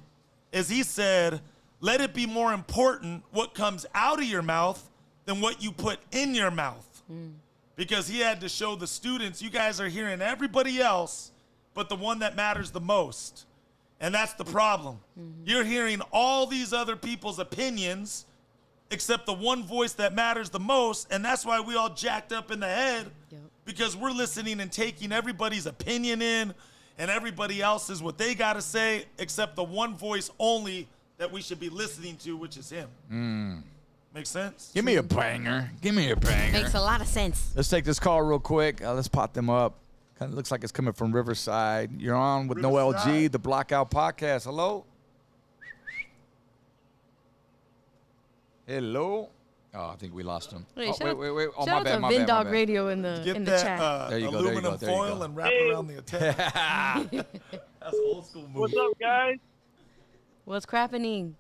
is he said, let it be more important what comes out of your mouth than what you put in your mouth. Because he had to show the students, you guys are hearing everybody else, but the one that matters the most. And that's the problem. You're hearing all these other people's opinions, except the one voice that matters the most. And that's why we all jacked up in the head, because we're listening and taking everybody's opinion in, and everybody else is what they got to say, except the one voice only that we should be listening to, which is him. Makes sense? Give me a banger. Give me a banger. Makes a lot of sense. Let's take this call real quick. Let's pop them up. Kind of looks like it's coming from Riverside. You're on with Noel G, the Blockout Podcast. Hello? Hello? Oh, I think we lost him. Wait, wait. Oh, shout my out bad, to my bad, my Vindog bad. Radio in the chat. There you go, aluminum there you go. foil and wrap around the antenna. That's old school movie. What's up, guys? What's crappening?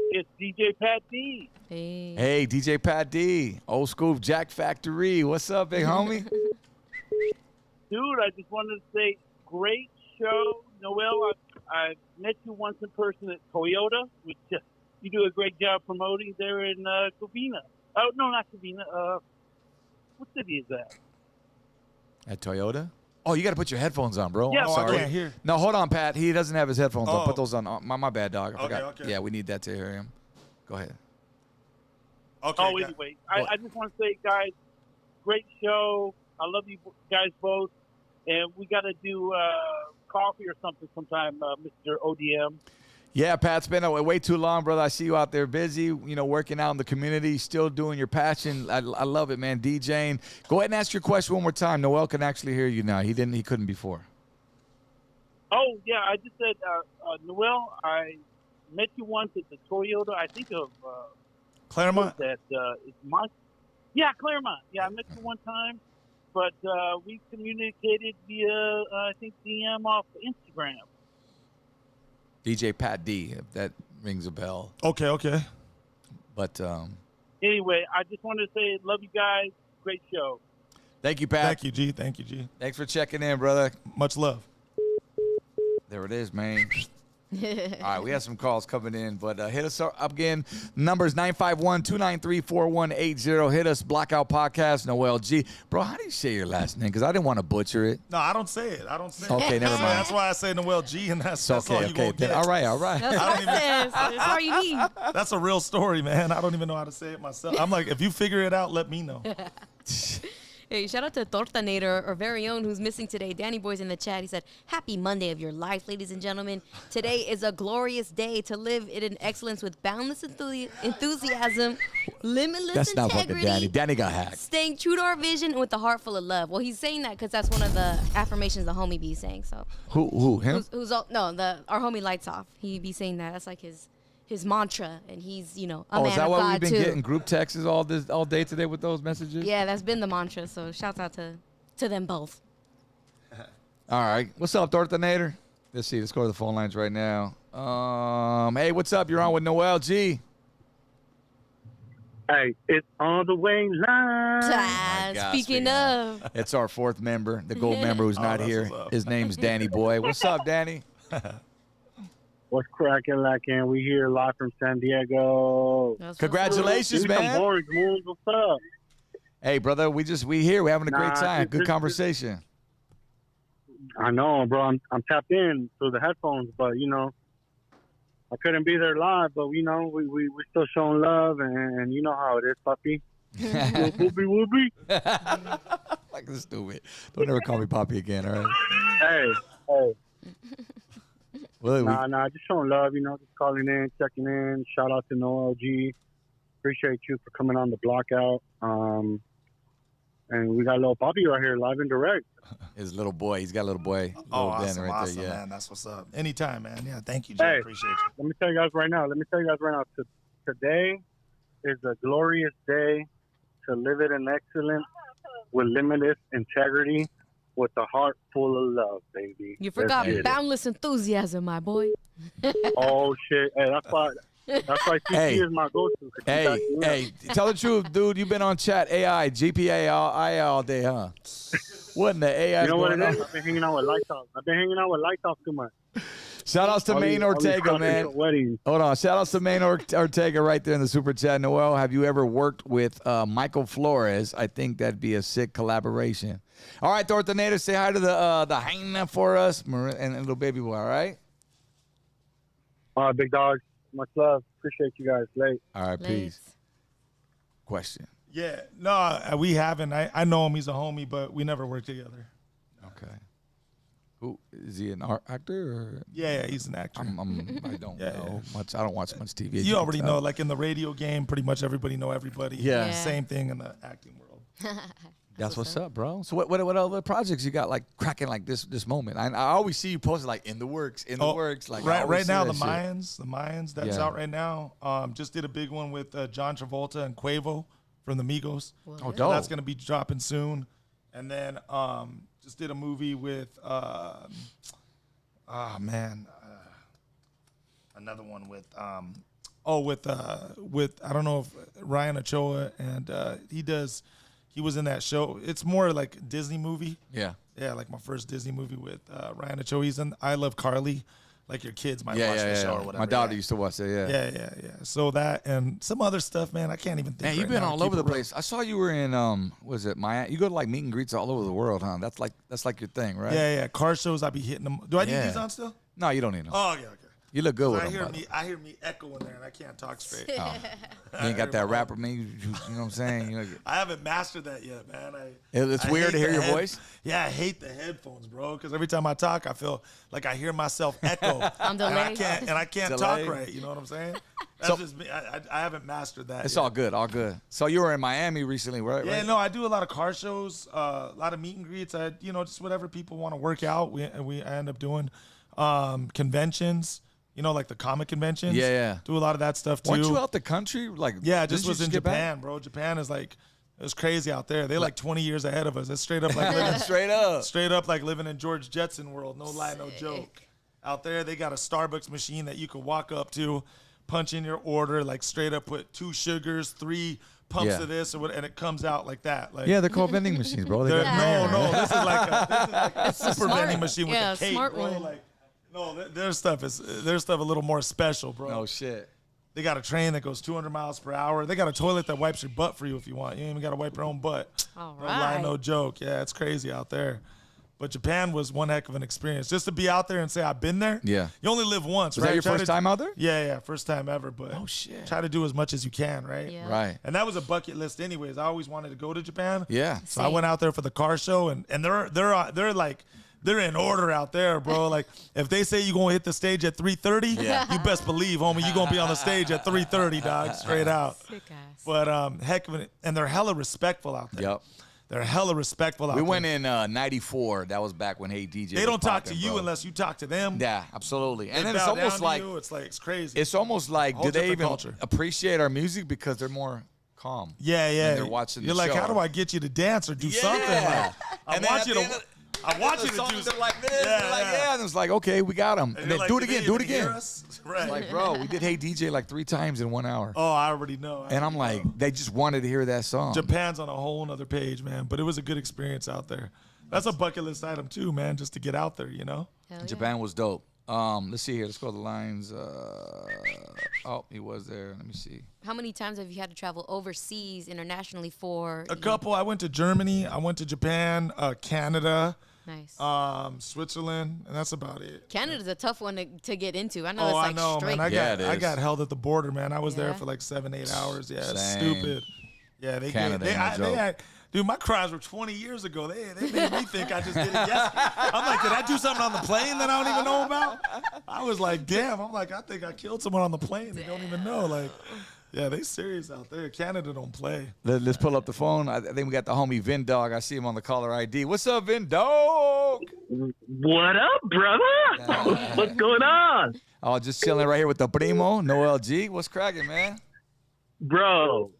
It's DJ Pat D. Hey, DJ Pat D, old school Jack Factory. What's up, big homie? Dude, I just wanted to say, great show. Noel, I met you once in person at Toyota, which you do a great job promoting there in Covina. Oh, no, not Covina. What city is that? At Toyota? Oh, you got to put your headphones on, bro. Yeah, I'm well, sorry. I can't hear. No, hold on, Pat. He doesn't have his headphones on. Oh. Put those on. My bad, dog. I forgot. Okay. Yeah, we need that to hear him. Go ahead. Okay. Oh, anyway, I just want to say, guys, great show. I love you guys both. And we got to do coffee or something sometime, Mr. ODM. Yeah, Pat, it's been way too long, brother. I see you out there busy, working out in the community, still doing your passion. I love it, man. DJing. Go ahead and ask your question one more time. Noel can actually hear you now. He couldn't before. Oh, yeah, I just said, Noel, I met you once at the Toyota, I think of Claremont? Claremont. Yeah, Claremont. Yeah, I met you one time, but we communicated via, I think, DM off Instagram. DJ Pat D, if that rings a bell. Okay. But Anyway, I just wanted to say, love you guys. Great show. thank you, Pat. Thank you, G. Thanks for checking in, brother. Much love. There it is, man. All right, we have some calls coming in, but hit us up again. Number is 951-293-4180. Hit us, Blockout Podcast, Noel G. Bro, how do you say your last name? Because I didn't want to butcher it. No, I don't say it. Okay, never mind. That's why I say Noel G, and that's all you Okay. gonna get. All right. That's all you need. That's a real story, man. I don't even know how to say it myself. I'm like, if you figure it out, let me know. Hey, shout out to Tortanator, our very own, who's missing today. Danny Boy's in the chat. He said, happy Monday of your life, ladies and gentlemen. Today is a glorious day to live in an excellence with boundless enthusiasm, limitless That's not integrity. fucking Danny. Danny got hacked. Staying true to our vision and with a heart full of love. Well, he's saying that because that's one of the affirmations the homie be saying. So Who? Him? our homie Lights Off. He be saying that. That's like his mantra, and he's, a man is that of why God we've been too. getting group texts all day today with those messages? Yeah, that's been the mantra. So shouts out to them both. All right. What's up, Tortanator? Let's see. Let's go to the phone lines right now. Hey, what's up? You're on with Noel G. Hey, it's all the way live. God, Speaking of. It's our fourth member, the gold member who's not here. His name's Danny Boy. What's up, Danny? What's cracking, lacking? We here live from San Diego. Congratulations, man. What's up? Hey, brother, we here. We're having a great time. Good conversation. I know, bro. I'm tapped in through the headphones, but you know, I couldn't be there live. But you know, we still showing love, and you know how it is, puppy. Whoopie. Like this stupid. Don't ever call me Poppy again, all right? Hey. Well, Nah, just showing love, you know, just calling in, checking in. Shout out to Noel G. Appreciate you for coming on the block out. And we got a little Poppy right here, live and direct. His little boy. He's got a little boy. Oh, little awesome, right awesome, there, yeah. man. That's what's up. Anytime, man. Yeah, thank you, Jay. Hey, Appreciate you. Let me tell you guys right now. Today is a glorious day to live it in excellence with limitless integrity with a heart full of love, baby. You forgot boundless enthusiasm, my boy. Oh, shit. Hey, that's why CC is my go-to. Hey, tell the truth, dude. You've been on chat AI, GPA, all day, huh? What in the AI? You know what it is? I've been hanging out with Lightoff too much. Shout outs to Maine Ortega, man. Hold on. Shout outs to Maine Ortega right there in the super chat. Noel, have you ever worked with Michael Flores? I think that'd be a sick collaboration. All right, Thorntonator, say hi to the hyena for us and little baby boy, all right? All right, big dog. Much love. Appreciate you guys. Late. All right, peace. Question. Yeah, no, we haven't. I know him. He's a homie, but we never worked together. Okay. Who is he? An actor? Or? Yeah, he's an actor. I don't know much. I don't watch much TV. You already know, like in the radio game, pretty much everybody know everybody. Yeah. Same thing in the acting world. That's what's up, bro. So what other projects you got like cracking like this moment? I always see you posting like in the works. Like right now the Mayans that's out right now. Just did a big one with John Travolta and Quavo from the Migos. Oh, dope. That's gonna be dropping soon. And then just did a movie with another one with with I don't know if Ryan Ochoa, and he was in that show. It's more like a Disney movie. Yeah. Yeah, like my first Disney movie with Ryan Ochoa. He's in I Love Carly. Like your kids might watch the show or whatever. My daughter used to watch it, Yeah. So that and some other stuff, man, I can't even think. Man, you've been all over the place. I saw you were in was it Miami? You go to like meet and greets all over the world, huh? That's like your thing, right? Yeah. Car shows, I be hitting them. Do I need these on still? No, you don't need them. Oh, yeah, okay. You look good with them. I hear me echo in there, and I can't talk straight. You ain't got that rapper me. You know what I'm saying? I haven't mastered that yet, man. It's weird to hear your voice. Yeah, I hate the headphones, bro. Because every time I talk, I feel like I hear myself echo. I'm delayed. And I can't talk right. You know what I'm saying? That's just me. I haven't mastered that. It's all good, all good. So you were in Miami recently, right? Yeah, no, I do a lot of car shows, a lot of meet and greets. Just whatever people want to work out. I end up doing conventions. Like the comic conventions. Yeah. Do a lot of that stuff too. Weren't you out the country? Like, yeah, I just was in Japan, bro. Japan is like, it was crazy out there. They're like 20 years ahead of us. It's straight up like living, straight up like living in George Jetson world. No lie, no joke. Out there, they got a Starbucks machine that you could walk up to, punch in your order, like straight up put 2 sugars, 3 pumps of this, and it comes out like that. Like, yeah, they're called vending machines, bro. No, this is like a super vending machine with a cake, smart bro. one. Like, no, their stuff a little more special, bro. Oh shit. They got a train that goes 200 miles per hour. They got a toilet that wipes your butt for you if you want. You ain't even got to wipe your own butt. All No lie, no joke. Yeah, it's crazy out there. But Japan was one heck of an experience. Just to be out there and say I've been there. Yeah. You only live once, Was right? that your first time out there? Yeah, first time ever. But oh shit. Try to do as much as you can, right? Yeah. Right. And that was a bucket list, anyways. I always wanted to go to Japan. Yeah. So I went out there for the car show, and they're like. They're in order out there, bro. Like, if they say you're going to hit the stage at 3:30, you best believe, homie, you're going to be on the stage at 3:30, dog, straight out. Sick ass. But heck of it. And they're hella respectful out there. Yep. They're hella respectful out there. We went in 94. That was back when Hey DJ They don't talk to popping, you bro. unless you talk to them. Yeah, absolutely. And They then it's bow almost down like to you. It's crazy. It's almost like, Whole do they different even culture. appreciate our music because they're more calm? Yeah. And they're watching You're the like, show. how do I get you to dance or do something? Like, I And then want at you the to. end of- I want you The to songs do are something. like this. They're like, yeah. And it's like, okay, we got him. And then like, do it "Do they again. Do it even hear again. us?" Right. It's like, bro, we did Hey DJ like 3 times in 1 hour. Oh, I already know. And I'm like, they just wanted to hear that song. Japan's on a whole nother page, man. But it was a good experience out there. That's a bucket list item too, man. Just to get out there, you know. Hell yeah. Japan was dope. Let's see here. Let's go to the lines. Oh, he was there. Let me see. How many times have you had to travel overseas internationally for? A couple. I went to Germany. I went to Japan, Canada, Nice. Switzerland, and that's about it. Canada's a tough one to get into. I know Oh, it's like I know, straight. man. Yeah, it I is. got held at the border, man. I was there Yeah. for like 7-8 hours. Yeah, it's Same. stupid. Yeah, Canada ain't no joke. had, dude, my crimes were 20 years ago. They made me think I just did it yesterday. I'm like, did I do something on the plane that I don't even know about? I was like, damn. I'm like, I think I killed someone on the plane. They don't even know. Like, yeah, they serious out there. Canada don't play. Let's pull up the phone. I think we got the homie Vindog. I see him on the caller ID. What's up, Vindog? What up, brother? What's going on? Oh, just chilling right here with the primo, Noel G. What's cracking, man? Bro,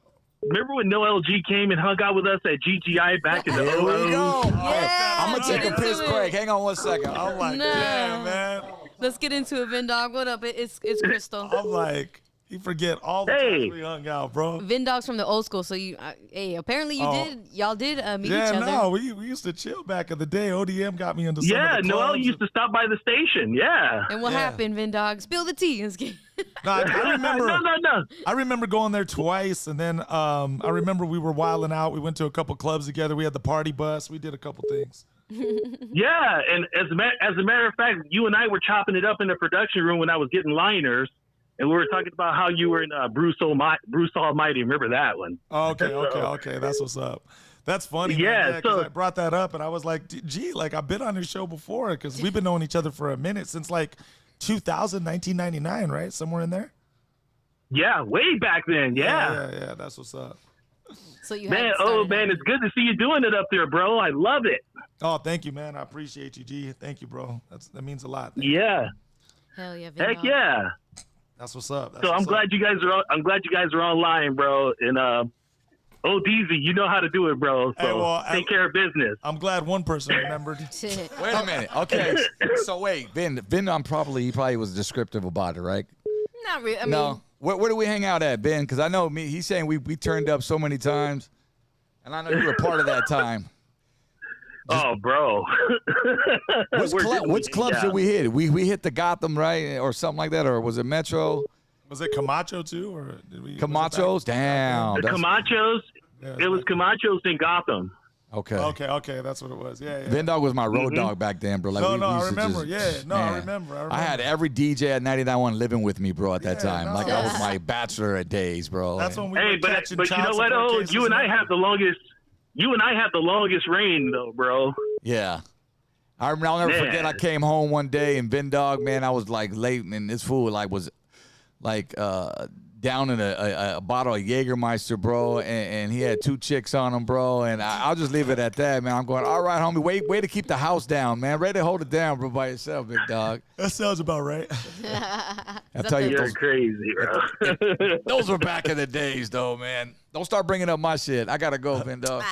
remember when Noel G came and hung out with us at GGI back in the Here we go. Yeah, I'm going to take a get piss into break. it. Hang on 1 second. I'm like, No. damn, man. Let's get into it, Vindog. What up? It's Crystal. I'm like, you forget all the Hey. times we hung out, bro. Vindog's from the old school, so hey, apparently y'all did meet Yeah, each other. no, we used to chill back in the day. ODM got me into some Yeah, of the Noel clubs. used to stop by the station. Yeah. And what Yeah. happened, Vindog? Spill the tea. No, I remember. No. I remember going there twice, and then I remember we were wilding out. We went to a couple clubs together. We had the party bus. We did a couple things. Yeah, and as a matter of fact, you and I were chopping it up in the production room when I was getting liners, and we were talking about how you were in Bruce Almighty. Remember that one? Okay. That's what's up. That's funny. Yeah, man. 'Cause so- I brought that up, and I was like, gee, like I've been on your show before because we've been knowing each other for a minute since like 2000, 1999, right? Somewhere in there. Yeah, way back then. Yeah. Yeah. That's what's up. So you Man, it's good to see you doing it up there, bro. I love it. Oh, thank you, man. I appreciate you, G. Thank you, bro. That means a lot. Thank you. Yeah. Hell yeah, Vindog. Heck yeah. That's what's up. So I'm glad you guys are online, bro. And DZ, you know how to do it, bro. So Hey, well, take care of business. I'm glad one person remembered. Wait a minute. Okay. So wait, Vin, he probably was descriptive about it, right? Not really. I mean, No. Where do we hang out at, Ben? Because I know he's saying we turned up so many times, and I know you were part of that time. Oh, bro. Which clubs did we hit? We hit the Gotham, right? Or something like that? Or was it Metro? Was it Camacho too? Or did we? Camacho's? Damn. The that's- Camachos. Yeah, It was Camachos in Gotham. Okay. Okay. That's what it was. Yeah. Vindog was my road dog back then, bro. Like, No, we I used to remember. just- Yeah. I man. remember. I had every DJ at 99.1 living with me, bro, at that Yeah, time. no. Like, I was my bachelor at days, bro. That's when we Hey, were but catching you child know what? support Oh, cases you and I everything. have the longest. You and I have the longest reign, though, bro. Yeah. I'll never Man. forget. I came home one day and Vindog, man, I was like late, and this fool was like down in a bottle of Jägermeister, bro, and he had 2 chicks on him, bro, and I'll just leave it at that, man. I'm going, all right, homie, way to keep the house down, man. Ready to hold it down, bro, by yourself, big dog. That sounds about right. I'll tell you, You're crazy, bro. those were back in the days, though, man. Don't start bringing up my shit. I gotta go, Vindog.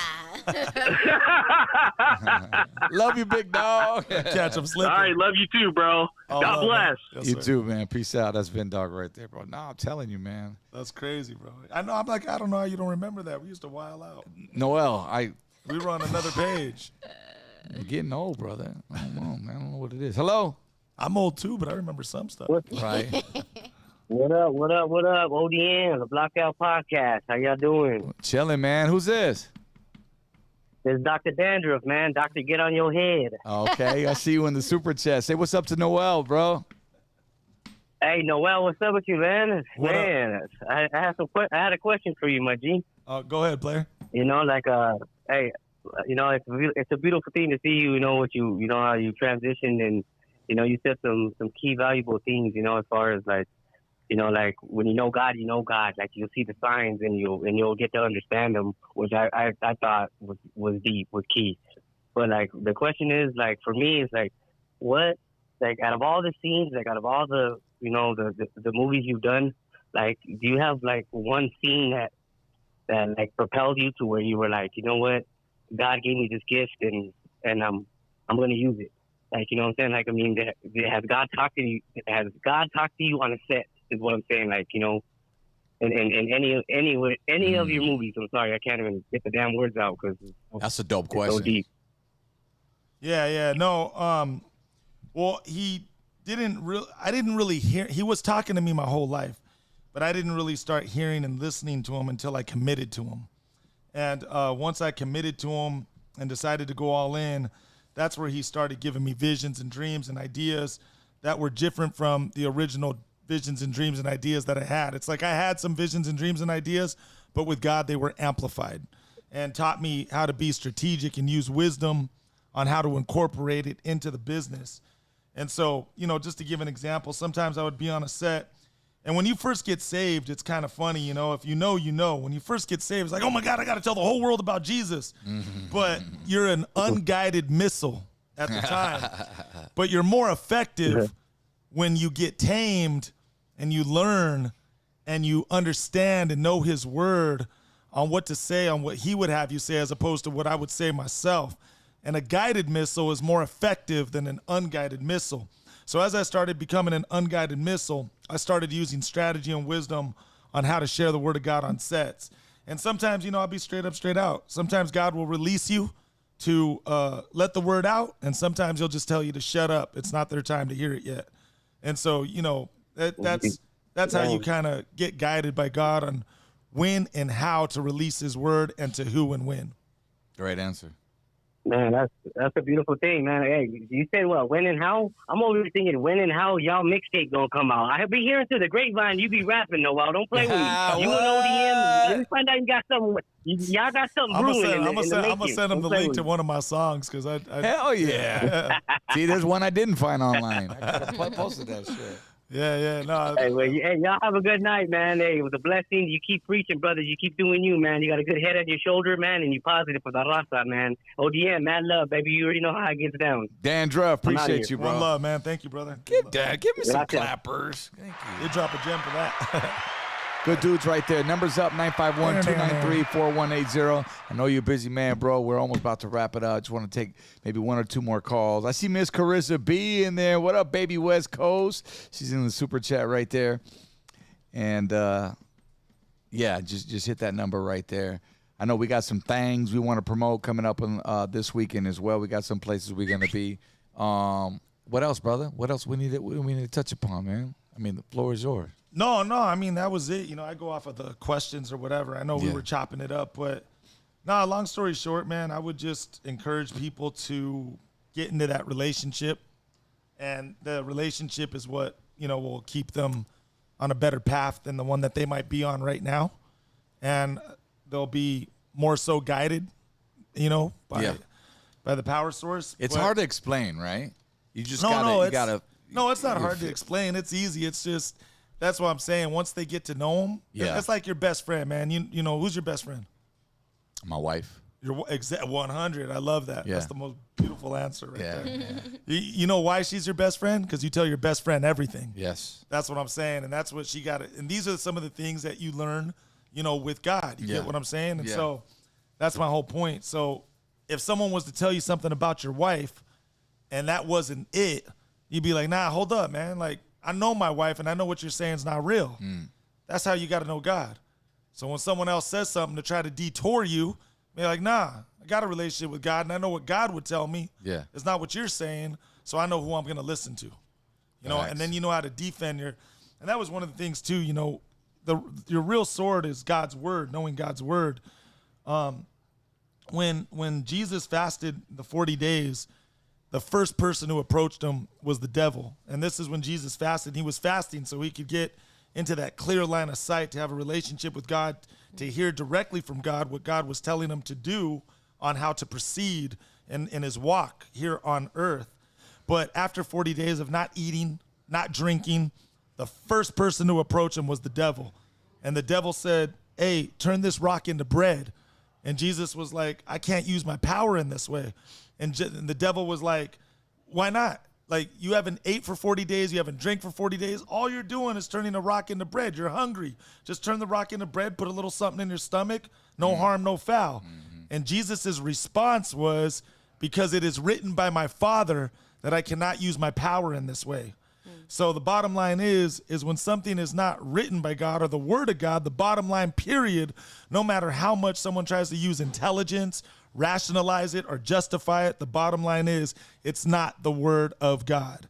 Love you, big dog. Catch him slipping. All right, love you too, bro. Oh, God love, bless. man. Yes, You sir. too, man. Peace out. That's Vindog right there, bro. No, I'm telling you, man. That's crazy, bro. I know. I'm like, I don't know how you don't remember that. We used to wild out. Noel, We were on another page. I'm getting old, brother. I don't know, man. I don't know what it is. Hello? I'm old too, but I remember some stuff. Right. What up? ODN, the Blockout Podcast. How y'all doing? Chilling, man. Who's this? This is Dr. Dandruff, man. Doctor, get on your head. Okay, I see you in the super chat. Say what's up to Noel, bro. Hey, Noel, what's up with you, man? What man, I had a question for you, my G. Go ahead, player. You know, like, hey, you know, it's a beautiful thing to see you. You know how you transitioned, and you know, you said some key valuable things. You know, as far as like, you know, like when you know God. Like you'll see the signs, and you'll get to understand them, which I thought was deep, was key. But like the question is, like for me, it's like what, like out of all the scenes, like out of all the, you know, the movies you've done, like do you have like one scene that like propelled you to where you were like, you know what, God gave me this gift, and I'm going to use it. Like, you know what I'm saying? Like, I mean, has God talked to you? Has God talked to you on a set? Is what I'm saying. Like, you know, in any of your movies. I'm sorry, I can't even get the damn words out because that's a dope question. So deep. Yeah. No. Well, I didn't really hear. He was talking to me my whole life, but I didn't really start hearing and listening to him until I committed to him. And once I committed to him and decided to go all in, that's where he started giving me visions and dreams and ideas that were different from the original visions and dreams and ideas that I had. It's like I had some visions and dreams and ideas, but with God, they were amplified and taught me how to be strategic and use wisdom on how to incorporate it into the business. And so, you know, just to give an example, sometimes I would be on a set, and when you first get saved, it's kind of funny, you know, if you know, you know. When you first get saved, it's like, oh my God, I got to tell the whole world about Jesus. But you're an unguided missile at the time. But you're more effective when you get tamed and you learn and you understand and know his word on what to say, on what he would have you say, as opposed to what I would say myself. And a guided missile is more effective than an unguided missile. So as I started becoming an unguided missile, I started using strategy and wisdom on how to share the word of God on sets. And sometimes, you know, I'll be straight up, straight out. Sometimes God will release you to let the word out, and sometimes he'll just tell you to shut up. It's not their time to hear it yet. And so, you know, that's how you kind of get guided by God on when and how to release his word and to who and when. Great answer. Man, that's a beautiful thing, man. Hey, you said what? When and how? I'm over here thinking when and how y'all mixtape gonna come out. I be hearing through the grapevine you be rapping, Noel. Don't play with me. You and ODM. Let me find out you got something. Y'all got something brewing in the making. I'm gonna send him the link to one of my songs because I hell yeah. See, there's one I didn't find online. I could have posted that shit. Yeah, no. Hey, y'all have a good night, man. Hey, it was a blessing. You keep preaching, brother. You keep doing you, man. You got a good head on your shoulder, man, and you positive for the raza, man. ODM, mad love, baby. You already know how it gets down. Dandruff, appreciate you, bro. One love, man. Thank you, brother. Give me some clappers. Thank you. You drop a gem for that. Good dudes right there. Numbers up, 951-293-4180. I know you're a busy man, bro. We're almost about to wrap it up. Just want to take maybe one or two more calls. I see Miss Carissa B in there. What up, baby West Coast? She's in the super chat right there. And, yeah, just hit that number right there. I know we got some things we want to promote coming up on this weekend as well. We got some places we're going to be. What else, brother? What else we need to touch upon, man? I mean, the floor is yours. No, I mean, that was it. You know, I go off of the questions or whatever. I know we were chopping it up, but long story short, man, I would just encourage people to get into that relationship. And the relationship is what, you know, will keep them on a better path than the one that they might be on right now. And they'll be more so guided, you know, by the power source. It's hard to explain, right? You just gotta. No, it's not hard to explain. It's easy. It's just, that's what I'm saying. Once they get to know him, it's like your best friend, man. You know, who's your best friend? My wife. You're 100. I love that. Yeah. That's the most beautiful answer right there. You know why she's your best friend? Because you tell your best friend everything. Yes. That's what I'm saying. And that's what she got. And these are some of the things that you learn, you know, with God. You get what I'm saying? And so that's my whole point. So if someone was to tell you something about your wife and that wasn't it, you'd be like, nah, hold up, man. Like, I know my wife and I know what you're saying is not real. That's how you got to know God. So when someone else says something to try to detour you, be like, nah, I got a relationship with God and I know what God would tell me. Yeah. It's not what you're saying, so I know who I'm going to listen to. You know, and then you know how to defend your, and that was one of the things too, you know, your real sword is God's word, knowing God's word. When Jesus fasted the 40 days, the first person who approached him was the devil. And this is when Jesus fasted. He was fasting so he could get into that clear line of sight to have a relationship with God, to hear directly from God what God was telling him to do on how to proceed in his walk here on earth. But after 40 days of not eating, not drinking, the first person to approach him was the devil. And the devil said, hey, turn this rock into bread. And Jesus was like, I can't use my power in this way. And the devil was like, why not? Like, you haven't ate for 40 days. You haven't drank for 40 days. All you're doing is turning a rock into bread. You're hungry. Just turn the rock into bread, put a little something in your stomach. No harm, no foul. And Jesus's response was, because it is written by my Father that I cannot use my power in this way. So the bottom line is when something is not written by God or the word of God, the bottom line, period, no matter how much someone tries to use intelligence, rationalize it, or justify it, the bottom line is it's not the word of God.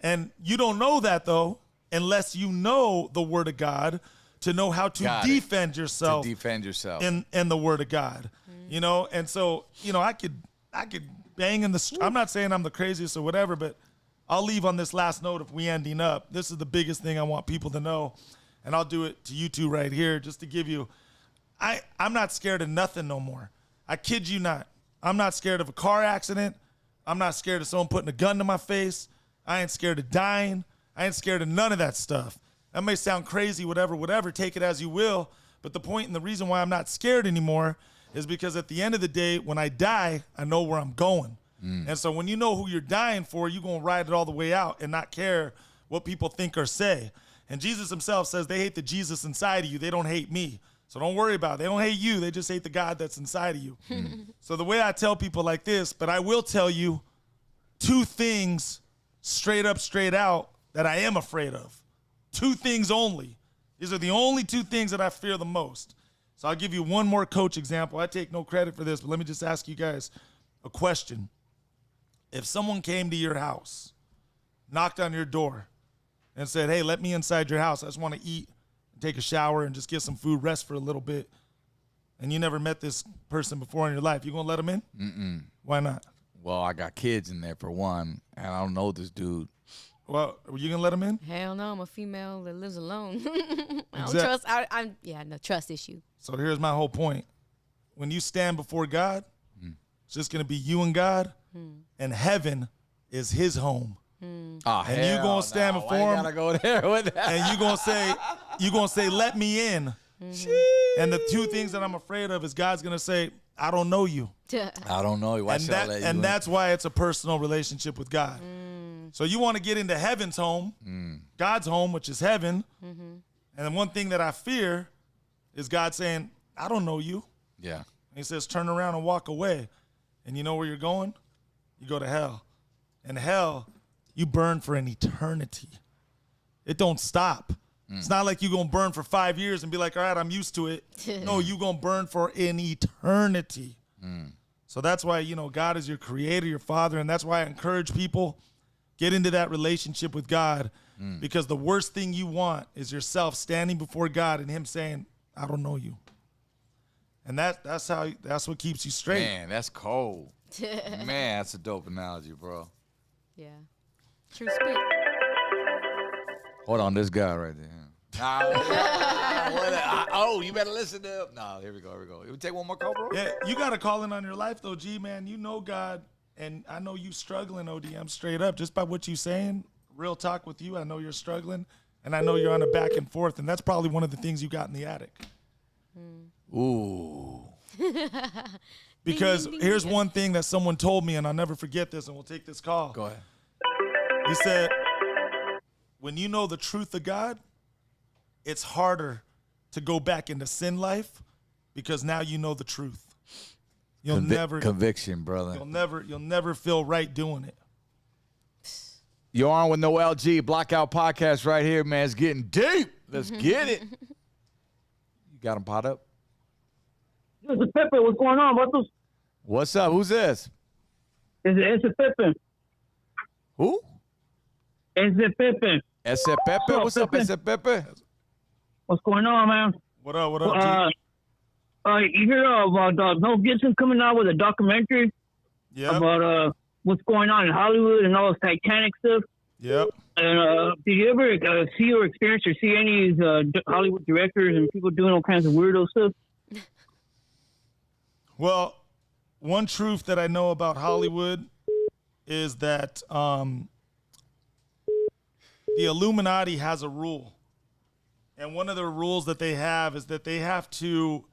And you don't know that, though, unless you know the word of God to know how to defend yourself. In the word of God. You know, and so, you know, I could bang in the I'm not saying I'm the craziest or whatever, but I'll leave on this last note if we ending up. This is the biggest thing I want people to know, and I'll do it to you two right here just to give you, I'm not scared of nothing no more. I kid you not. I'm not scared of a car accident. I'm not scared of someone putting a gun to my face. I ain't scared of dying. I ain't scared of none of that stuff. That may sound crazy, whatever, take it as you will, but the point and the reason why I'm not scared anymore is because at the end of the day, when I die, I know where I'm going. And so when you know who you're dying for, you're going to ride it all the way out and not care what people think or say. And Jesus himself says they hate the Jesus inside of you. They don't hate me. So don't worry about it. They don't hate you. They just hate the God that's inside of you. So the way I tell people like this, but I will tell you 2 things straight up, straight out that I am afraid of. 2 things only. These are the only 2 things that I fear the most. So I'll give you one more coach example. I take no credit for this, but let me just ask you guys a question. If someone came to your house, knocked on your door, and said, hey, let me inside your house. I just want to eat, take a shower, and just get some food, rest for a little bit, and you never met this person before in your life, you going to let them in? Mm-mm. Why not? Well, I got kids in there for one, and I don't know this dude. Well, are you going to let them in? Hell no, I'm a female that lives alone. I don't Exact- trust. No trust issue. So here's my whole point. When you stand before God, it's just going to be you and God, and heaven is his home. Oh, and you going to stand before him. Gotta go there with that. And you going to say, let me in. And the 2 things that I'm afraid of is God's going to say, I don't know you. I don't know you. Why should I let you in? That's why it's a personal relationship with God. So you want to get into heaven's home, God's home, which is heaven. And then one thing that I fear is God saying, I don't know you. Yeah. And he says, turn around and walk away. And you know where you're going? You go to hell. And hell, you burn for an eternity. It don't stop. It's not like you're going to burn for 5 years and be like, all right, I'm used to it. No, you're going to burn for an eternity. So that's why, you know, God is your creator, your father. And that's why I encourage people, get into that relationship with God, because the worst thing you want is yourself standing before God and him saying, I don't know you. And that's what keeps you straight. Man, that's cold. Man, that's a dope analogy, bro. Yeah. True spit. Hold on, this guy right there. You better listen to him. No, here we go. We take one more call, bro? Yeah, you got to call in on your life, though, G, man. You know God, and I know you struggling, ODM, straight up. Just by what you saying, real talk with you, I know you're struggling, and I know you're on a back and forth, and that's probably one of the things you got in the attic. Ooh. Because here's one thing that someone told me, and I'll never forget this, and we'll take this call. Go ahead. He said, when you know the truth of God, it's harder to go back into sin life because now you know the truth. You'll never conviction, brother. You'll never feel right doing it. You're on with Noel G, Blockout Podcast right here, man. It's getting deep. Let's get it. You got him pot up? This is Pepe. What's going on, Buttles? What's up? Who's this? It's Pepe. Who? It's Pepe. Ese Pepe? What's up, Ese Pepe? What's going on, man? What up, G? You hear about Mel Gibson coming out with a documentary about what's going on in Hollywood and all this Titanic stuff? Yep. And did you ever see or experience or see any of these Hollywood directors and people doing all kinds of weirdo stuff? Well, one truth that I know about Hollywood is that the Illuminati has a rule. And one of the rules that they have is that they have to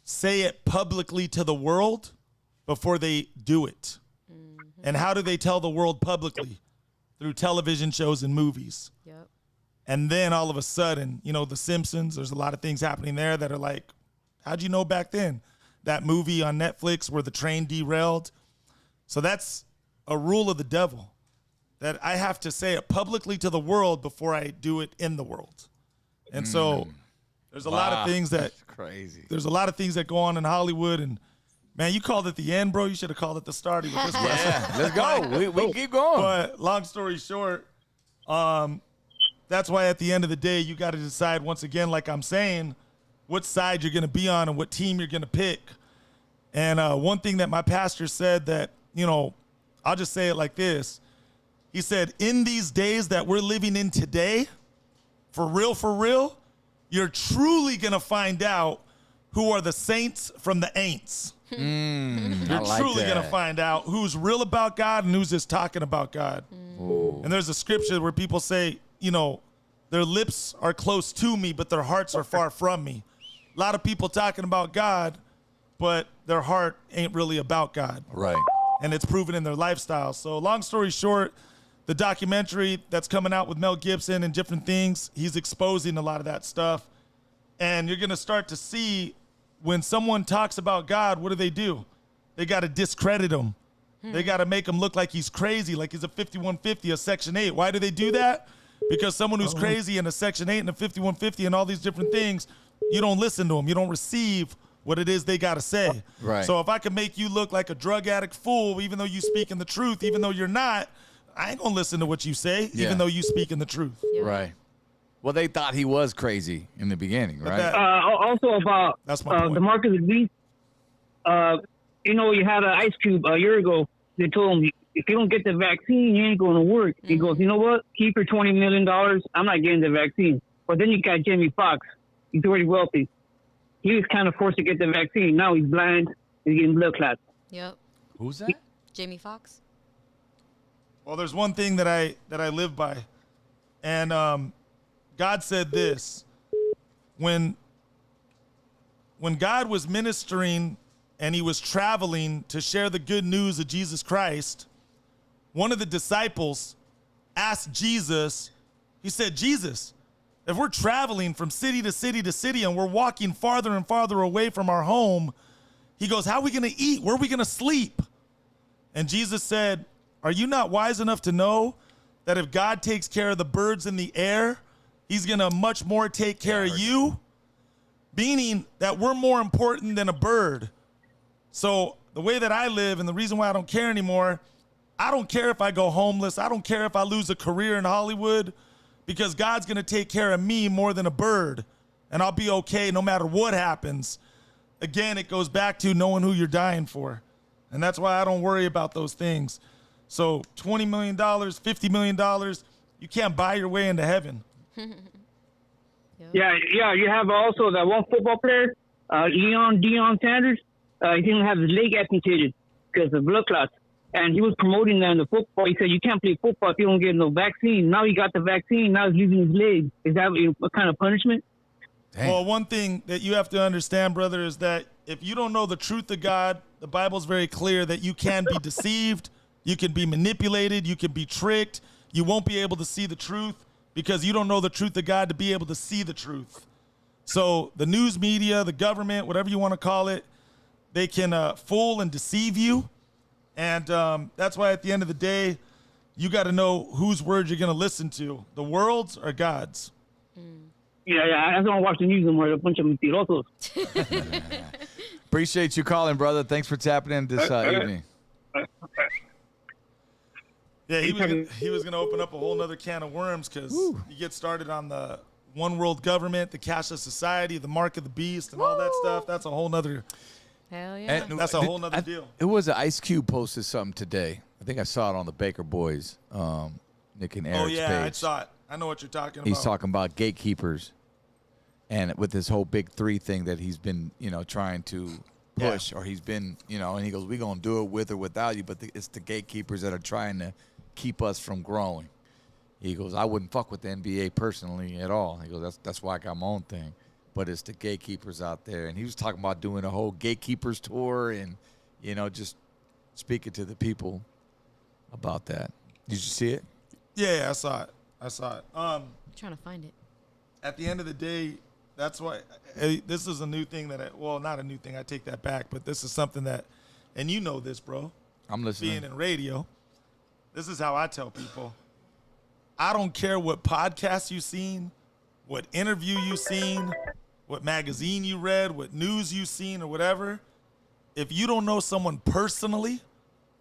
say it publicly to the world before they do it. And how do they tell the world publicly? Through television shows and movies. Yep. And then all of a sudden, you know, The Simpsons, there's a lot of things happening there that are like, how'd you know back then? That movie on Netflix where the train derailed, So that's a rule of the devil, that I have to say it publicly to the world before I do it in the world. And so there's a lot of things that crazy. There's a lot of things that go on in Hollywood, and man, you called it the end, bro. You should have called it the start with this question. Yeah, let's go. We keep going. But long story short, that's why at the end of the day, you got to decide once again, like I'm saying, what side you're going to be on and what team you're going to pick. And one thing that my pastor said that, you know, I'll just say it like this. He said, in these days that we're living in today, for real, you're truly going to find out who are the saints from the ain'ts. You're truly going to find out who's real about God and who's just talking about God. And there's a scripture where people say, you know, their lips are close to me, but their hearts are far from me. A lot of people talking about God, but their heart ain't really about God. Right. And it's proven in their lifestyle. So long story short, the documentary that's coming out with Mel Gibson and different things, he's exposing a lot of that stuff. And you're going to start to see when someone talks about God, what do? They got to discredit him. They got to make him look like he's crazy, like he's a 5150, a Section 8. Why do they do that? Because someone who's crazy in a Section 8 and a 5150 and all these different things, you don't listen to them. You don't receive what it is they got to say. Right. So if I can make you look like a drug addict fool, even though you speaking the truth, even though you're not, I ain't going to listen to what you say, even though you speaking the truth. Right. Well, they thought he was crazy in the beginning, right? Also about the mark of the beast. You know, you had an Ice Cube a year ago. They told him, if you don't get the vaccine, you ain't going to work. He goes, you know what? Keep your $20 million. I'm not getting the vaccine. But then you got Jamie Foxx. He's already wealthy. He was kind of forced to get the vaccine. Now he's blind. He's getting blood clots. Yep. Who's that? Jamie Foxx. Well, there's one thing that I live by. And God said this. When God was ministering and he was traveling to share the good news of Jesus Christ, one of the disciples asked Jesus, he said, Jesus, if we're traveling from city to city to city and we're walking farther and farther away from our home, he goes, how are we going to eat? Where are we going to sleep? And Jesus said, are you not wise enough to know that if God takes care of the birds in the air, he's going to much more take care of you? Meaning that we're more important than a bird. So the way that I live and the reason why I don't care anymore, I don't care if I go homeless. I don't care if I lose a career in Hollywood, because God's going to take care of me more than a bird, and I'll be okay no matter what happens. Again, it goes back to knowing who you're dying for, and that's why I don't worry about those things. So $20 million, $50 million, you can't buy your way into heaven. Yeah. You have also that one football player, Deion Sanders. He didn't have his leg amputated because of blood clots. And he was promoting that in the football. He said, you can't play football if you don't get no vaccine. Now he got the vaccine. Now he's losing his leg. Is that a kind of punishment? Dang. Well, one thing that you have to understand, brother, is that if you don't know the truth of God, the Bible's very clear that you can be deceived, you can be manipulated, you can be tricked. You won't be able to see the truth because you don't know the truth of God to be able to see the truth. So the news media, the government, whatever you want to call it, they can fool and deceive you. And that's why at the end of the day, you got to know whose words you're going to listen to. The world's or God's. Yeah, I don't watch the news anymore. A bunch of mentirosos. Appreciate you calling, brother. Thanks for tapping in this evening. Yeah, he was gonna open up a whole nother can of worms because you get started on the one world government, the cashless society, the mark of the beast, and all that stuff. That's a whole nother. Hell yeah. That's a whole nother deal. It was an Ice Cube posted something today. I think I saw it on the Baker Boys, Nick and Eric's Oh yeah, page. I saw it. I know what you're talking about. He's talking about gatekeepers, and with this whole big three thing that he's been, trying to push, or he's been, and he goes, "We're gonna do it with or without you," but it's the gatekeepers that are trying to keep us from growing. He goes, "I wouldn't fuck with the NBA personally at all." He goes, "That's why I got my own thing," but it's the gatekeepers out there, and he was talking about doing a whole gatekeepers tour and, just speaking to the people about that. Did you see it? Yeah, I saw it. I'm trying to find it. At the end of the day, that's why this is a new thing not a new thing. I take that back, but this is something that, and you know this, bro. I'm listening. being in radio, this is how I tell people. I don't care what podcast you've seen, what interview you've seen, what magazine you read, what news you've seen or whatever. If you don't know someone personally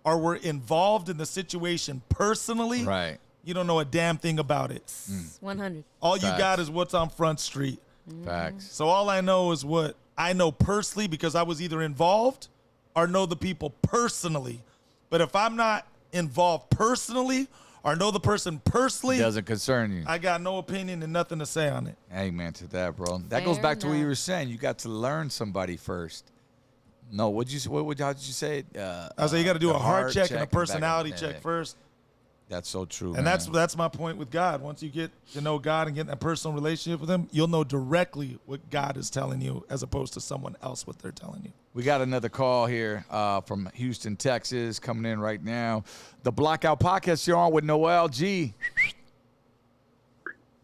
or were involved in the situation personally, right, you don't know a damn thing about it. 100. All you got is what's on Front Street. Facts. So all I know is what I know personally because I was either involved or know the people personally. But if I'm not involved personally or know the person personally, Doesn't concern you. I got no opinion and nothing to say on it. Amen to that, bro. That goes back to what you were saying. You got to learn somebody first. No, how did you say it? I say you got to do the a heart check and a back personality up. check first. That's so true, And man. that's my point with God. Once you get to know God and get in a personal relationship with him, you'll know directly what God is telling you as opposed to someone else what they're telling you. We got another call here from Houston, Texas, coming in right now. The Blackout Podcast, you're on with Noel G.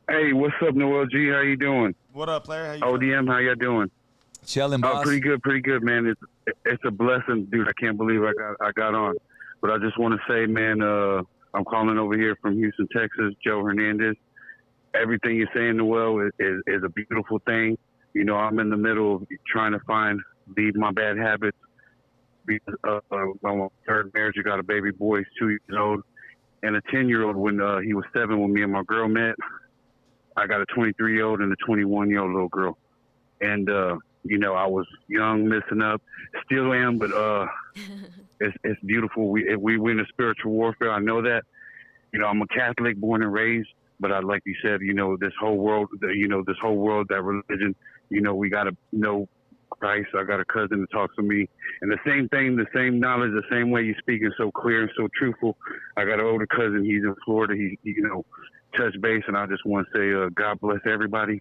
Hey, what's up, Noel G? How you doing? What up, player? How you ODM, how y'all doing? Chilling, boss. Pretty good, man. It's a blessing, dude. I can't believe I got on. But I just want to say, man, I'm calling over here from Houston, Texas, Joe Hernandez. Everything you're saying, Noel, is a beautiful thing. You know, I'm in the middle of trying to leave my bad habits. Because my third marriage, I got a baby boy, he's 2 years old, and a 10-year-old when he was 7 when me and my girl met. I got a 23-year-old and a 21-year-old little girl. And, you know, I was young, messing up. Still am, but it's beautiful. We win a spiritual warfare. I know that. You know, I'm a Catholic, born and raised. But like you said, you know, this whole world, that religion, you know, we got to know Christ. I got a cousin that talks to me. And the same thing, the same knowledge, the same way you're speaking so clear and so truthful. I got an older cousin. He's in Florida. He you know, touch base. And I just want to say, God bless everybody.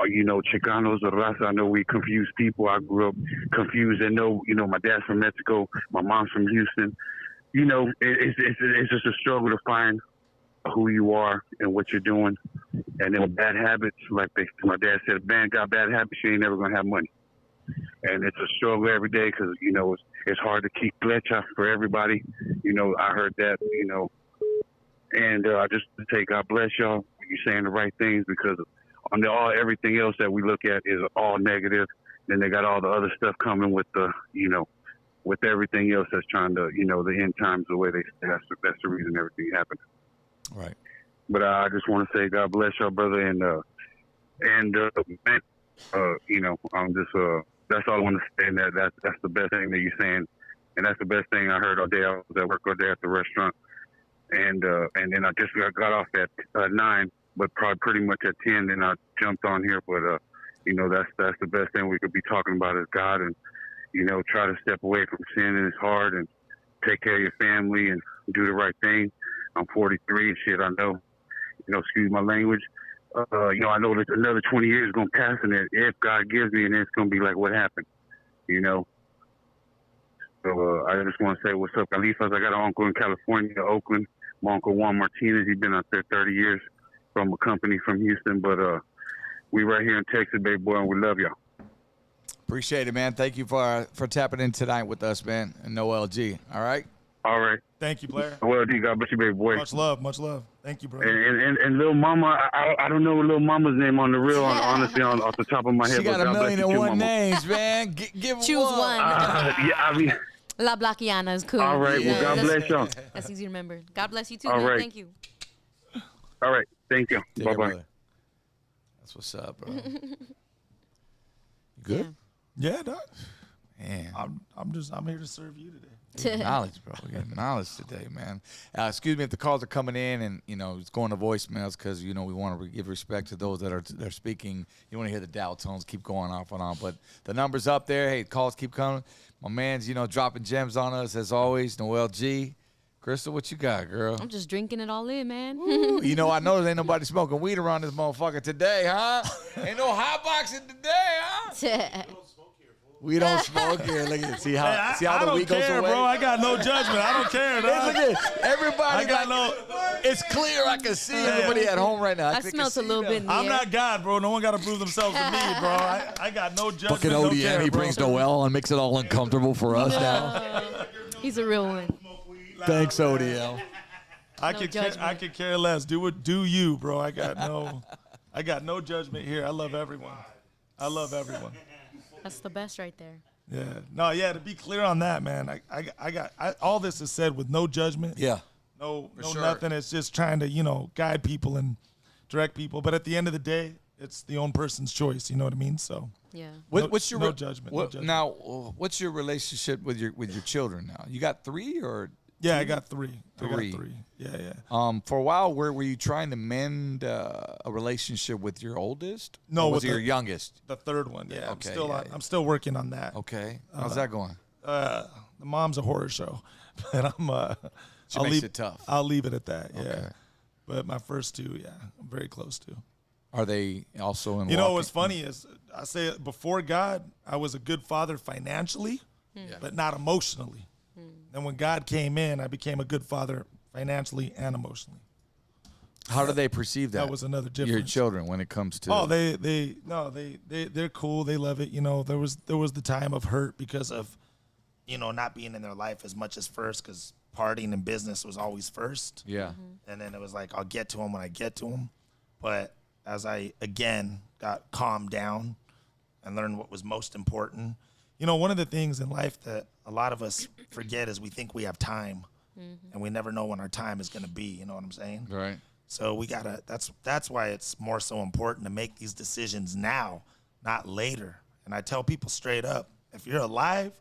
You know, Chicanos or Raza, I know we confuse people. I grew up confused and know, you know, my dad's from Mexico, my mom's from Houston. You know, it's just a struggle to find who you are and what you're doing. And then with bad habits, like my dad said, a man got bad habits, you ain't never going to have money. And it's a struggle every day because, you know, it's hard to keep flecha for everybody. You know, I heard that, you know. And I just say God bless y'all. You're saying the right things because everything else that we look at is all negative. Then they got all the other stuff coming with the, you know, with everything else that's trying to, you know, the end times, the way they say that's the reason everything happened. Right. But I just want to say God bless y'all, brother. And man, you know, I'm just, that's all I want to say. And that's the best thing that you're saying. And that's the best thing I heard all day. I was at work all day at the restaurant. And then I just got off at 9. But probably pretty much at 10, then I jumped on here. But, you know, that's the best thing we could be talking about is God and, you know, try to step away from sin and it's hard and take care of your family and do the right thing. I'm 43 and shit, I know, you know, excuse my language. You know, I know that another 20 years is going to pass and if God gives me, and it's going to be like what happened, you know. So I just want to say what's up, Califas. I got an uncle in California, Oakland. My uncle Juan Martinez, he's been out there 30 years. From a company from Houston, but we right here in Texas, baby boy, and we love y'all. Appreciate it, man. Thank you for tapping in tonight with us, man. And Noel G. All right. All right. Thank you, player. Well, D, God bless you, baby boy. Much love. Thank you, bro. And little mama, I don't know little mama's name on the real, honestly, off the top of my head. She got but a God million bless and you, one mama. names, man. Give Choose one. Yeah, I mean. La Blackiana is cool. All right. Well, God bless y'all. That's easy to remember. God bless you too, All man. right. Thank you. All right. Thank you. Bye-bye. That's what's up, bro. You good? Yeah, dog. Man. I'm here to serve you today. Getting knowledge, bro. We're getting knowledge today, man. Excuse me if the calls are coming in and, you know, it's going to voicemails because, you know, we want to give respect to those that are speaking. You want to hear the dial tones keep going off and on. But the number's up there. Hey, calls keep coming. My man's, you know, dropping gems on us as always. Noel G. Crystal, what you got, girl? I'm just drinking it all in, man. Ooh, you know, I know there ain't nobody smoking weed around this motherfucker today, huh? Ain't no hot boxing today, huh? We don't smoke here. Look at see how the weed goes away. I don't care, bro. I got no judgment. I don't care, dog. Look at everybody. It's clear. I can see everybody at home right now. I smelled a little bit in the I'm air. not God, bro. No one got to prove themselves to me, bro. I got no judgment. Fucking no ODM. care, He bro. brings Noel and makes it all uncomfortable for us now. He's a real one. Thanks, ODL. I No could judgment. care less. Do you, bro? I got no judgment here. I love everyone. I love everyone. That's the best right there. Yeah. No, yeah, to be clear on that, man, all this is said with no judgment. Yeah. No, sure. nothing. It's just trying to, guide people and direct people. But at the end of the day, it's the own person's choice. You know what I mean? So Yeah. What's your no judgment? No judgment. Now, what's your relationship with your children now? You got 3 or? Yeah, I got 3. Three. I got 3. Yeah. For a while, were you trying to mend a relationship with your oldest? No, Or was with it your the- youngest? The third one. Yeah. Okay, I'm still working on that. Okay. How's that going? The mom's a horror show, but She makes it tough. I'll leave it at that. Yeah. Okay. But my first 2, I'm very close to. Are they also in? What's funny is I say before God, I was a good father financially, but not emotionally. And when God came in, I became a good father financially and emotionally. How do they perceive that? That was another difference. Your children, when it comes to. Oh, they're cool. They love it. There was the time of hurt because of, not being in their life as much as first, because partying and business was always first. Yeah. And then it was like, I'll get to them when I get to them. But as I, again, got calmed down and learned what was most important, one of the things in life that a lot of us forget is we think we have time, and we never know when our time is going to be. You know what I'm saying? Right. So we gotta. That's why it's more so important to make these decisions now, not later. And I tell people straight up, if you're alive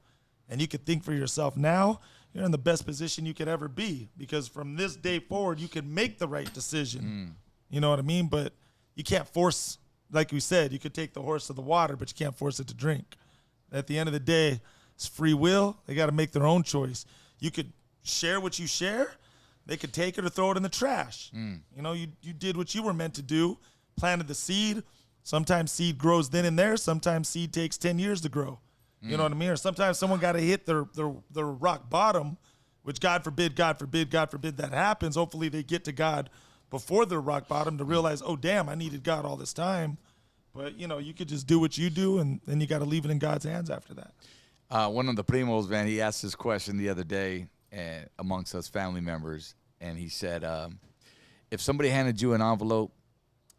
and you could think for yourself now, you're in the best position you could ever be, because from this day forward, you can make the right decision. You know what I mean? But you can't force, like we said, you could take the horse to the water, but you can't force it to drink. At the end of the day, it's free will. They got to make their own choice. You could share what you share. They could take it or throw it in the trash. You did what you were meant to do, planted the seed. Sometimes seed grows then and there. Sometimes seed takes 10 years to grow. You know what I mean? Or sometimes someone got to hit their rock bottom, which God forbid that happens. Hopefully they get to God before their rock bottom to realize, oh, damn, I needed God all this time. But, you could just do what you do, and then you got to leave it in God's hands after that. One of the primos, man, he asked this question the other day amongst us family members, and he said, if somebody handed you an envelope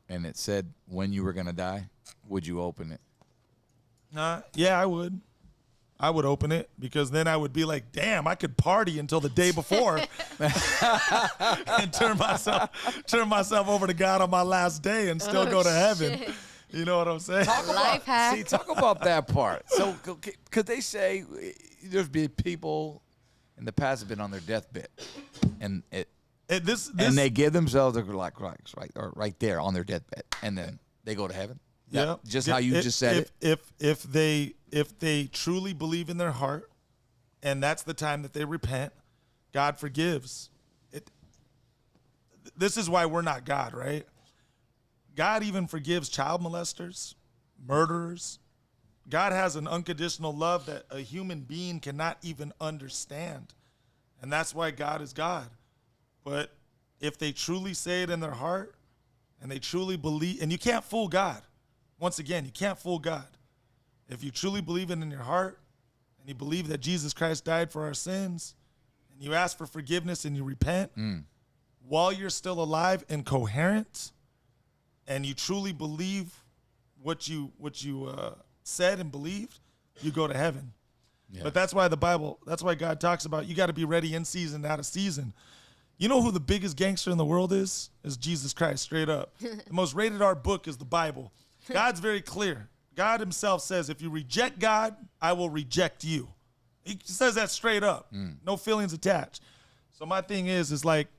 and it said when you were going to die, would you open it? Yeah, I would. I would open it, because then I would be like, damn, I could party until the day before and turn myself over to God on my last day and still go to heaven. Shit. You know what I'm saying? Life hack. Talk about that part. So could they say there's been people in the past have been on their deathbed, and and they give themselves right there on their deathbed, and then they go to heaven? Yeah, just how you just said it. If they truly believe in their heart, and that's the time that they repent, God forgives. This is why we're not God, right? God even forgives child molesters, murderers. God has an unconditional love that a human being cannot even understand. And that's why God is God. But if they truly say it in their heart and they truly believe, and you can't fool God. Once again, you can't fool God. If you truly believe it in your heart and you believe that Jesus Christ died for our sins and you ask for forgiveness and you repent while you're still alive and coherent, and you truly believe what you said and believed, you go to heaven. Yeah. But that's why that's why God talks about you got to be ready in season, out of season. You know who the biggest gangster in the world is? Is Jesus Christ, straight up. The most rated R book is the Bible. God's very clear. God himself says, if you reject God, I will reject you. He says that straight up. No feelings attached. So my thing is like,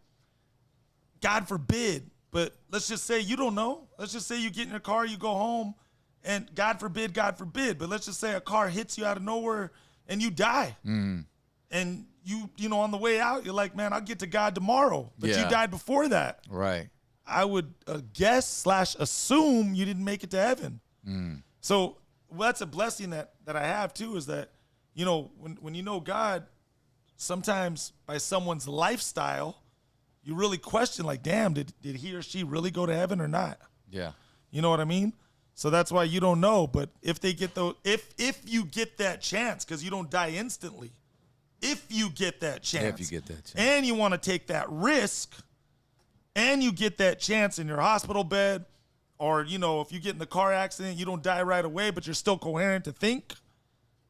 God forbid, but let's just say you don't know. Let's just say you get in your car, you go home, and God forbid, but let's just say a car hits you out of nowhere and you die. And you know, on the way out, you're like, man, I'll get to God tomorrow. But you died before that. Right. I would guess/assume you didn't make it to heaven. So that's a blessing that I have too, is that, you know, when you know God, sometimes by someone's lifestyle, you really question, like, damn, did he or she really go to heaven or not? Yeah. You know what I mean? So that's why you don't know. But if they get if you get that chance, because you don't die instantly, If you get that chance. If you get that chance. And you want to take that risk, and you get that chance in your hospital bed, or, you know, if you get in the car accident, you don't die right away, but you're still coherent to think,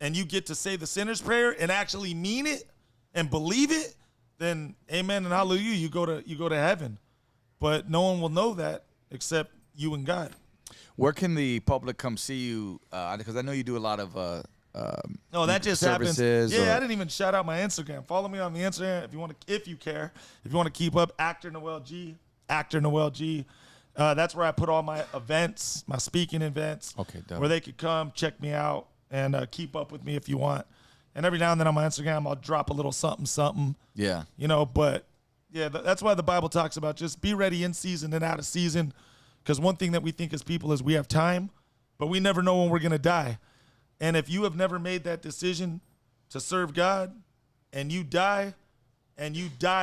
and you get to say the sinner's prayer and actually mean it and believe it, then amen and hallelujah, you go to heaven. But no one will know that except you and God. Where can the public come see you? Because I know you do a lot of no, that just happens. Yeah, I didn't even shout out my Instagram. Follow me on the Instagram if you want to, if you care. If you want to keep up, Actor Noel G. That's where I put all my events, my speaking events. Okay, dope. Where they could come check me out and keep up with me if you want. And every now and then on my Instagram, I'll drop a little something. Yeah. You know, but yeah, that's why the Bible talks about just be ready in season and out of season. Because one thing that we think as people is we have time, but we never know when we're going to die. And if you have never made that decision to serve God and you die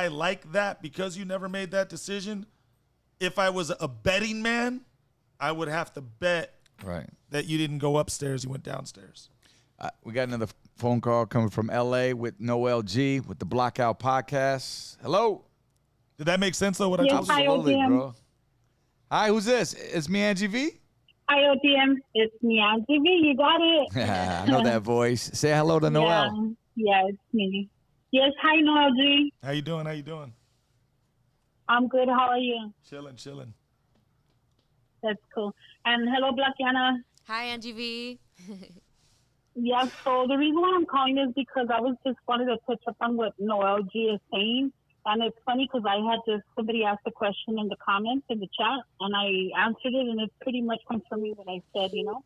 like that because you never made that decision, if I was a betting man, I would have to bet that you didn't go upstairs, you went downstairs. We got another phone call coming from L.A. with Noel G. with the Blockout Podcast. Hello. Did that make sense, though, what I told you? Absolutely, OTM. bro. Hi, who's this? It's me, Angie V? Hi, OTM. It's me, Angie V. You got it. I know that voice. Say hello to Noel. Yeah, it's me. Yes, hi, Noel G. How you doing? I'm good. How are you? Chilling. That's cool. And hello, Blackiana. Hi, Angie V. Yeah, so the reason why I'm calling is because I was just wanted to touch up on what Noel G is saying. And it's funny because I had somebody asked a question in the comments in the chat, and I answered it, and it's pretty much confirming what I said, you know.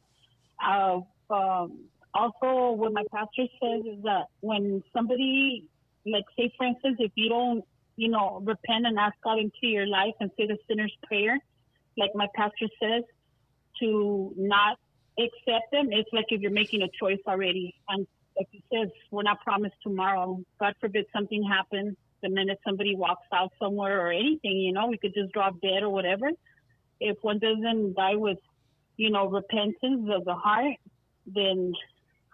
Also, what my pastor says is that when somebody, like, say, for instance, if you don't, you know, repent and ask God into your life and say the sinner's prayer, like my pastor says, to not accept them, it's like if you're making a choice already. And like he says, we're not promised tomorrow. God forbid something happens. The minute somebody walks out somewhere or anything, you know, we could just drop dead or whatever. If one doesn't die with, you know, repentance of the heart, then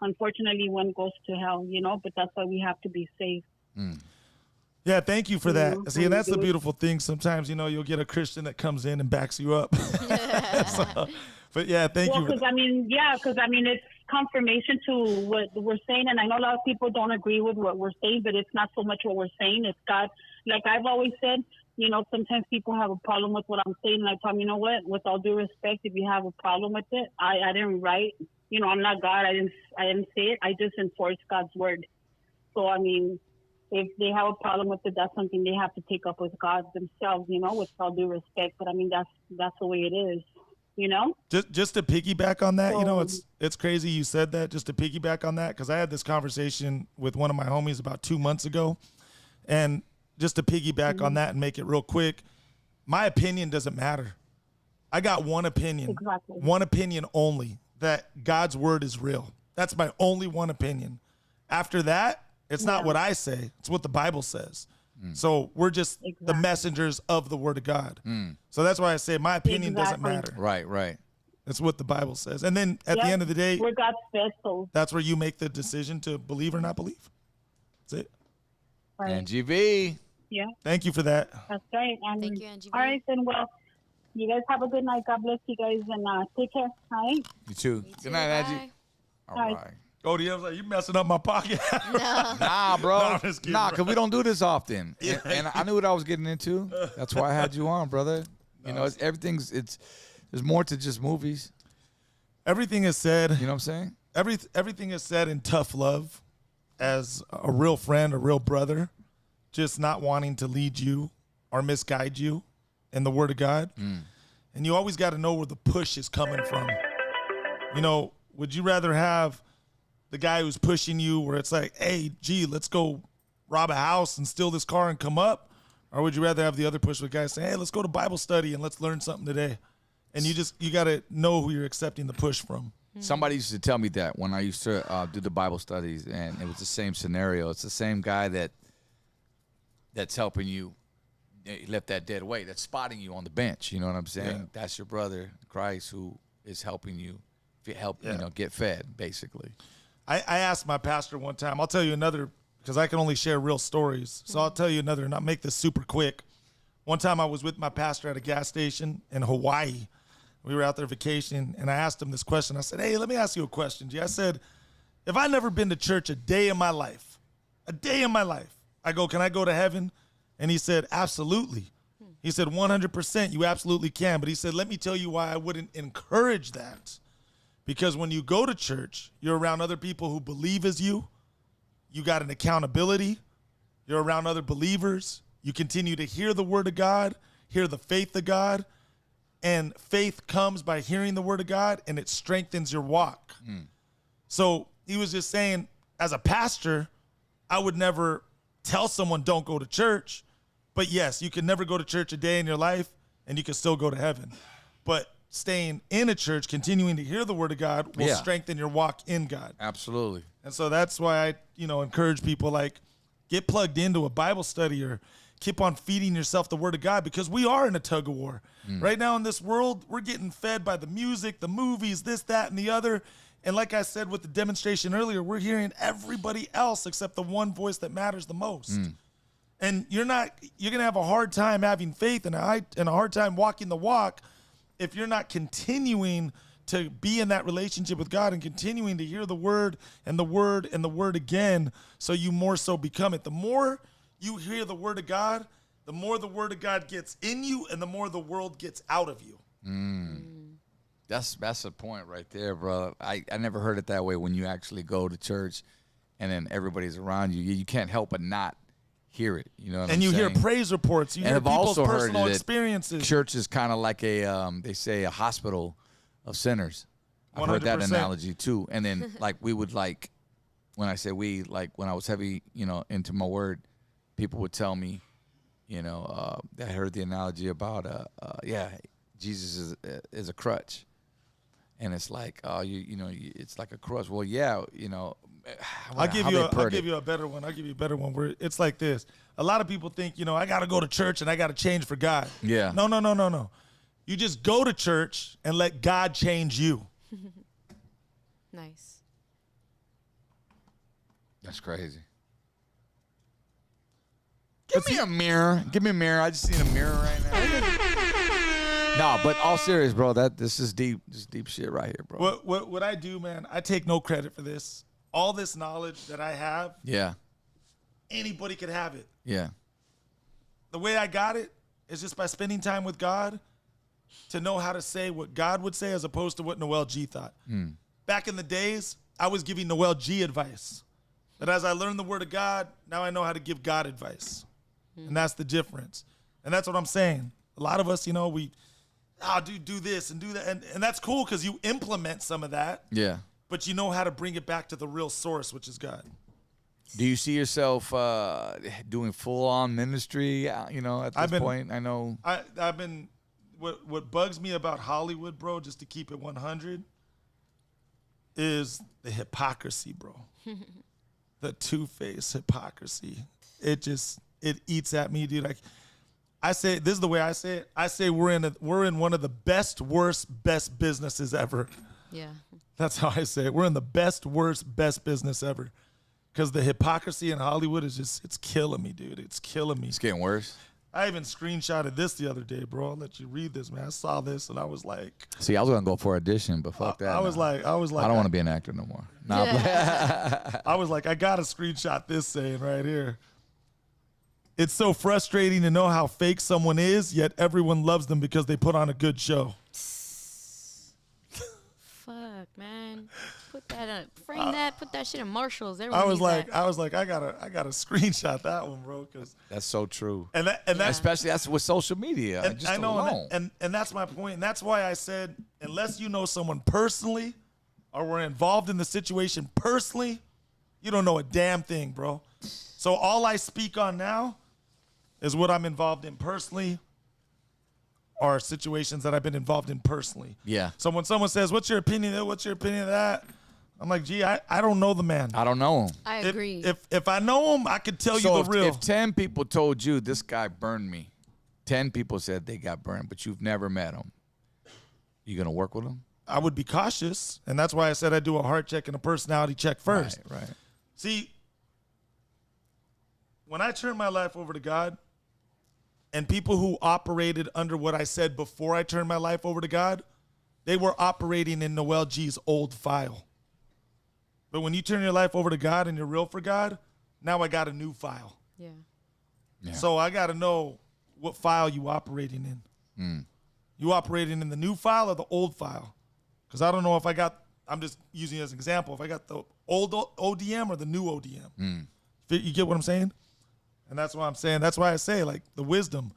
unfortunately one goes to hell, you know, but that's why we have to be safe. Yeah, thank you for that. See, and that's the beautiful thing. Sometimes, you know, you'll get a Christian that comes in and backs you up. But yeah, thank you. Because I mean, it's confirmation to what we're saying, and I know a lot of people don't agree with what we're saying, but it's not so much what we're saying. It's God. Like I've always said, you know, sometimes people have a problem with what I'm saying, and I tell them, you know what? With all due respect, if you have a problem with it, I didn't write. You know, I'm not God. I didn't say it. I just enforce God's word. So I mean, if they have a problem with it, that's something they have to take up with God themselves. You know, with all due respect. But I mean, that's the way it is. You know, just to piggyback on that, you know, it's crazy you said that. Just to piggyback on that, because I had this conversation with one of my homies about 2 months ago, and just to piggyback on that and make it real quick, my opinion doesn't matter. I got one opinion, one opinion only, that God's word is real. That's my only one opinion. After that, it's not what I say; it's what the Bible says. So we're just the messengers of the word of God. So that's why I say my opinion doesn't matter. Right. That's what the Bible says. And then at the end of the day, we're God's vessels. That's where you make the decision to believe or not believe. That's it. Right. Angie V. Yeah. Thank you for that. That's right. And thank you, Angie V. All right, then. Well, you guys have a good night. God bless you guys, and take care. All right. You too. Good night, Angie. All right. Oh, I was like, you messing up my pocket. Nah, bro. No, I'm just kidding, nah, bro. because we don't do this often. Yeah. And I knew what I was getting into. That's why I had you on, brother. You know, there's more to just movies. Everything is said. You know what I'm saying? Everything is said in tough love, as a real friend, a real brother, just not wanting to lead you or misguide you in the word of God. And you always got to know where the push is coming from. You know, would you rather have the guy who's pushing you where it's like, hey, gee, let's go rob a house and steal this car and come up? Or would you rather have the other push with guys saying, hey, let's go to Bible study and let's learn something today? And you got to know who you're accepting the push from. Somebody used to tell me that when I used to do the Bible studies, and it was the same scenario. It's the same guy that's helping you. He left that dead weight. That's spotting you on the bench. You know what I'm saying? Yeah. That's your brother, Christ, who is helping you you know, get fed, basically. I asked my pastor one time, I'll tell you another because I can only share real stories. So I'll tell you another, and I'll make this super quick. One time I was with my pastor at a gas station in Hawaii. We were out there vacationing, and I asked him this question. I said, hey, let me ask you a question, G. I said, if I never been to church a day in my life, I go, can I go to heaven? And he said, absolutely. He said, 100%, you absolutely can. But he said, let me tell you why I wouldn't encourage that. Because when you go to church, you're around other people who believe as you. You got an accountability. You're around other believers. You continue to hear the word of God, hear the faith of God. And faith comes by hearing the word of God, and it strengthens your walk. So he was just saying, as a pastor, I would never tell someone don't go to church. But yes, you can never go to church a day in your life, and you can still go to heaven. But staying in a church, continuing to hear the word of God will strengthen your walk in God. Absolutely. And so that's why I, encourage people, like, get plugged into a Bible study or keep on feeding yourself the word of God, because we are in a tug of war. Right now in this world, we're getting fed by the music, the movies, this, that, and the other. And like I said with the demonstration earlier, we're hearing everybody else except the one voice that matters the most. And you're going to have a hard time having faith and a hard time walking the walk if you're not continuing to be in that relationship with God and continuing to hear the word and the word and the word again, so you more so become it. The more you hear the word of God, the more the word of God gets in you and the more the world gets out of you. That's the point right there, bro. I never heard it that way. When you actually go to church and then everybody's around you, you can't help but not hear it. You know what I'm saying? And you hear praise reports. You hear people's personal experiences. Church is kind of like they say a hospital of sinners. I've heard that 100%. analogy too. And then like we would like, when I say we, like when I was heavy, into my word, people would tell me, I heard the analogy about, Jesus is a crutch. And it's like, it's like a crutch. Well, yeah, I'll give you a better one. Where it's like this. A lot of people think, I got to go to church and I got to change for God. Yeah. No. You just go to church and let God change you. Nice. That's crazy. Give me a mirror. I just need a mirror right now. No, but all serious, bro. This is deep. This is deep shit right here, bro. What I do, man, I take no credit for this. All this knowledge that I have, anybody could have it. Yeah. The way I got it is just by spending time with God to know how to say what God would say as opposed to what Noel G thought. Back in the days, I was giving Noel G advice. But as I learned the word of God, now I know how to give God advice. And that's the difference. And that's what I'm saying. A lot of us, we do this and do that. And that's cool because you implement some of that. Yeah. But you know how to bring it back to the real source, which is God. Do you see yourself doing full-on ministry, at this point? I know. I've been, what bugs me about Hollywood, bro, just to keep it 100, is the hypocrisy, bro. The two-faced hypocrisy. It eats at me, dude. Like, I say, this is the way I say it. I say we're in one of the best businesses ever. Yeah. That's how I say it. We're in the best business ever. Because the hypocrisy in Hollywood is it's killing me, dude. It's killing me. It's getting worse. I even screenshotted this the other day, bro. I'll let you read this, man. I saw this and I was like, see, I was gonna go for audition, but fuck that. I was like, I don't want to be an actor no more. Nah, I was like, I gotta screenshot this saying right here. It's so frustrating to know how fake someone is, yet everyone loves them because they put on a good show. Fuck, man. Put that frame that, put that shit in Marshalls. I was like, I gotta screenshot that one, bro, because that's so true. And that especially that's with social media. And just I know, alone. and that's my point. And that's why I said, unless you know someone personally or were involved in the situation personally, you don't know a damn thing, bro. So all I speak on now is what I'm involved in personally, or situations that I've been involved in personally. Yeah. So when someone says, what's your opinion of that? What's your opinion of that? I'm like, gee, I don't know the man. I don't know him. I agree. If I know him, I could tell you the real. If 10 people told you this guy burned me, 10 people said they got burned, but you've never met him, you going to work with him? I would be cautious. And that's why I said I do a heart check and a personality check first. Right. See, when I turned my life over to God, and people who operated under what I said before I turned my life over to God, they were operating in Noel G's old file. But when you turn your life over to God and you're real for God, now I got a new file. Yeah. So I got to know what file you operating in. You operating in the new file or the old file? Because I don't know if I'm just using it as an example, if I got the old ODM or the new ODM. You get what I'm saying? And that's what I'm saying. That's why I say, like, the wisdom.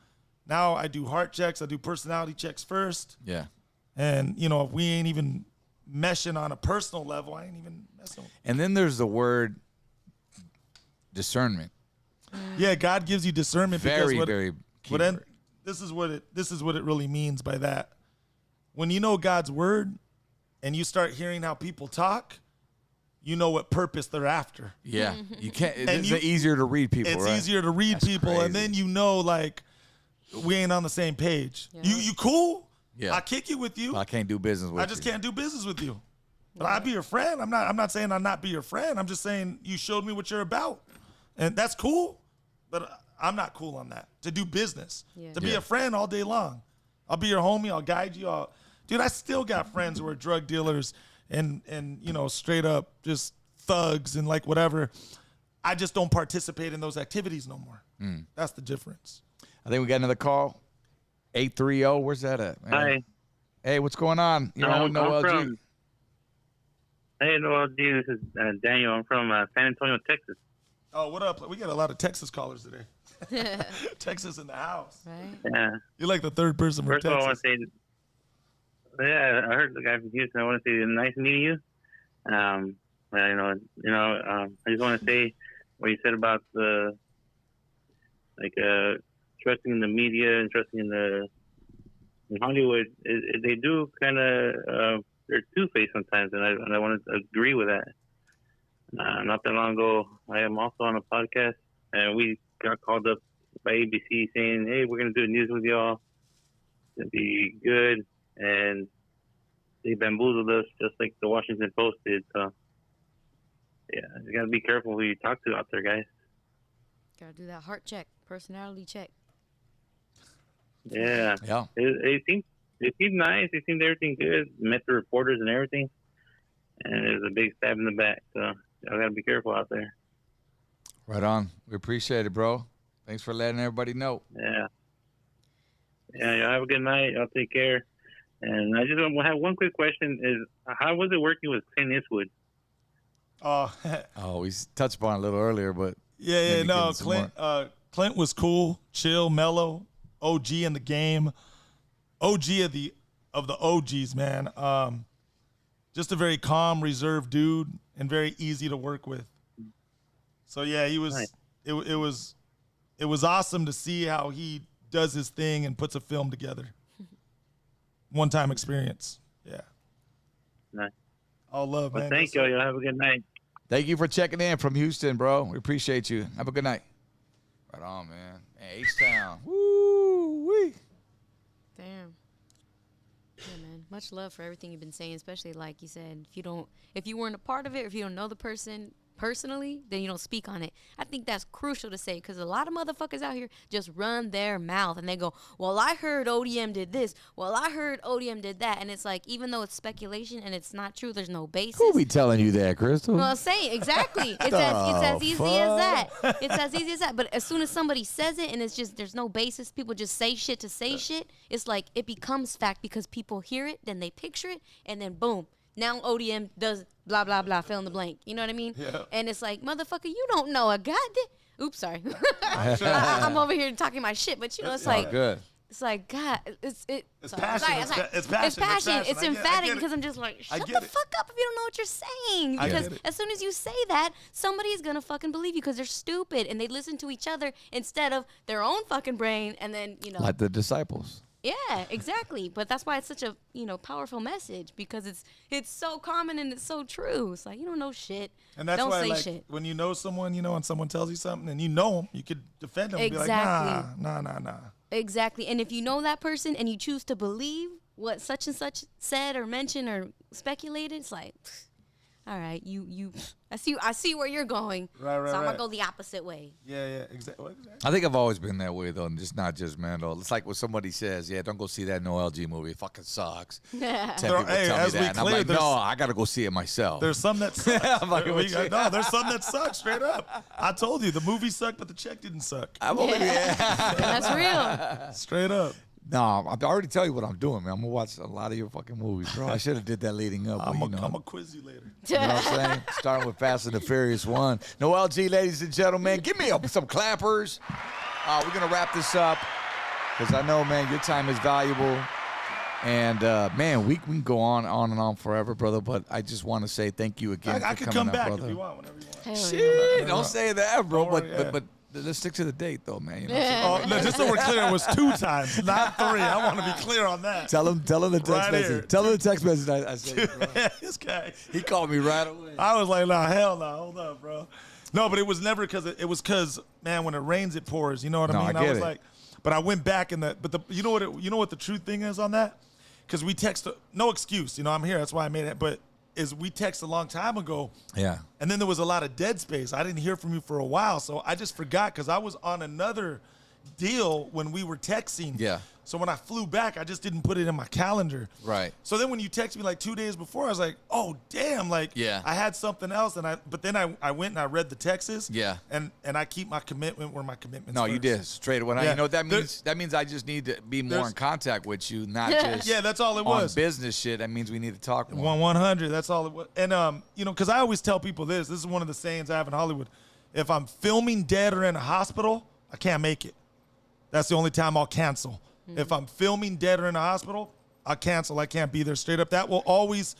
Now I do heart checks. I do personality checks first. Yeah. And, you know, if we ain't even meshing on a personal level, I ain't even messing with. And then there's the word discernment. Yeah, God gives you discernment. Very key word. This is what it really means by that. When you know God's word and you start hearing how people talk, you know what purpose they're after. Yeah, you can't. It's easier to read people. It's right? easier to read That's people, crazy. and then you know, like, we ain't on the same page. Yeah. You cool? Yeah. I kick it with you. I can't do business with you. I just can't do business with you. But I'd be your friend. I'm not saying I'll not be your friend. I'm just saying you showed me what you're about, and that's cool. But I'm not cool on that. To do business, to be a friend all day long. I'll be your homie. I'll guide you. Dude, I still got friends who are drug dealers and you know, straight up just thugs and like whatever. I just don't participate in those activities no more. That's the difference. I think we got another call. 830. Where's that at, man? Hi. Hey, what's going on? You're on with Noel G. Hey, Noel G. This is Daniel. I'm from San Antonio, Texas. Oh, what up? We got a lot of Texas callers today. Texas in the house. Right. Yeah. You're like the third person from First of all, I Texas. want to say, I heard the guy from Houston. I want to say nice meeting you. I just want to say what you said about the trusting in the media and trusting in Hollywood. They do kind of they're two-faced sometimes, and I want to agree with that. Not that long ago, I am also on a podcast, and we got called up by ABC saying, "Hey, we're gonna do news with y'all. It's gonna be good," and they bamboozled us just like the Washington Post did. So, yeah, you gotta be careful who you talk to out there, guys. Gotta do that heart check, personality check. Yeah. Yeah. It seemed nice. It seemed everything good. Met the reporters and everything, and it was a big stab in the back. So y'all gotta be careful out there. Right on. We appreciate it, bro. Thanks for letting everybody know. Yeah. Yeah. Y'all have a good night. Y'all take care. And I just have one quick question: is how was it working with Clint Eastwood? Oh, we touched upon it a little earlier, but Yeah, maybe no, give him some more. Clint was cool, chill, mellow, OG in the game, OG of the OGs, man. Just a very calm, reserved dude, and very easy to work with. So yeah, he was. Nice. It was awesome to see how he does his thing and puts a film together. One-time experience. Yeah. Nice. All love, Well, man. thank y'all. Y'all have a good night. Thank you for checking in from Houston, bro. We appreciate you. Have a good night. Right on, man. Hey, H-Town. Woo-wee. Damn. Yeah, man. Much love for everything you've been saying, especially like you said, if you weren't a part of it, if you don't know the person personally, then you don't speak on it. I think that's crucial to say because a lot of motherfuckers out here just run their mouth and they go, well, I heard ODM did this. Well, I heard ODM did that. And it's like, even though it's speculation and it's not true, there's no basis. Who be telling you that, Crystal? Well, I'm saying exactly. It's as easy as that. It's as easy as that. But as soon as somebody says it and it's just there's no basis, people just say shit to say shit. It's like it becomes fact because people hear it, then they picture it, and then boom. Now ODM does blah blah blah, fill in the blank. You know what I mean? Yeah. And it's like, motherfucker, you don't know a goddamn. Oops, sorry. I'm over here talking my shit, but you know, it's like good. It's like God. It's passion. It's passion. It's emphatic because I'm just like, shut the fuck up if you don't know what you're saying. Because as soon as you say that, somebody is gonna fucking believe you because they're stupid and they listen to each other instead of their own fucking brain. And then Like the disciples. Yeah, exactly. But that's why it's such a powerful message because it's so common and it's so true. It's like you don't know shit. And that's don't why, say like, shit. when you know someone, and someone tells you something, and you know them, you could defend them. Exactly. And be like, nah. Exactly. And if you know that person and you choose to believe what such and such said or mentioned or speculated, it's like, all right, I see where you're going. Right. So I'm gonna go the opposite way. Yeah, exactly. I think I've always been that way, though, and just not judgmental. It's like when somebody says, yeah, don't go see that Noel G movie. It fucking sucks. 10 people tell me that. And I'm like, no, I got to go see it myself. There's some that suck. I'm like, there's some that suck, straight up. I told you, the movie sucked, but the check didn't suck. That's real. Straight up. No, I already tell you what I'm doing, man. I'm going to watch a lot of your fucking movies, bro. I should have did that leading up. I'm going to quiz you later. You know what I'm saying? Starting with Fast and the Furious 1. Noel G, ladies and gentlemen, give me some clappers. We're going to wrap this up because I know, man, your time is valuable. And, man, we can go on and on forever, brother, but I just want to say thank you again I for can coming come back brother. if you want, whenever you want. Shit, don't say that, bro. Worry, But let's stick to the date, though, man. You know no, just so we're clear, it was 2 times, not 3. I want to be clear on that. Tell him the text Right message. here. Tell him the text message I said. This guy. He called me right away. I was like, nah, hell no. Hold up, bro. No, but it was never because it was because, man, when it rains, it pours. You know what I mean? I get was it. like, but I went back you know what the true thing is on that? Because we text, no excuse. You know, I'm here. That's why I made it. But we text a long time ago. Yeah. And then there was a lot of dead space. I didn't hear from you for a while. So I just forgot because I was on another deal when we were texting. Yeah. So when I flew back, I just didn't put it in my calendar. Right. So then when you text me like 2 days before, I was like, oh, damn. Like, Yeah. I had something else. But then I went and I read the texts. Yeah. And I keep my commitment where my commitment's No, you first. did straight away. Yeah. You know what that means? That means I just need to be more in contact with you, not just Yeah, that's all it on was. business shit. That means we need to talk more. 100. That's all it was. And, you know, because I always tell people this. This is one of the sayings I have in Hollywood. If I'm filming dead or in a hospital, I can't make it. That's the only time I'll cancel. If I'm filming dead or in a hospital, I'll cancel. I can't be there straight up. That will always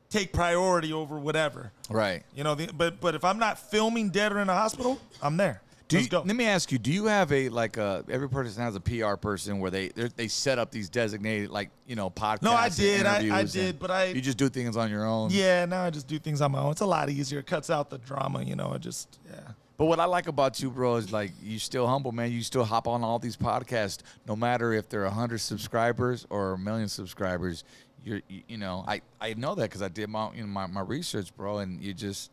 take priority over whatever. Right. You know, but if I'm not filming dead or in a hospital, I'm there. Let's go. Let me ask you, do you have every person has a PR person where they set up these designated, podcasts? No, I did. I interviews did, but you just do things on your own? Yeah, now I just do things on my own. It's a lot easier. It cuts out the drama, you know. Yeah. But what I like about you, bro, is you still humble, man. You still hop on all these podcasts, no matter if they're 100 subscribers or 1 million subscribers. I know that because I did my research, bro, and you just,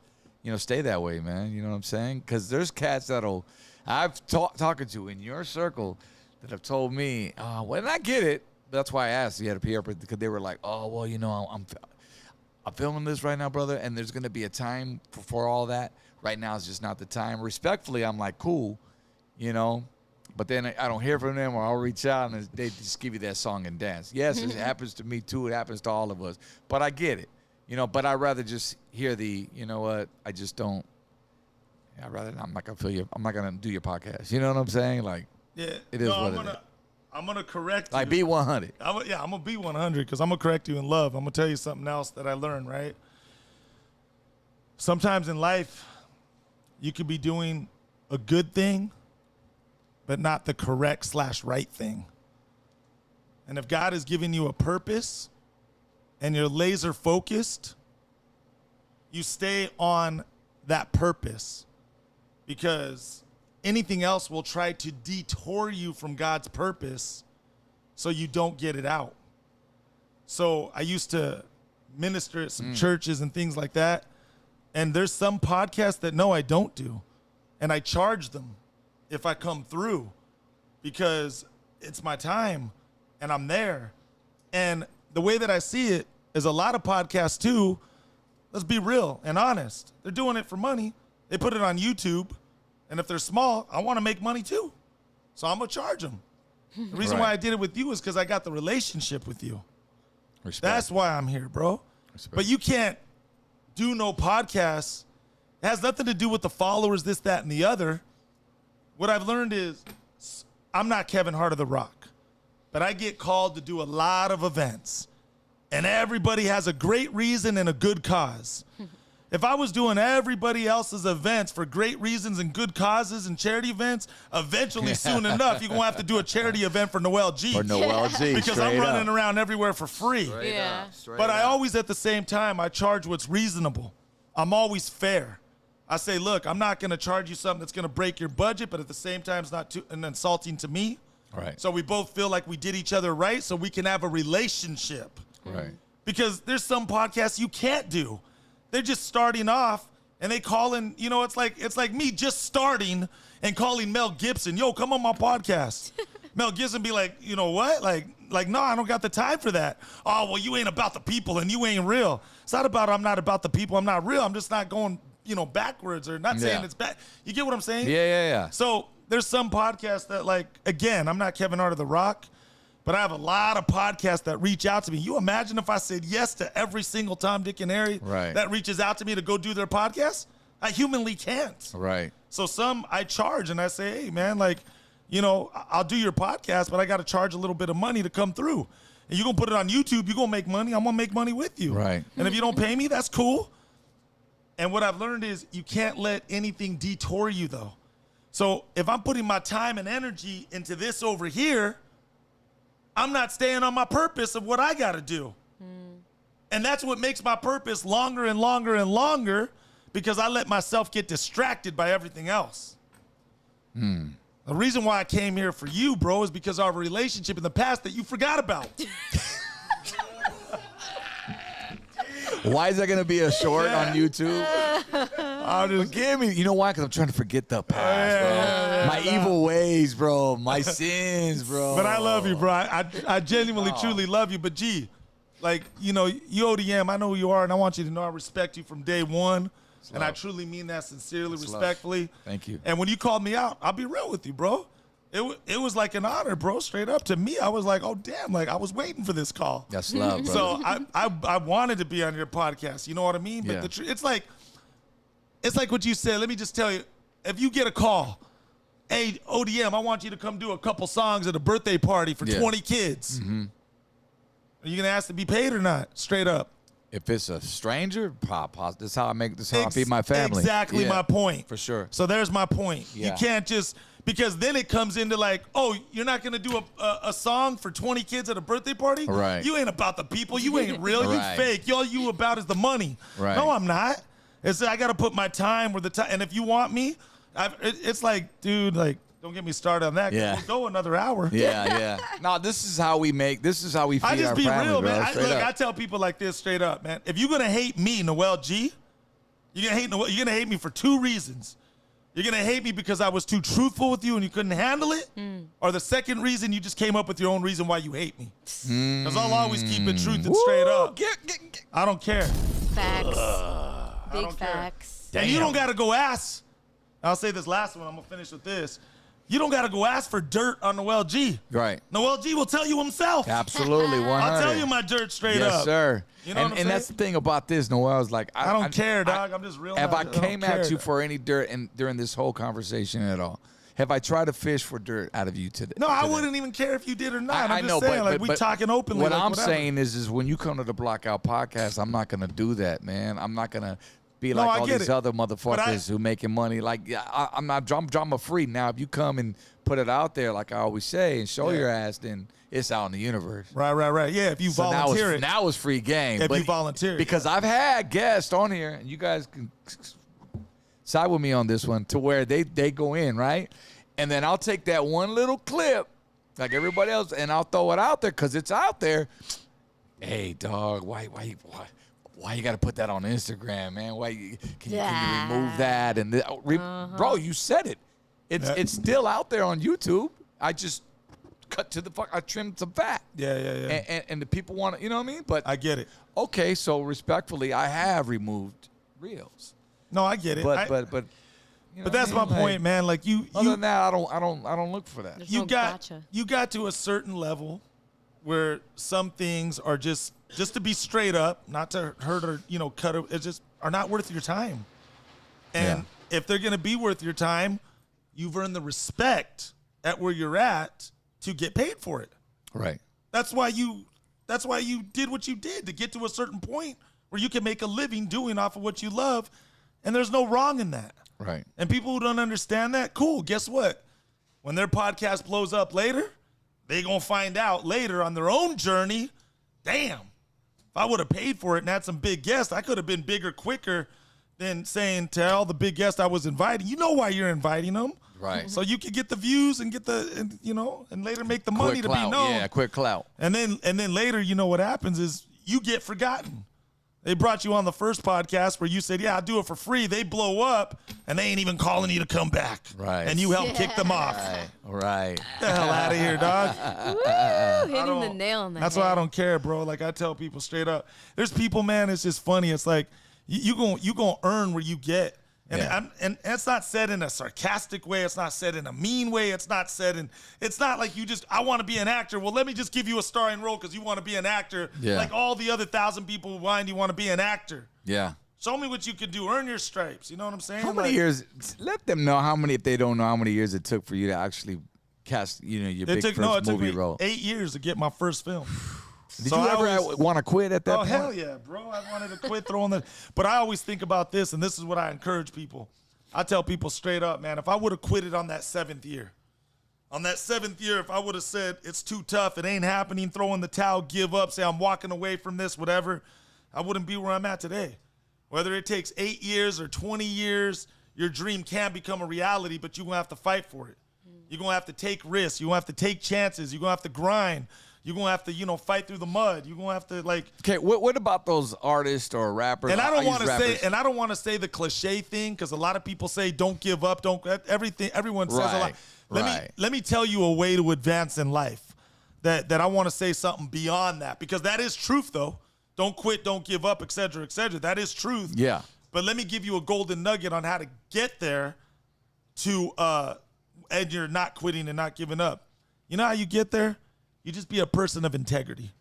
stay that way, man. You know what I'm saying? Because there's cats I've talking to in your circle that have told me, and I get it. That's why I asked. You had a PR person because they were like, oh, well, I'm filming this right now, brother, and there's gonna be a time for all that. Right now is just not the time. Respectfully, I'm like, cool, but then I don't hear from them or I'll reach out and they just give you that song and dance. Yes, it happens to me too. It happens to all of us. But I get it, but I'd rather just hear I just don't. I'm not going to feel you. I'm not going to do your podcast. You know what I'm saying? Yeah. It is what it is. I'm going to correct you. Be 100. I'm going to be 100 because I'm going to correct you in love. I'm going to tell you something else that I learned, right? Sometimes in life, you could be doing a good thing, but not the correct / right thing. And if God is giving you a purpose and you're laser focused, you stay on that purpose because anything else will try to detour you from God's purpose so you don't get it out. So I used to minister at some churches and things like that. And there's some podcasts that no, I don't do. And I charge them if I come through because it's my time and I'm there. And the way that I see it is a lot of podcasts too, let's be real and honest. They're doing it for money. They put it on YouTube. And if they're small, I want to make money too. So I'm going to charge them. The reason why I did it with you is because I got the relationship with you. Respect. That's why I'm here, bro. Respect. But you can't do no podcasts. It has nothing to do with the followers, this, that, and the other. What I've learned is I'm not Kevin Hart of The Rock, but I get called to do a lot of events, and everybody has a great reason and a good cause. If I was doing everybody else's events for great reasons and good causes and charity events, eventually, soon enough, you're going to have to do a charity event for Noel G. For Noel G. Because I'm running around everywhere for free. But I always, at the same time, I charge what's reasonable. I'm always fair. I say, look, I'm not going to charge you something that's going to break your budget, but at the same time, it's not too insulting to me. Right. So we both feel like we did each other right, so we can have a relationship. Right. Because there's some podcasts you can't do. they're just starting off and they calling, you know, it's like me just starting and calling Mel Gibson, yo, come on my podcast. Mel Gibson be like, you know what? Like, no, I don't got the time for that. Oh, well, you ain't about the people and you ain't real. It's not about I'm not about the people. I'm not real. I'm just not going, you know, backwards or not saying it's bad. You get what I'm saying? Yeah. So there's some podcasts that, like, again, I'm not Kevin Hart of The Rock, but I have a lot of podcasts that reach out to me. You imagine if I said yes to every single Tom, Dick, and Harry that reaches out to me to go do their podcast? I humanly can't. Right. So some I charge and I say, hey, man, like, you know, I'll do your podcast, but I got to charge a little bit of money to come through. And you're going to put it on YouTube, you're going to make money, I'm going to make money with you. Right. And if you don't pay me, that's cool. And what I've learned is you can't let anything detour you, though. So if I'm putting my time and energy into this over here, I'm not staying on my purpose of what I got to do. And that's what makes my purpose longer and longer and longer, because I let myself get distracted by everything else. The reason why I came here for you, bro, is because of our relationship in the past that you forgot about. Why is that going to be a short on YouTube? Forgive me. You know why? Because I'm trying to forget the past, bro. My evil ways, bro. My sins, bro. But I love you, bro. I genuinely, truly love you. But, G, like, you know, you ODM, I know who you are, and I want you to know I respect you from day one. And I truly mean that sincerely, respectfully. Thank you. And when you called me out, I'll be real with you, bro. It was like an honor, bro. Straight up to me, I was like, oh damn, like I was waiting for this call. That's love, bro. So I wanted to be on your podcast. You know what I mean? But it's like what you said. Let me just tell you, if you get a call, hey ODM, I want you to come do a couple songs at a birthday party for 20 kids. Are you gonna ask to be paid or not? Straight up. If it's a stranger, this is how I make. This is how I feed my family. Exactly my point. For sure. So there's my point. Yeah. You can't just, because then it comes into like, oh, you're not gonna do a song for 20 kids at a birthday party? Right. You ain't about the people. You ain't real. You fake. All you about is the money. Right. No, I'm not. It's I gotta put my time where the time. And if you want me, it's like, dude, like, don't get me started on that. Yeah. We'll go another hour. Yeah. No, this is how we feed our family, I just be real, bro. man. Up. I tell people like this straight up, man. If you're gonna hate me, Noel G, you're gonna hate me for two reasons. You're gonna hate me because I was too truthful with you and you couldn't handle it, or the second reason, you just came up with your own reason why you hate me. Because I'll always keep it truth and straight up. I don't care. Facts. Big facts. And you don't gotta go ask. I'll say this last one. I'm gonna finish with this. You don't got to go ask for dirt on Noel G. Right. Noel G will tell you himself. Absolutely, 100. I'll tell you my dirt straight up. Yes, sir. You know what I'm saying? And that's the thing about this, Noel, is like, I don't care, dog. I'm just real. Have I came at you for any dirt during this whole conversation at all? Have I tried to fish for dirt out of you today? No, I wouldn't even care if you did or not. I'm just know, saying, but we talking openly. What like, I'm whatever. saying is when you come to the Blockout Podcast, I'm not going to do that, man. I'm not going to be like all these other motherfuckers who making money. Like, I'm drama free. Now, if you come and put it out there, like I always say, and show your ass, then it's out in the universe. Right. Yeah, if you volunteer it. Now it's free game. If you volunteer it. Because I've had guests on here, and you guys can side with me on this one, to where they go in, right? And then I'll take that one little clip, like everybody else, and I'll throw it out there because it's out there. Hey, dog, why you got to put that on Instagram, man? Can you remove that? And bro, you said it. It's still out there on YouTube. I just I trimmed some fat. Yeah. And the people want to, you know what I mean? But I get it. Okay, so respectfully, I have removed reels. No, I get it. But you know but that's my point, man. Like other than that, I don't look for that. There's you no got gotcha. You got to a certain level where some things are just to be straight up, not to hurt or cut it. It's just are not worth your time. And if they're gonna be worth your time, you've earned the respect at where you're at to get paid for it. Right. That's why you did what you did, to get to a certain point where you can make a living doing off of what you love, and there's no wrong in that. Right. And people who don't understand that, cool. Guess what? When their podcast blows up later, they gonna find out later on their own journey, damn, if I would have paid for it and had some big guests, I could have been bigger quicker than saying to all the big guests I was inviting. You know why you're inviting them. Right. So you can get the views and get and later make the money to be known. Yeah, quick clout. And then later, what happens is you get forgotten. They brought you on the first podcast where you said, yeah, I'll do it for free. They blow up, and they ain't even calling you to come back. Right. And you helped kick them off. Right. Get the hell out of here, dog. Woo, hitting the nail on the That's head. why I don't care, bro. Like, I tell people straight up. There's people, man, it's just funny. It's like, you gonna earn where you get. And it's not said in a sarcastic way. It's not said in a mean way. It's not like I want to be an actor. Well, let me just give you a starring role because you want to be an actor. Yeah. Like all the other 1,000 people behind you want to be an actor. Yeah. Show me what you can do. Earn your stripes. You know what I'm saying? How many years? Let them know how many, if they don't know, how many years it took for you to actually cast, your big first movie me role. 8 years to get my first film. Did you ever want to quit at that point? Oh, hell yeah, bro. I wanted to quit throwing the... But I always think about this, and this is what I encourage people. I tell people straight up, man, if I would have quit it on that 7th year, if I would have said, it's too tough, it ain't happening, throw in the towel, give up, say I'm walking away from this, whatever, I wouldn't be where I'm at today. Whether it takes 8 years or 20 years, your dream can become a reality, but you're going to have to fight for it. You're going to have to take risks. You're going to have to take chances. You're going to have to grind. You're going to have to, fight through the mud. You're going to have to, Okay, what about those artists or rappers? And I don't want to say the cliche thing, because a lot of people say don't give up, everyone says a lot. Let me tell you a way to advance in life that I want to say something beyond that, because that is truth though. Don't quit, don't give up, et cetera, et cetera. That is truth. Yeah. But let me give you a golden nugget on how to get there and you're not quitting and not giving up. You know how you get there? You just be a person of integrity.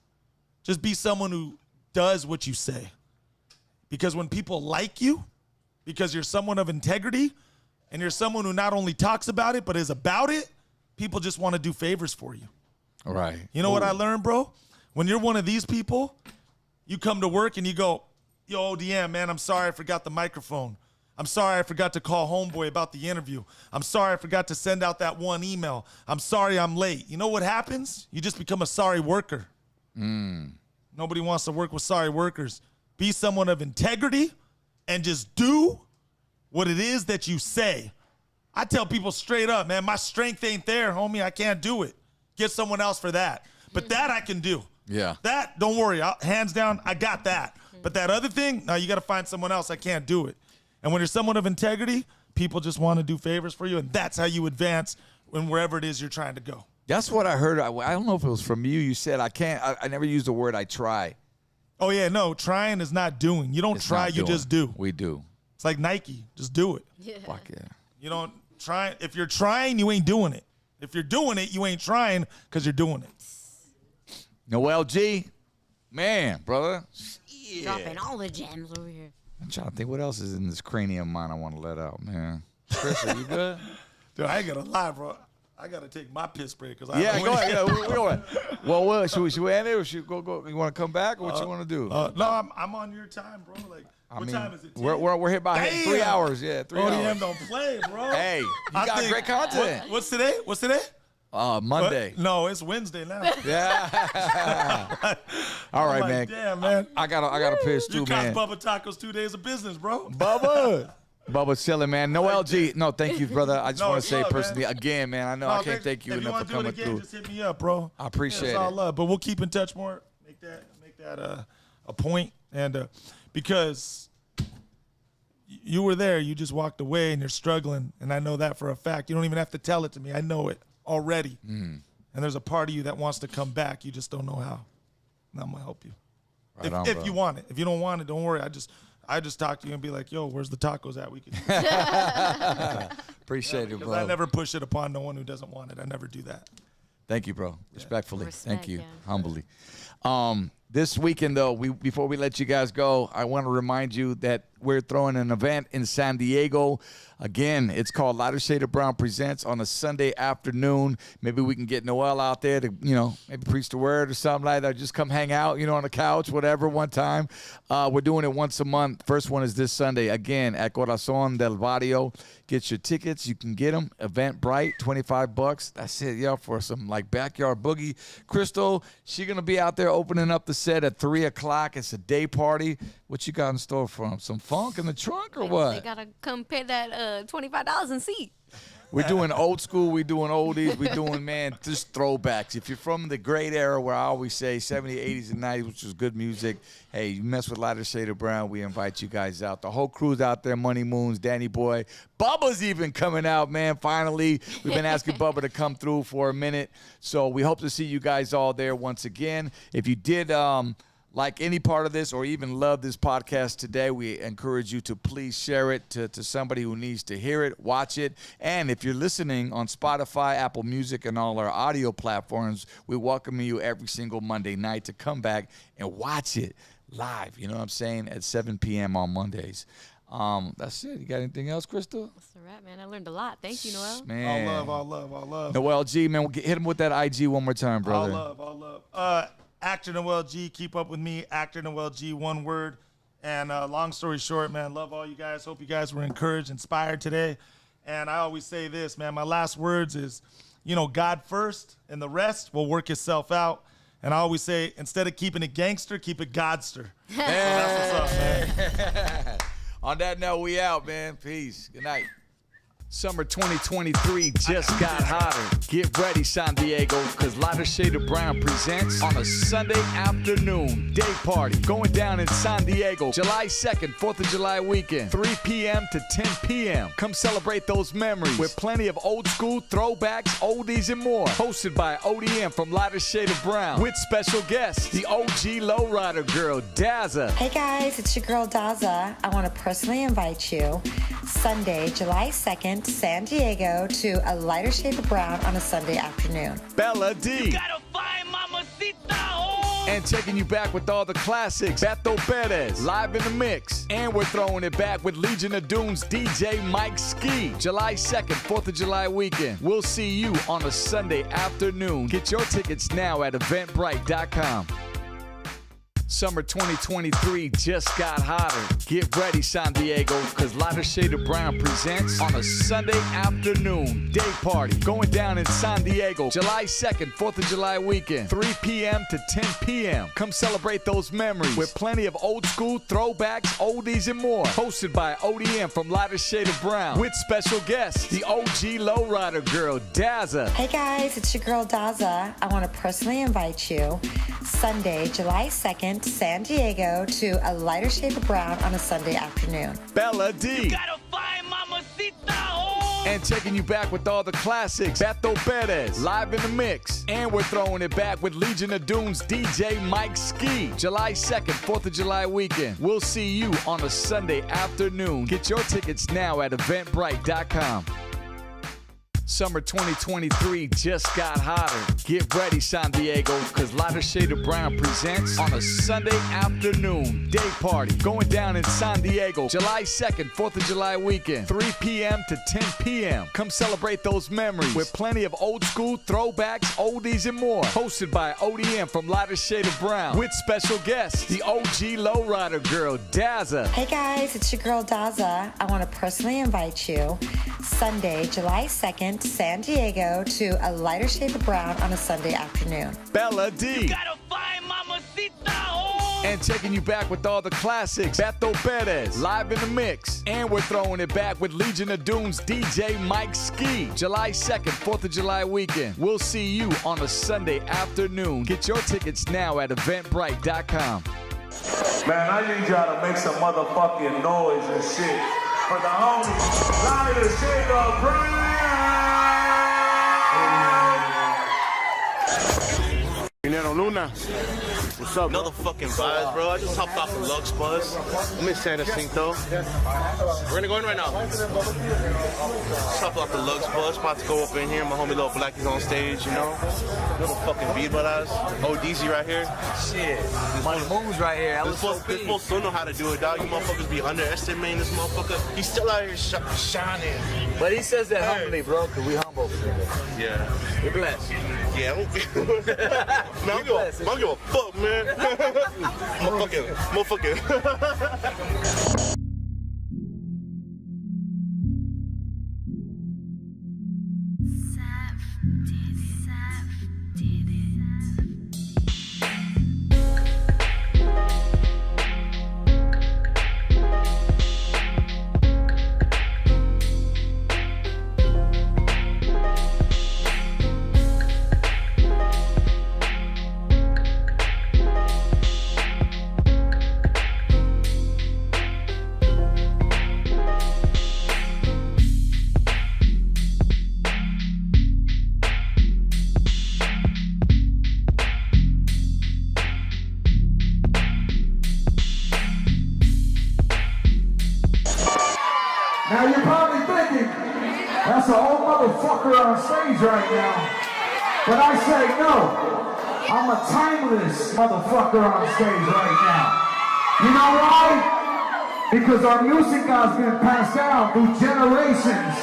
Just be someone who does what you say. Because when people like you, because you're someone of integrity, and you're someone who not only talks about it, but is about it, people just want to do favors for you. All right. You know what I learned, bro? When you're one of these people, you come to work and you go, yo, ODM, man, I'm sorry I forgot the microphone. I'm sorry I forgot to call homeboy about the interview. I'm sorry I forgot to send out that one email. I'm sorry I'm late. You know what happens? You just become a sorry worker. Nobody wants to work with sorry workers. Be someone of integrity and just do what it is that you say. I tell people straight up, man, my strength ain't there, homie. I can't do it. Get someone else for that. But that I can do. Yeah. That, don't worry. Hands down, I got that. But that other thing, no, you got to find someone else. I can't do it. And when you're someone of integrity, people just want to do favors for you, and that's how you advance in wherever it is you're trying to go. That's what I heard. I don't know if it was from you. You said I never used the word I try. Oh, yeah, no, trying is not doing. You don't try, you just do. We do. It's like Nike. Just do it. Yeah. Fuck yeah. You don't try. If you're trying, you ain't doing it. If you're doing it, you ain't trying because you're doing it. Noel G, man, brother. Yeah. Dropping all the gems over here. I'm trying to think what else is in this cranium of mine I want to let out, man. Chris, are you good? Dude, I ain't gonna lie, bro. I gotta take my piss break because go ahead. Yeah, we go ahead. Well, should we end it or should we go? You want to come back or what you want to do? No, I'm on your time, bro. Like, what time is it? We're here about 3 hours. Yeah, 3 hours. ODM don't play, bro. Hey, you got great content. What's today? Monday. No, it's Wednesday now. Yeah. All right, man. Damn, man. I gotta piss too, man. You cost Bubba Tacos 2 days of business, bro. Bubba's chilling, man. Noel G. No, thank you, brother. I just want to say personally, again, man, I know I can't thank you enough for coming through. Just hit me up, bro. I appreciate it. It's all love, but we'll keep in touch more. Make that a point, and because you were there, you just walked away, and you're struggling, and I know that for a fact. You don't even have to tell it to me. I know it already. And there's a part of you that wants to come back. You just don't know how. And I'm gonna help you. If you want it. If you don't want it, don't worry. I just talk to you and be like, yo, where's the tacos at? We can appreciate it, bro. I never push it upon no one who doesn't want it. I never do that. Thank you, bro. Respectfully. Thank you. Yeah. Humbly. This weekend, though, before we let you guys go, I want to remind you that we're throwing an event in San Diego. Again, it's called Lighter Shade of Brown Presents on a Sunday afternoon. Maybe we can get Noel out there to, maybe preach the word or something like that. Just come hang out, on the couch, whatever, one time. We're doing it once a month. First one is this Sunday, again, at Corazon del Barrio. Get your tickets. You can get them. Eventbrite, $25. That's it, for some, backyard boogie. Crystal, she's going to be out there opening up the set at 3 o'clock. It's a day party. What you got in store for them? Some funk in the trunk or what? They got to come pay that $25 and seat. We're doing old school. We're doing oldies. We're doing, man, just throwbacks. If you're from the great era where I always say 70s, 80s, and 90s, which was good music, hey, you mess with Lighter Shade of Brown, we invite you guys out. The whole crew's out there, Money Moons, Danny Boy. Bubba's even coming out, man, finally. We've been asking Bubba to come through for a minute. So we hope to see you guys all there once again. If you did like any part of this or even love this podcast today, we encourage you to please share it to somebody who needs to hear it, watch it. And if you're listening on Spotify, Apple Music, and all our audio platforms, we welcome you every single Monday night to come back and watch it live, you know what I'm saying, at 7 p.m. on Mondays. That's it. You got anything else, Crystal? That's a wrap, man. I learned a lot. Thank you, Noel. Man. All love. Noel G, man, hit him with that IG one more time, brother. All love. Actor Noel G, keep up with me. Actor Noel G, one word. And long story short, man, love all you guys. Hope you guys were encouraged, inspired today. And I always say this, man, my last words is, God first, and the rest will work itself out. And I always say, instead of keeping it gangster, keep it Godster. So that's what's up, man. On that note, we out, man. Peace. Good night. Summer 2023 just got hotter. Get ready, San Diego, because Lighter Shade of Brown presents on a Sunday afternoon day party going down in San Diego, July 2nd, 4th of July weekend, 3 p.m. to 10 p.m. Come celebrate those memories with plenty of old school throwbacks, oldies, and more. Hosted by ODM from Lighter Shade of Brown with special guests, the OG lowrider girl, Dazza. Hey guys, it's your girl Dazza. I want to personally invite you Sunday, July 2nd, San Diego to a Lighter Shade of Brown on a Sunday afternoon. Bella D. You gotta find Mamacita. Oh. And taking you back with all the classics. Beto Perez, live in the mix. And we're throwing it back with Legion of Doom's DJ Mike Ski. July 2nd, 4th of July weekend. We'll see you on a Sunday afternoon. Get your tickets now at eventbrite.com. Summer 2023 just got hotter. Get ready, San Diego, because Lighter Shade of Brown presents on a Sunday afternoon day party going down in San Diego, July 2nd, 4th of July weekend, 3 p.m. to 10 p.m. Come celebrate those memories with plenty of old school throwbacks, oldies, and more. Hosted by ODM from Lighter Shade of Brown with special guests, the OG lowrider girl, Dazza. Hey guys, it's your girl Dazza. I want to personally invite you Sunday, July 2nd, San Diego to a Lighter Shade of Brown on a Sunday afternoon. Bella D. You gotta find Mamacita. Oh. And taking you back with all the classics. Beto Perez, live in the mix. And we're throwing it back with Legion of Doom's DJ Mike Ski. July 2nd, 4th of July weekend. We'll see you on a Sunday afternoon. Get your tickets now at eventbrite.com. Summer 2023 just got hotter. Get ready, San Diego, because Lighter Shade of Brown presents on a Sunday afternoon day party going down in San Diego, July 2nd, 4th of July weekend, 3 p.m. to 10 p.m. Come celebrate those memories with plenty of old school throwbacks, oldies, and more. Hosted by ODM from Lighter Shade of Brown with special guests, the OG lowrider girl, Dazza. Hey guys, it's your girl Dazza. I want to personally invite you Sunday, July 2nd, San Diego to a Lighter Shade of Brown on a Sunday afternoon. Bella D. You gotta find Mamacita. Oh. And taking you back with all the classics. Beto Perez, live in the mix. And we're throwing it back with Legion of Doom's DJ Mike Ski. July 2nd, 4th of July weekend. We'll see you on a Sunday afternoon. Get your tickets now at eventbrite.com. Man, I need y'all to make some motherfucking noise and shit for the homies. Lighter Shade of Brown. Luna. What's up, Another fucking vibes, bro. I just hopped off the Lux Bus. I'm in San Jacinto. We're gonna go in right now. Just hopped off the Lux Bus. About to go up in here. My homie Little Blackie's on stage, you know. Little fucking Vindog. ODZ right here. Shit. Money moves right here. This fool still know how to do it, dog. You motherfuckers be underestimating this motherfucker. He's still out here shining. But he says that humbly, bro, because we humble. Yeah. We're blessed. Yeah, man, I don't give a fuck, man. Motherfucking. Now you're probably thinking, that's an old motherfucker on stage right now. But I say no. I'm a timeless motherfucker on stage right now. You know why? Because our music has been passed down through generations.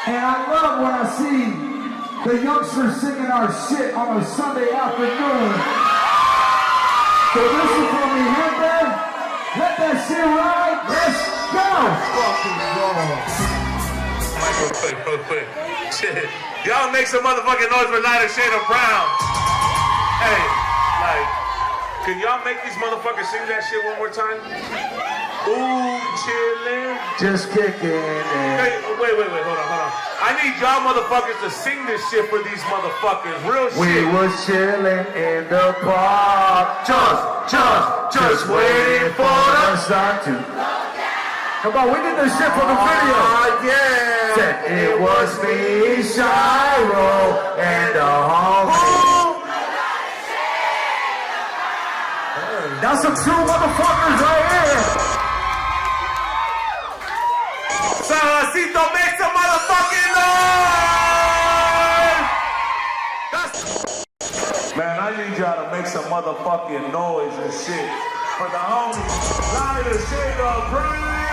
And I love when I see the youngsters singing our shit on a Sunday afternoon. So listen for me, Hector. Let that shit ride. Let's go. Fucking Real quick. Shit. Y'all make some motherfucking noise for lighter shade of brown. Hey, like, can y'all make these motherfuckers sing that shit one more time? Ooh, chillin'. Just kicking it. Hey, wait, hold on. I need y'all motherfuckers to sing this shit for these motherfuckers. Real shit. We was chilling in the park. Just waiting for the sun to. Come on, we did this shit for the video. Yeah. Said it was me, Shiro, and the homie. That's some true motherfuckers right here. Salacito, make some motherfucking noise! Man, I need y'all to make some motherfucking noise and shit for the homies. Lighter shade of brown.